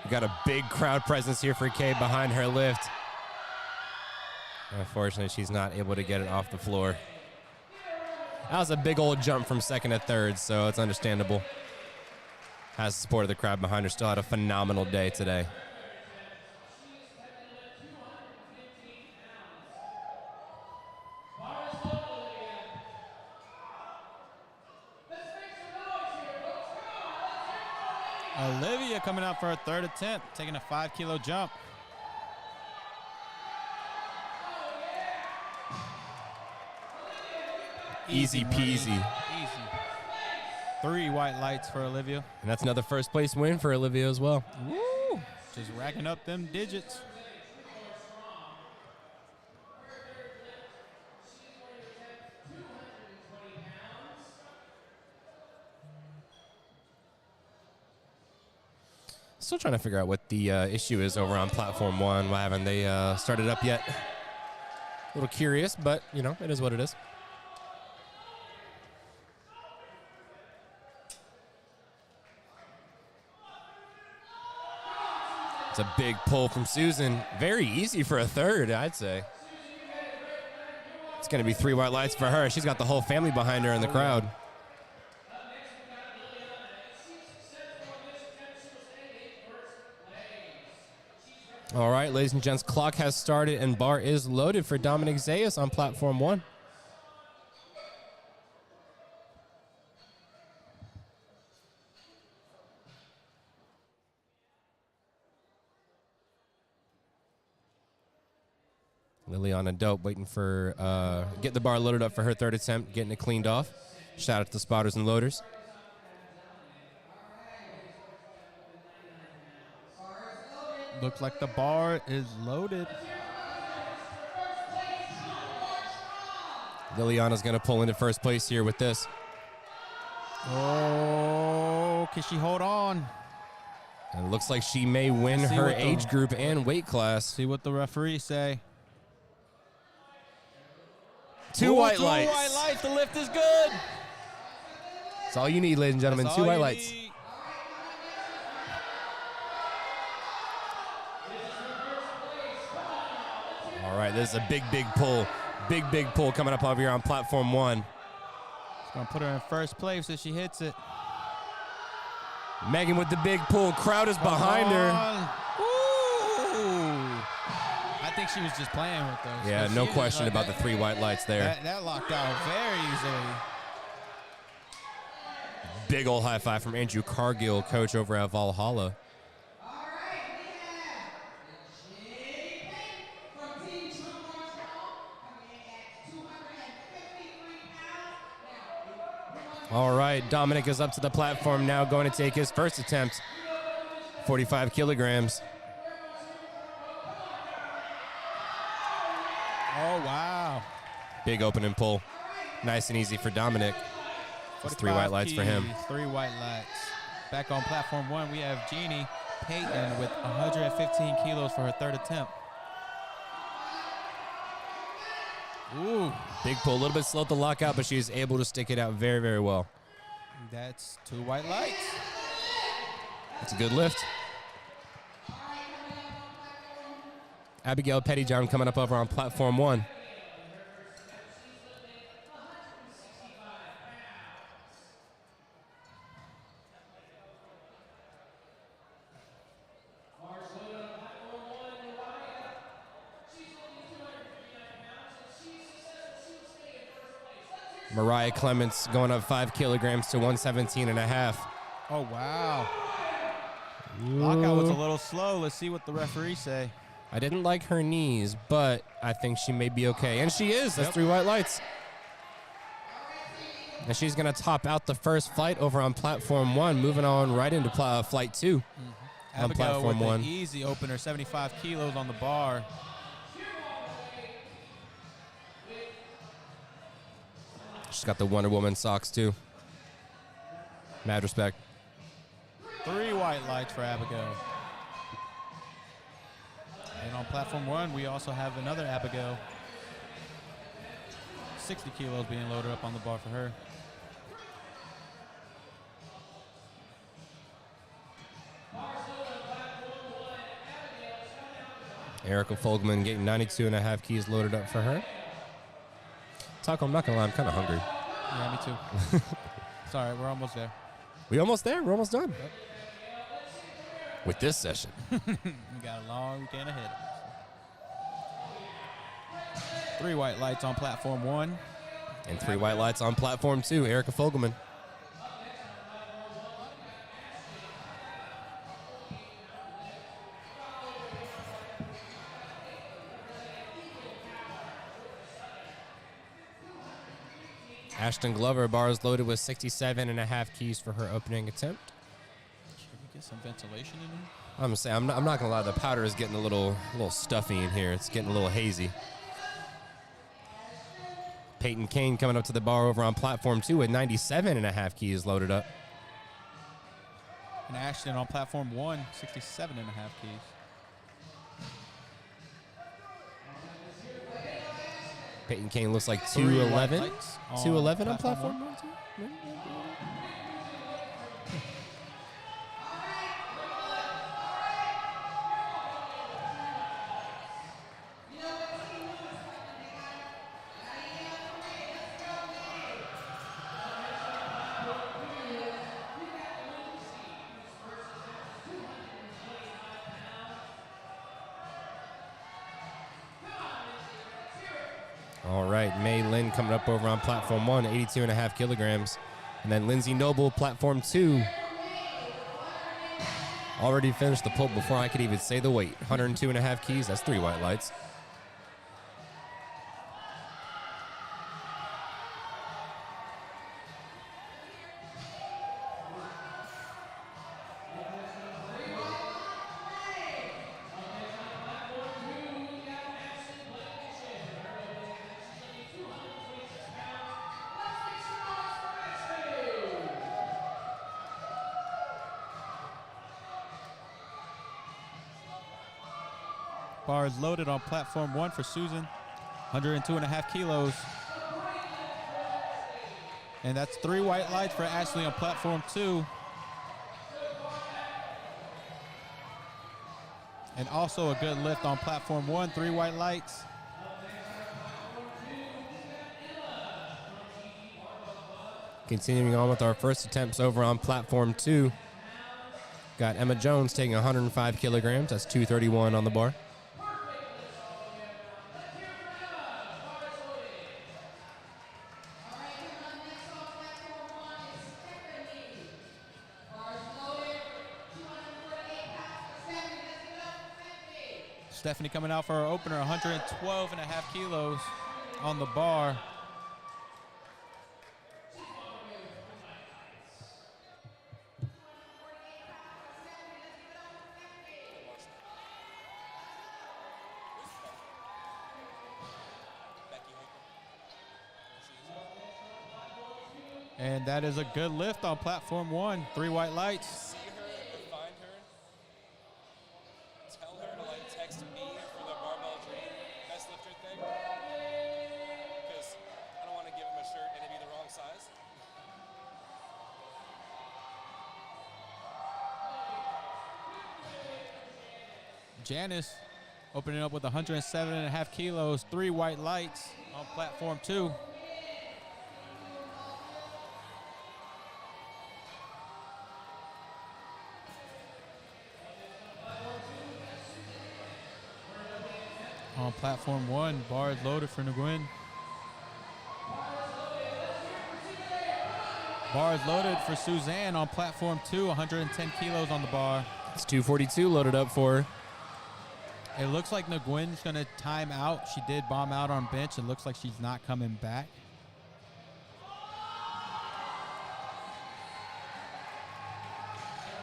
Got a big crowd presence here for Kay behind her lift. Unfortunately, she's not able to get it off the floor. That was a big old jump from second to third, so it's understandable. Has the support of the crowd behind her. Still had a phenomenal day today. Olivia coming out for her third attempt, taking a 5-kilo jump. Easy peasy. Easy. 3 white lights for Olivia. And that's another first place win for Olivia as well. Woo! Just racking up them digits. Still trying to figure out what the issue is over on platform 1. Why haven't they started up yet? A little curious, but, you know, it is what it is. It's a big pull from Susan. Very easy for a third, I'd say. It's going to be 3 white lights for her. She's got the whole family behind her in the crowd. All right, ladies and gents, clock has started and bar is loaded for Dominic Zayas on platform 1. Liliana Dope waiting for, get the bar loaded up for her third attempt, getting it cleaned off. Shout out to the spotters and loaders. Looks like the bar is loaded. Liliana's going to pull into first place here with this. Oh, can she hold on? And it looks like she may win her age group and weight class. See what the referees say. 2 white Two lights. white lights. The lift is good. That's all you need, ladies and gentlemen. That's 2 all white you lights. need. All right, this is a big, big pull. Big, big pull coming up over here on platform 1. It's going to put her in first place if she hits it. Megan with the big pull. Crowd is behind her. Ooh. I think she was just playing with those. Yeah, no question about the 3 white lights there. That locked out very easily. Big old high five from Andrew Cargill, coach over at Valhalla. All right, Dominic is up to the platform now, going to take his first attempt. 45 kilograms. Oh, wow. Big opening pull. Nice and easy for Dominic. That's 3 white lights for him. 3 white lights. Back on platform 1, we have Jeannie Payton with 115 kilos for her third attempt. Ooh. Big pull, a little bit slow at the lockout, but she's able to stick it out very, very well. That's 2 white lights. That's a good lift. Abigail Pettyjohn coming up over on platform 1. Mariah Clements going up 5 kilograms to 117.5. Oh, wow. Lockout was a little slow. Let's see what the referees say. I didn't like her knees, but I think she may be okay. And she is. That's 3 white lights. And she's going to top out the first flight over on platform 1, moving on right into flight 2 on Abigail platform with 1. an easy opener, 75 kilos on the bar. She's got the Wonder Woman socks, too. Mad respect. 3 white lights for Abigail. And on platform 1, we also have another Abigail. 60 kilos being loaded up on the bar for her. Erica Folgman getting 92.5 keys loaded up for her. Taco, I'm not going to lie, I'm kind of hungry. Yeah, me too. It's all right, we're almost there. We almost there? We're almost done. Yep. With this session. We got a long weekend ahead of us. 3 white lights on platform 1. And 3 white lights on platform 2, Erica Fogelman. Ashton Glover, bars loaded with 67.5 keys for her opening attempt. Can we get some ventilation in here? I'm gonna say I'm not gonna lie. The powder is getting a little stuffy in here. It's getting a little hazy. Peyton Kane coming up to the bar over on platform 2 with 97.5 keys loaded up. And Ashton on platform 1, 67.5 keys. Peyton Kane looks like 3 white 211. lights 211 on platform platform 1. All right, May Lynn coming up over on platform 1, 82.5 kilograms. And then Lindsay Noble, platform 2. Already finished the pull before I could even say the weight. 102.5 keys, that's 3 white lights. Bars loaded on platform 1 for Susan, 102.5 kilos. And that's 3 white lights for Ashley on platform 2. And also a good lift on platform 1, 3 white lights. Continuing on with our first attempts over on platform 2. Got Emma Jones taking 105 kilograms. That's 231 on the bar. Stephanie coming out for her opener, 112.5 kilos on the bar. And that is a good lift on platform 1, 3 white lights. See her or find her. Tell her to like text me for the barbell dream best lifter thing. Because I don't want to give him a shirt and it be the wrong size. Janice opening up with 107.5 kilos, 3 white lights on platform 2. On platform 1, bars loaded for Nguyen. Bars loaded for Suzanne on platform 2, 110 kilos on the bar. It's 242 loaded up for her. It looks like Nguyen's gonna time out. She did bomb out on bench. It looks like she's not coming back.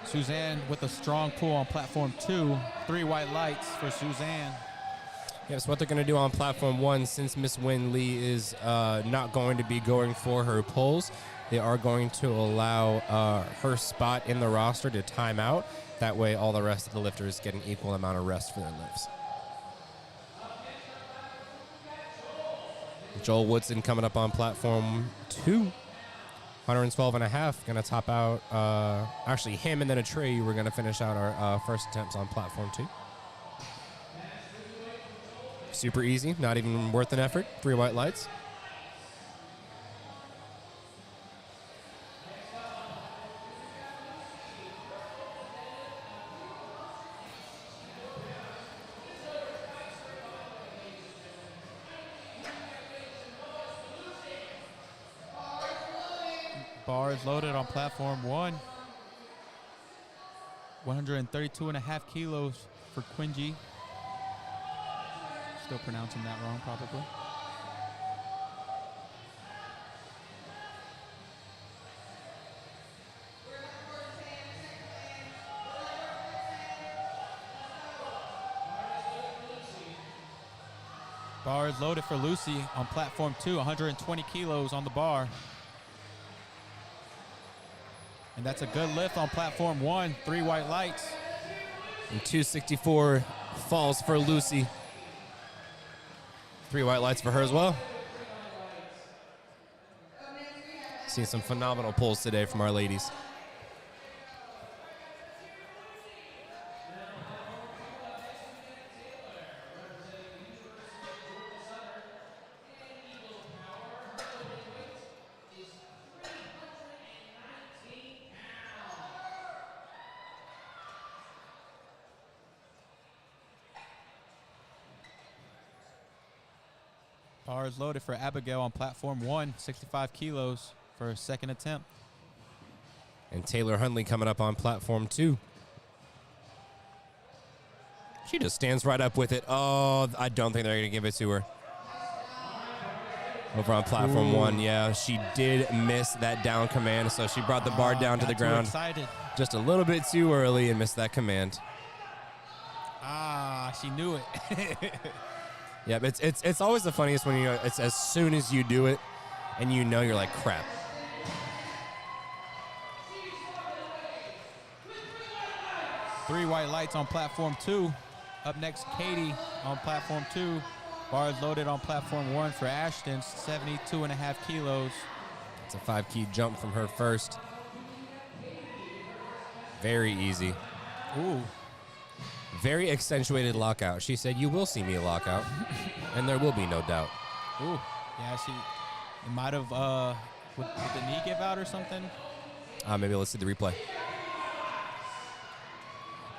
Suzanne with a strong pull on platform 2, 3 white lights for Suzanne. Yes, what they're going to do on platform 1, since Miss Win Lee is not going to be going for her pulls, they are going to allow her spot in the roster to time out. That way, all the rest of the lifters get an equal amount of rest for their lifts. Joel Woodson coming up on platform 2, 112.5, going to top out. Actually, him and then a Trey. We're going to finish out our first attempts on platform 2. Super easy, not even worth an effort. 3 white lights. Bars loaded on platform 1. 132.5 kilos for Quingy. Still pronouncing that wrong, probably. Bar is loaded for Lucy on platform 2, 120 kilos on the bar. And that's a good lift on platform 1, 3 white lights. And 264 falls for Lucy. 3 white lights for her as well. Seen some phenomenal pulls today from our ladies. Bar is loaded for Abigail on platform 1, 65 kilos for her second attempt. And Taylor Hundley coming up on platform 2. She just stands right up with it. Oh, I don't think they're going to give it to her. Over on platform 1, yeah, she did miss that down command, so she brought the bar down to the ground Excited. just a little bit too early and missed that command. She knew it. Yeah, but it's always the funniest when it's as soon as you do it and you're like, crap. Three white lights on platform 2. Up next, Katie on platform 2. Bar is loaded on platform 1 for Ashton, 72.5 kilos. It's a 5-key jump from her first. Very easy. Ooh. Very accentuated lockout. She said, you will see me lockout, and there will be no doubt. Ooh. Yeah, it might have, would the knee give out or something? Maybe let's see the replay.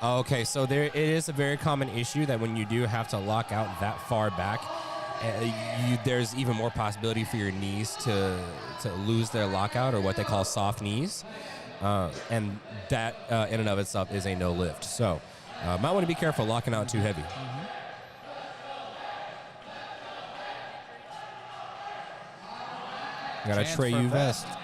Okay, so it is a very common issue that when you do have to lock out that far back, there's even more possibility for your knees to lose their lockout, or what they call soft knees. And that in and of itself is a no lift. So might want to be careful locking out too heavy. Got a Chance Trey for a U vest. vest.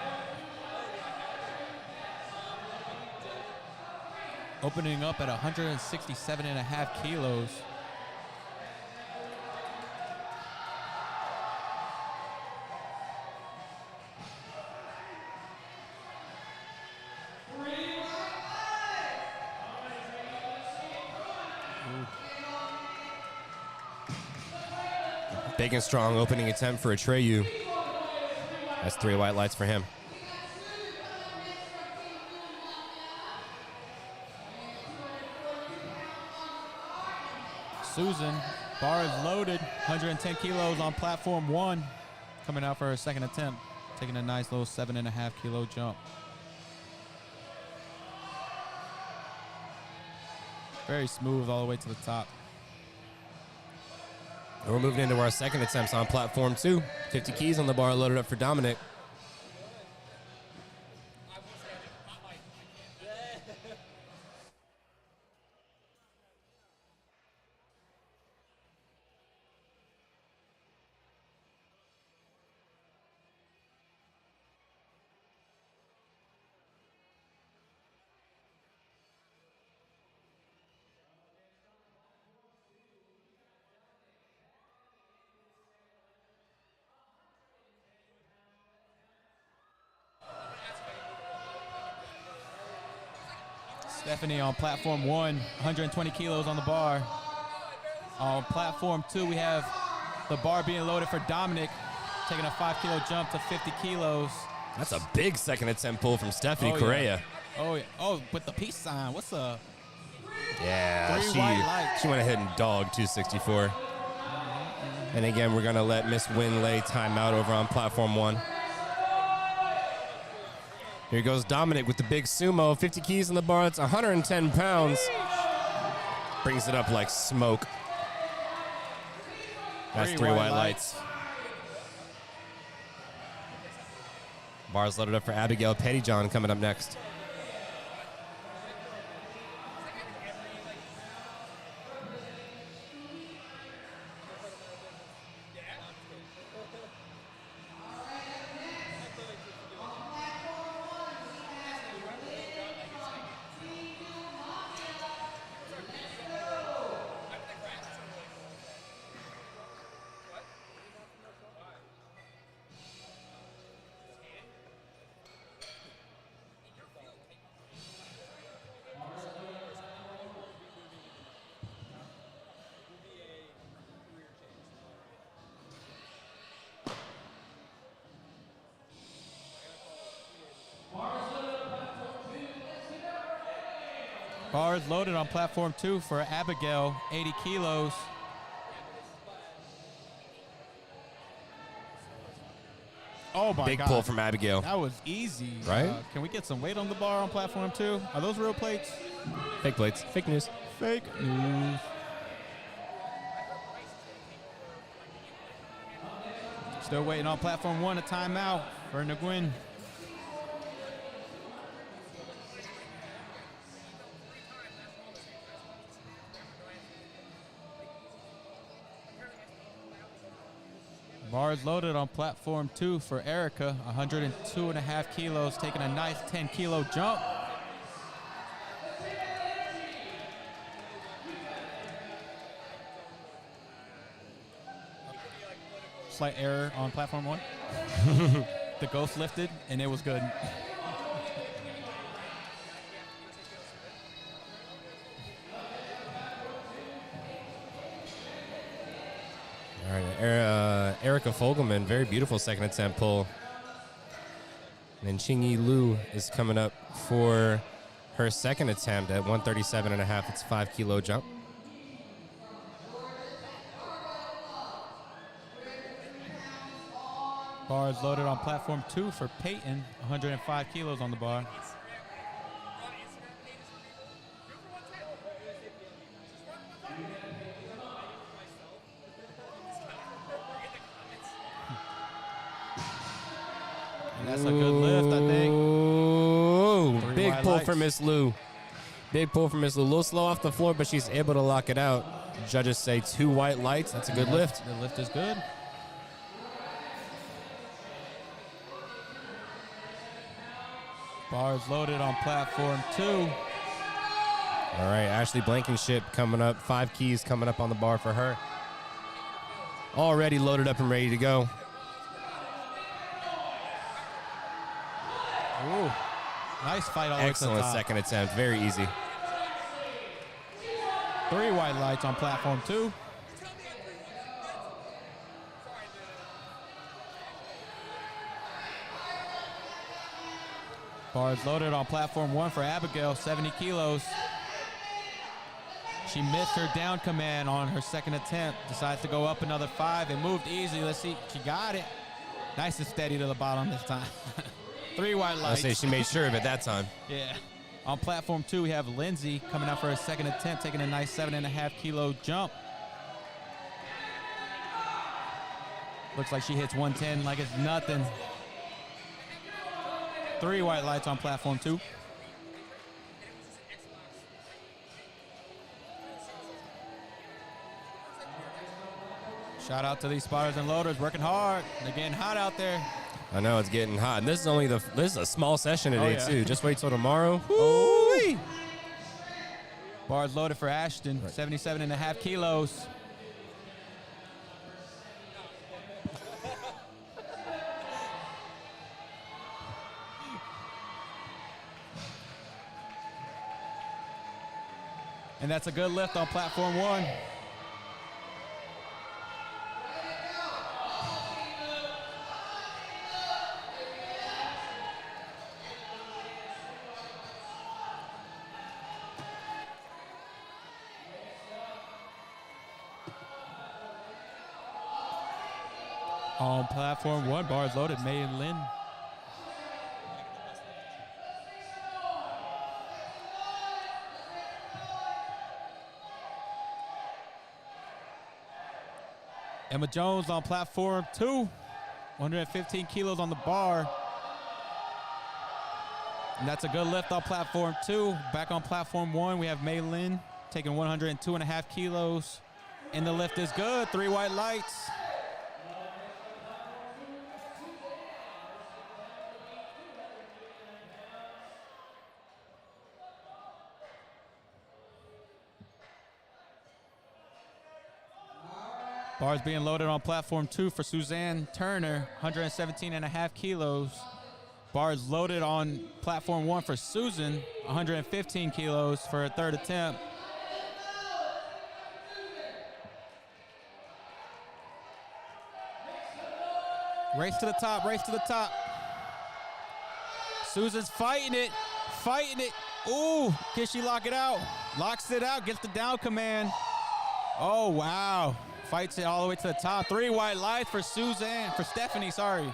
Opening up at 167.5 kilos. Big and strong opening attempt for Atreyu. That's 3 white lights for him. Susan, bar is loaded, 110 kilos on platform 1, coming out for her second attempt, taking a nice little 7.5 kilo jump. Very smooth all the way to the top. And we're moving into our second attempts on platform 2. 50 keys on the bar loaded up for Dominic. Stephanie on platform 1, 120 kilos on the bar. On platform 2, we have the bar being loaded for Dominic, taking a 5 kilo jump to 50 kilos. That's a big second attempt pull from Stephanie Oh, Correa. yeah. Oh, yeah. Oh, with the peace sign. What's up? Yeah, 3 white lights. she went ahead and dogged 264. And again, we're going to let Miss Winlay time out over on platform 1. Here goes Dominic with the big sumo. 50 keys on the bar. That's 110 pounds. Brings it up like smoke. That's 3 white lights. Bar's loaded up for Abigail Pettyjohn coming up next. Bars loaded on platform 2 for Abigail, 80 kilos. Oh my Big God. pull from Abigail. That was easy. Right? Can we get some weight on the bar on platform 2? Are those real plates? Fake plates. Fake news. Fake news. Still waiting on platform 1, a timeout for Nguyen. Bars loaded on platform 2 for Erica, 102.5 kilos, taking a nice 10-kilo jump. Slight error on platform 1. The ghost lifted, and it was good. All right, Erica Fogelman, very beautiful second attempt pull. And then Qingyi Lu is coming up for her second attempt at 137.5. It's a 5-kilo jump. Bars loaded on platform 2 for Peyton, 105 kilos on the bar. And that's a good lift, I think. Ooh, Three big wide pull lights. for Miss Lu. Big pull for Miss Lu. A little slow off the floor, but she's able to lock it out. Judges say 2 white lights. That's a good lift. The lift is good. Bars loaded on platform 2. All right, Ashley Blankenship coming up. 5 keys coming up on the bar for her. Already loaded up and ready to go. Ooh, nice fight all the way to the Excellent top. second attempt. Very easy. 3 white lights on platform 2. Bars loaded on platform 1 for Abigail, 70 kilos. She missed her down command on her second attempt. Decides to go up another 5. It moved easy. Let's see. She got it. Nice and steady to the bottom this time. 3 white I lights. say she made sure of it that time. Yeah. On platform 2, we have Lindsay coming out for her second attempt, taking a nice 7.5-kilo jump. Looks like she hits 110 like it's nothing. 3 white lights on platform 2. Shout out to these spotters and loaders working hard. They're getting hot out there. I know it's getting hot. And this is only this is a small session today yeah. too. Just wait till tomorrow. Woo-wee. Bars loaded for Ashton, 77.5 kilos. And that's a good lift on platform 1. On platform 1, bars loaded, May and Lynn. Emma Jones on platform 2, 115 kilos on the bar. And that's a good lift on platform 2. Back on platform 1, we have May Lynn taking 102.5 kilos. And the lift is good, 3 white lights. Bars being loaded on platform 2 for Suzanne Turner, 117.5 kilos. Bars loaded on platform 1 for Susan, 115 kilos for her third attempt. Race to the top, race to the top. Susan's fighting it, Ooh, can she lock it out? Locks it out, gets the down command. Oh, wow. Fights it all the way to the top. 3 white lights for Stephanie, sorry.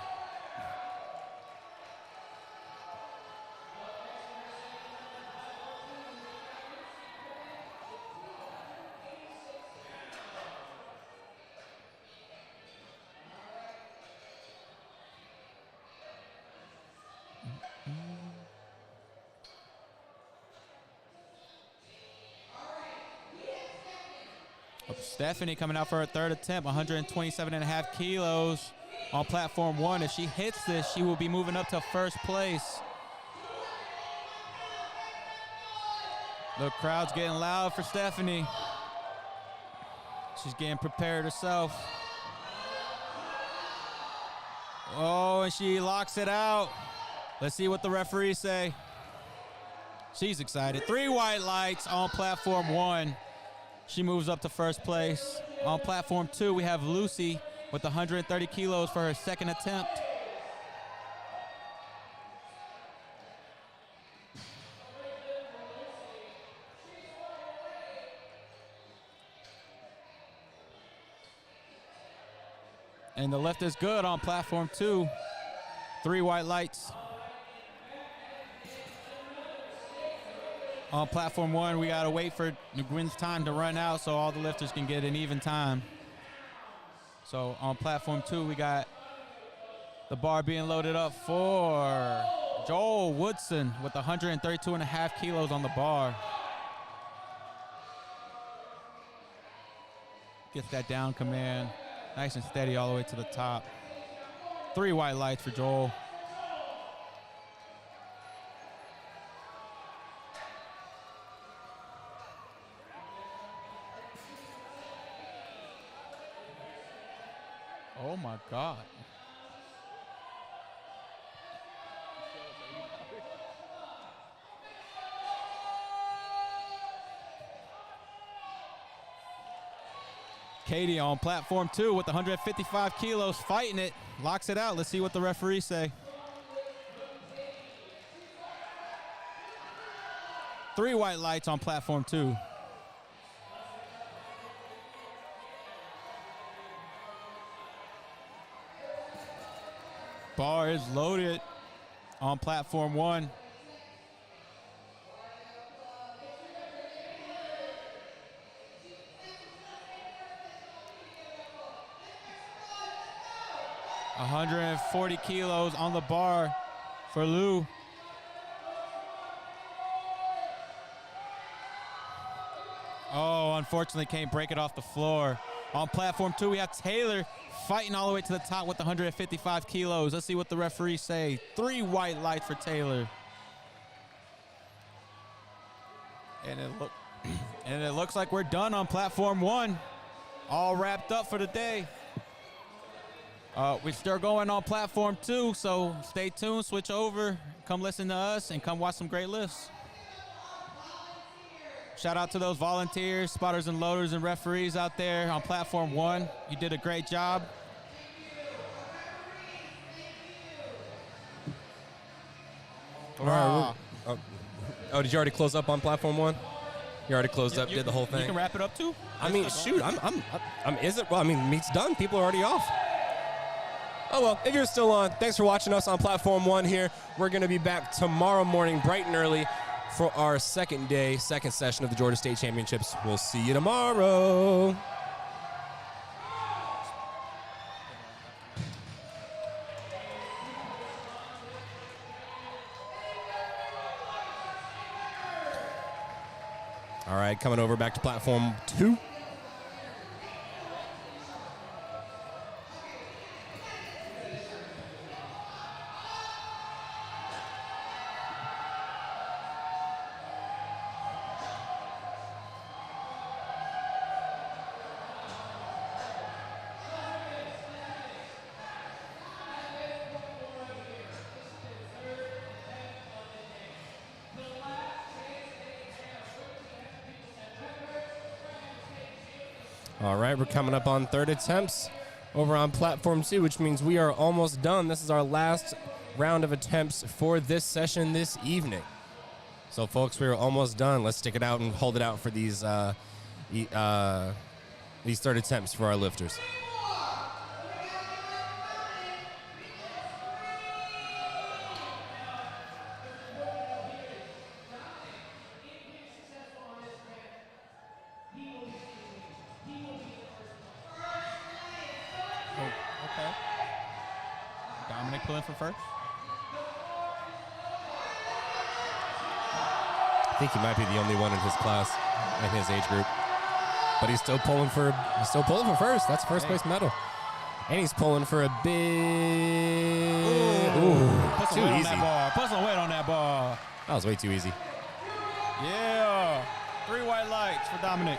Stephanie coming out for her third attempt, 127.5 kilos on platform 1. If she hits this, she will be moving up to first place. The crowd's getting loud for Stephanie. She's getting prepared herself. Oh, and she locks it out. Let's see what the referees say. She's excited. 3 white lights on platform 1. She moves up to first place. On platform 2, we have Lucy with 130 kilos for her second attempt. And the lift is good on platform 2. 3 white lights. On platform 1, we gotta wait for Nguyen's time to run out so all the lifters can get an even time. So on platform 2, we got the bar being loaded up for Joel Woodson with 132.5 kilos on the bar. Gets that down command, nice and steady all the way to the top. 3 white lights for Joel. Oh my God. Katie on platform 2 with 155 kilos, fighting it, locks it out. Let's see what the referees say. 3 white lights on platform 2. Bar is loaded on platform 1. $140 kilos on the bar for Lou. Oh, unfortunately can't break it off the floor. On platform 2, we have Taylor fighting all the way to the top with 155 kilos. Let's see what the referees say. 3 white lights for Taylor. And it looks like we're done on platform 1. All wrapped up for the day. We're still going on platform 2, so stay tuned, switch over, come listen to us, and come watch some great lifts. Shout out to those volunteers, spotters and loaders and referees out there on platform 1. You did a great job. All right. Oh, did you already close up on platform 1? You already closed up, did the whole thing. You can wrap it up too. I mean, shoot, is it? Well, I mean, meet's done. People are already off. Oh, well, if you're still on, thanks for watching us on platform 1 here. We're going to be back tomorrow morning, bright and early, for our second session of the Georgia State Championships. We'll see you tomorrow. All right, coming over back to platform 2. All right, we're coming up on third attempts over on platform 2, which means we are almost done. This is our last round of attempts for this session this evening. So, folks, we're almost done. Let's stick it out and hold it out for these third attempts for our lifters. Oh, okay. Dominic pulling for first. I think he might be the only one in his class, in his age group. But he's still pulling for first. That's first place medal. And he's pulling for a big. Put some too weight on easy. that ball. Put some weight on that ball. That was way too easy. Yeah. 3 white lights for Dominic.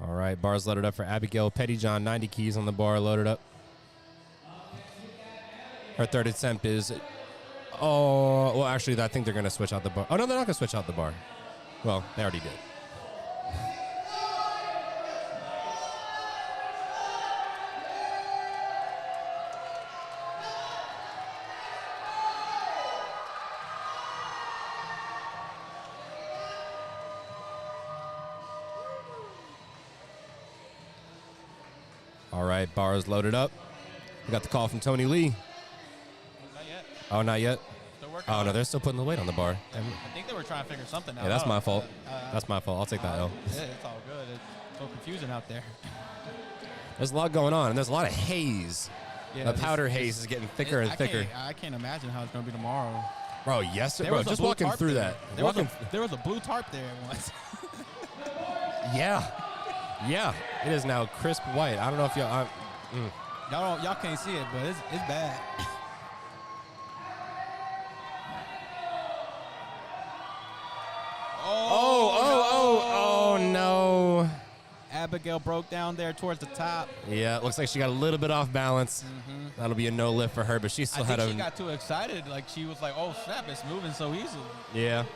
All right, bars loaded up for Abigail Pettyjohn. 90 keys on the bar, loaded up. Her third attempt is, well, actually, I think they're going to switch out the bar. Oh, no, they're not going to switch out the bar. Well, they already did. All right, bars loaded up. We got the call from Tony Lee. Not yet. Oh, not yet? Still working Oh, on no, it. they're still putting the weight on the bar. I think they were trying to figure something out. Yeah, that's I my don't- fault. That's my fault. I'll take that L. Yeah, it's all good. It's so confusing out there. There's a lot going on, and there's a lot of haze. Yeah, The this- powder this- haze is getting thicker and thicker. I can't imagine how it's going to be tomorrow. Bro, yes, There bro. was a Just blue walking tarp through there. that. There was, Walking, there was a blue tarp there once. yeah. Yeah. It is now crisp white. I don't know if y'all. Y'all can't see it, but it's bad. Oh, no. Abigail broke down there towards the top. Yeah, it looks like she got a little bit off balance. That'll be a no lift for her, but she still I had think a. she got too excited. Like, she was like, oh, snap, it's moving so easily. Yeah. And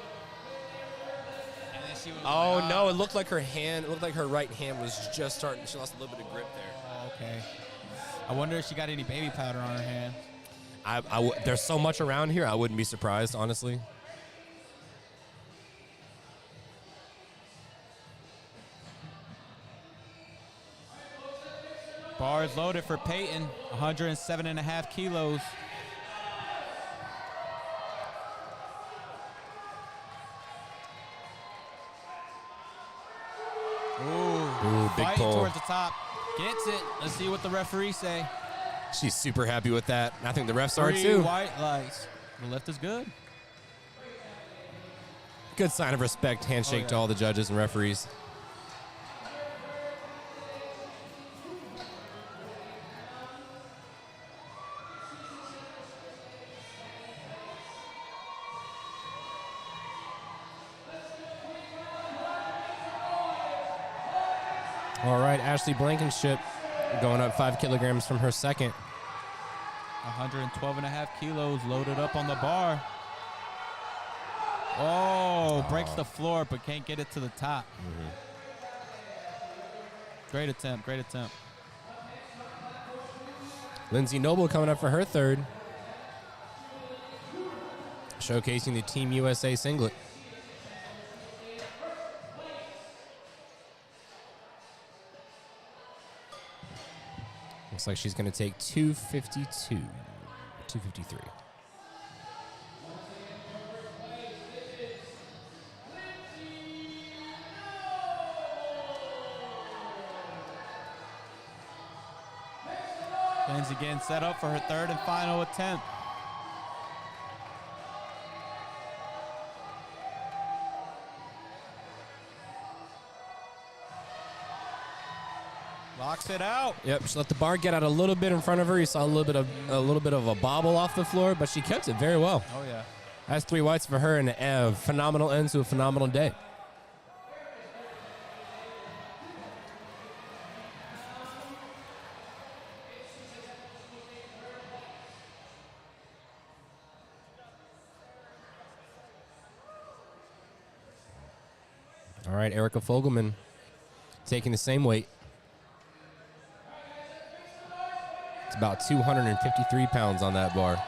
then she was Oh, like, no. It looked like her hand, it looked like her right hand was just starting. She lost a little bit of grip there. Oh, okay. I wonder if she got any baby powder on her hand. There's so much around here, I wouldn't be surprised, honestly. Bars loaded for Peyton, 107.5 kilos. Ooh, big Fighting pull. towards the top. Gets it. Let's see what the referees say. She's super happy with that. I think the refs are 3 too. white lights. The lift is good. Good sign of respect. Handshake Oh, to yeah. all the judges and referees. All right, Ashley Blankenship going up 5 kilograms from her second. 112.5 kilos loaded up on the bar. Oh, breaks the floor but can't get it to the top. Great attempt, great attempt. Lindsay Noble coming up for her third. Showcasing the Team USA singlet. Looks like she's going to take 252, 253. Lindsay getting set up for her third and final attempt. Locks it out. Yep, she let the bar get out a little bit in front of her. You saw a little bit of a bobble off the floor, but she kept it very well. Oh, yeah. That's 3 whites for her and a phenomenal end to a phenomenal day. All right, Erica Fogelman taking the same weight. It's about 253 pounds on that bar.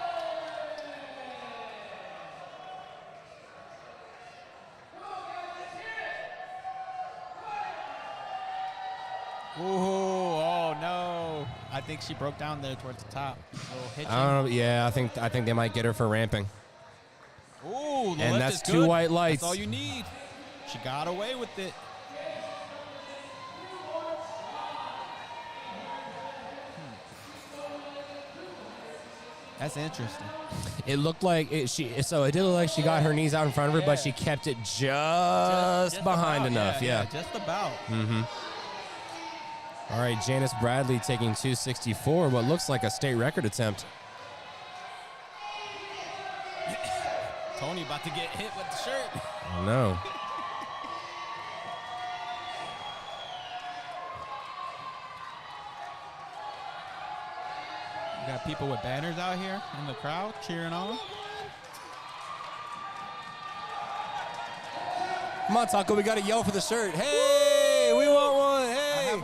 Ooh, oh no. I think she broke down there towards the top. A little hitching. I don't know. Yeah, I think they might get her for ramping. Ooh, the And lift that's is two good. white lights. That's all you need. She got away with it. That's interesting. It looked like it did look like she got her knees out in front of her, but she kept it just behind about, enough. Yeah. just about. All right, Janice Bradley taking 264, what looks like a state record attempt. Tony about to get hit with the shirt. Oh, no. We got people with banners out here in the crowd cheering on. Come on, Taco, we got to yell for the shirt. Hey, we want one. Hey.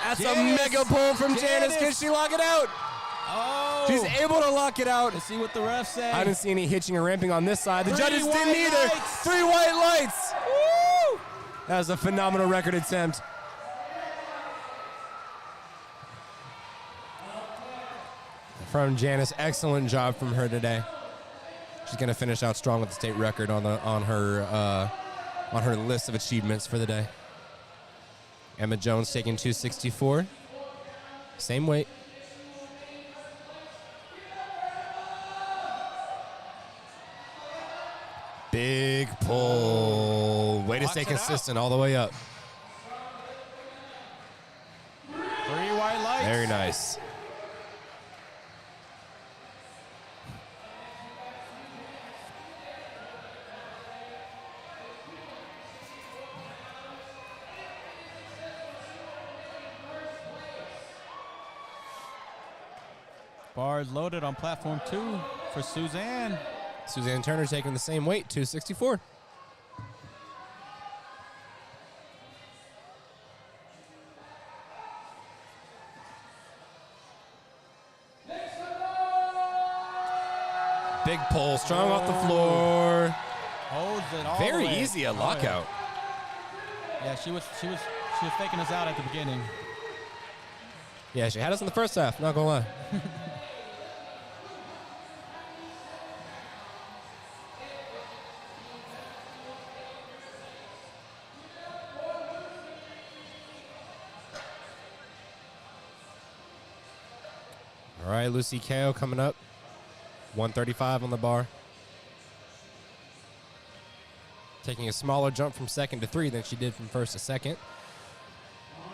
That's Janice. a mega pull from Janice. Can she lock it out? Oh, She's able to lock it out. let's see what the refs say. I didn't see any hitching or ramping on this side. The Three judges didn't white either. lights. 3 white lights. Woo! That was a phenomenal record attempt. From Janice, excellent job from her today. She's going to finish out strong with the state record on her list of achievements for the day. Emma Jones taking 264. Same weight. Big pull. Way to stay Locks it out. consistent all the way up. 3 white lights. Very nice. Bars loaded on platform 2 for Suzanne. Suzanne Turner taking the same weight, 264. Big pull, strong off the floor. Holds it all Very the way. easy a Oh, yeah. lockout. Yeah, she was faking us out at the beginning. Yeah, she had us in the first half, not gonna lie. All right, Lucy Kao coming up. 135 on the bar. Taking a smaller jump from second to 3 than she did from first to second.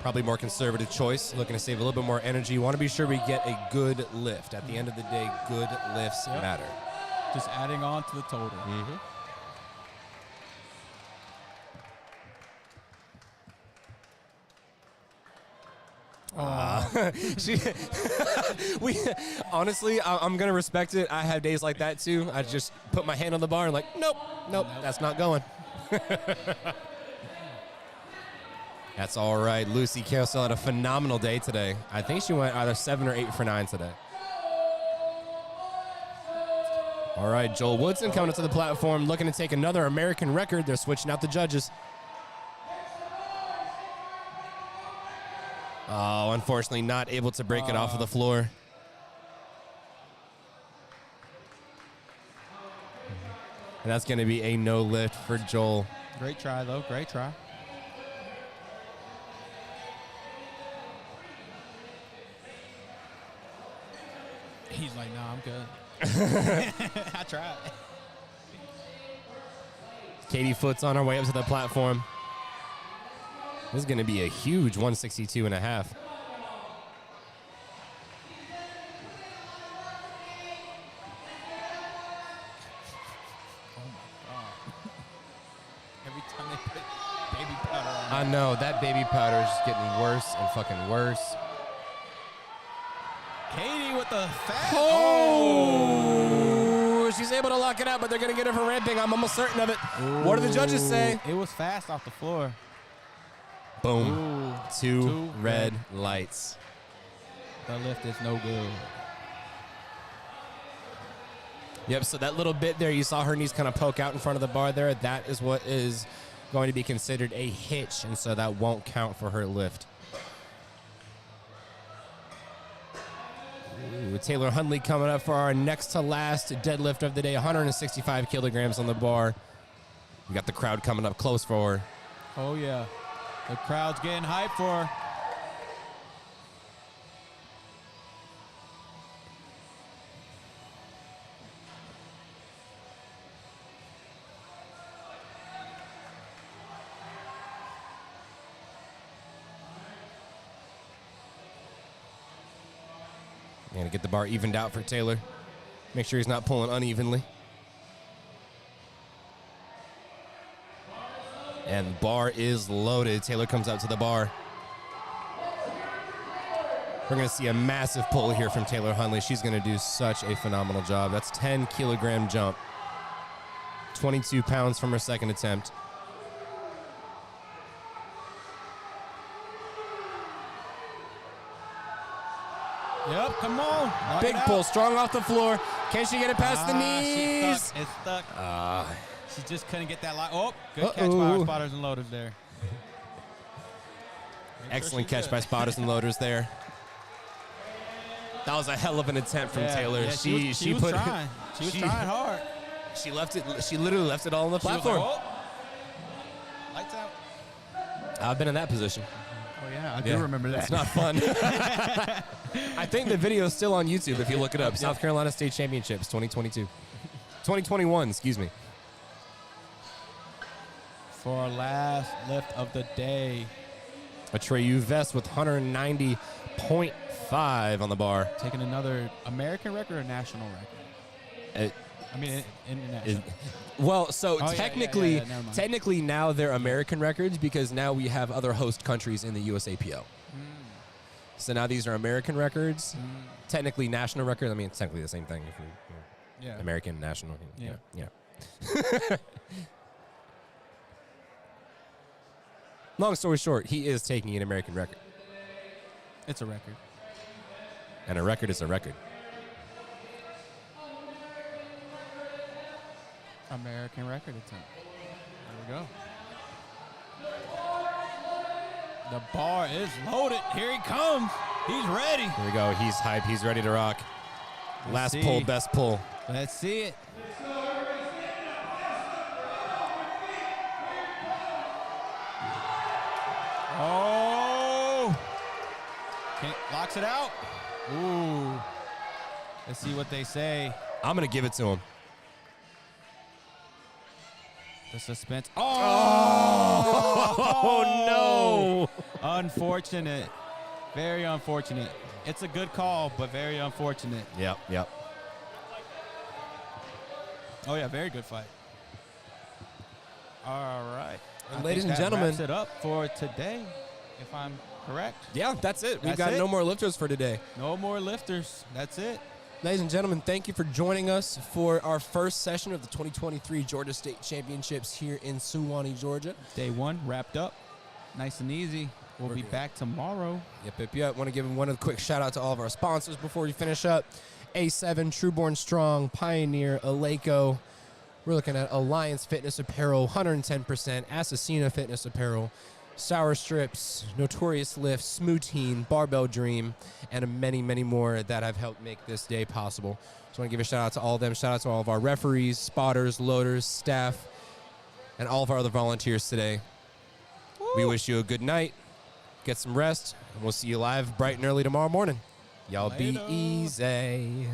Probably more conservative choice, looking to save a little bit more energy. Want to be sure we get a good lift. At the end of the day, good lifts matter. Just adding on to the total. Mm-hmm. Honestly, I'm gonna respect it. I have days like that too. I just put my hand on the bar and like, nope, that's not going. That's all right. Lucy Carousel had a phenomenal day today. I think she went either 7 or 8 for 9 today. All right, Joel Woodson coming up to the platform, looking to take another American record. They're switching out the judges. Oh, unfortunately not able to break it off of the floor. And that's going to be a no lift for Joel. Great try, though. Great try. He's like, nah, I'm good. I tried. Katie Foot's on her way up to the platform. This is going to be a huge 162 and a half. Every time they put baby powder on. I know, that baby powder is just getting worse and fucking worse. Katie with the fat. Oh! She's able to lock it out, but they're going to get her for ramping. I'm almost certain of it. What do the judges say? It was fast off the floor. Boom. Ooh. Two red lights. The lift is no good. Yep, so that little bit there, you saw her knees kind of poke out in front of the bar there. That is what is going to be considered a hitch, and so that won't count for her lift. Ooh, Taylor Hundley coming up for our next to last deadlift of the day, 165 kilograms on the bar. We got the crowd coming up close for her. Oh, yeah. The crowd's getting hyped for her. Gonna get the bar evened out for Taylor. Make sure he's not pulling unevenly. And the bar is loaded. Taylor comes out to the bar. We're gonna see a massive pull here from Taylor Hundley. She's gonna do such a phenomenal job. That's 10 kilogram jump. 22 pounds from her second attempt. Yep, come on. Knock Big it out. pull, strong off the floor. Can she get it past the knees? She's stuck. It's stuck. She just couldn't get that line. Oh, good catch by Uh-oh. our spotters and loaders there. Excellent catch by spotters and loaders there. That was a hell of an attempt from Taylor. Yeah, she was trying. She was trying hard. She left it. She literally left it all on the She was platform. like, oh. Lights out. I've been in that position. Oh, yeah, I do remember that. It's not fun. I think the video is still on YouTube if you look it up. South Carolina State Championships 2022. 2021, excuse me. For our last lift of the day. A Treyu vest with 190.5 on the bar. Taking another American record or national record? International. Well, so Oh, yeah, technically, never mind. technically now they're American records because now we have other host countries in the USAPL. So now these are American records. Technically national records. I mean, it's technically the same thing. If you're Yeah. American, national. Yeah. Yeah. Long story short, he is taking an American record. It's a record. And a record is a record. American record attempt. There we go. The bar is loaded. Here he comes. He's ready. Here we go. He's hype. He's ready to rock. Last see. pull, best pull. Let's see it. Oh! Locks it out. Ooh. Let's see what they say. I'm going to give it to him. The suspense. Oh, no. Unfortunate. Very unfortunate. It's a good call, but very unfortunate. Yep. Oh, yeah, very good fight. All right. And I ladies think and that gentlemen. wraps it up for today, if I'm correct. Yeah, that's it. We've That's got it. no more lifters for today. No more lifters. That's it. Ladies and gentlemen, thank you for joining us for our first session of the 2023 Georgia State Championships here in Suwanee, Georgia. Day one wrapped up. Nice and easy. We'll be back tomorrow. Yep. Want to give one quick shout out to all of our sponsors before we finish up. A7, Trueborn Strong, Pioneer, Eleiko. We're looking at Alliance Fitness Apparel, 110%, Assassina Fitness Apparel, Sour Strips, Notorious Lifts, Smoothine, Barbell Dream, and many, many more that have helped make this day possible. Just want to give a shout out to all of them. Shout out to all of our referees, spotters, loaders, staff, and all of our other volunteers today. Woo. We wish you a good night. Get some rest, and we'll see you live bright and early tomorrow morning. Y'all be Later. easy.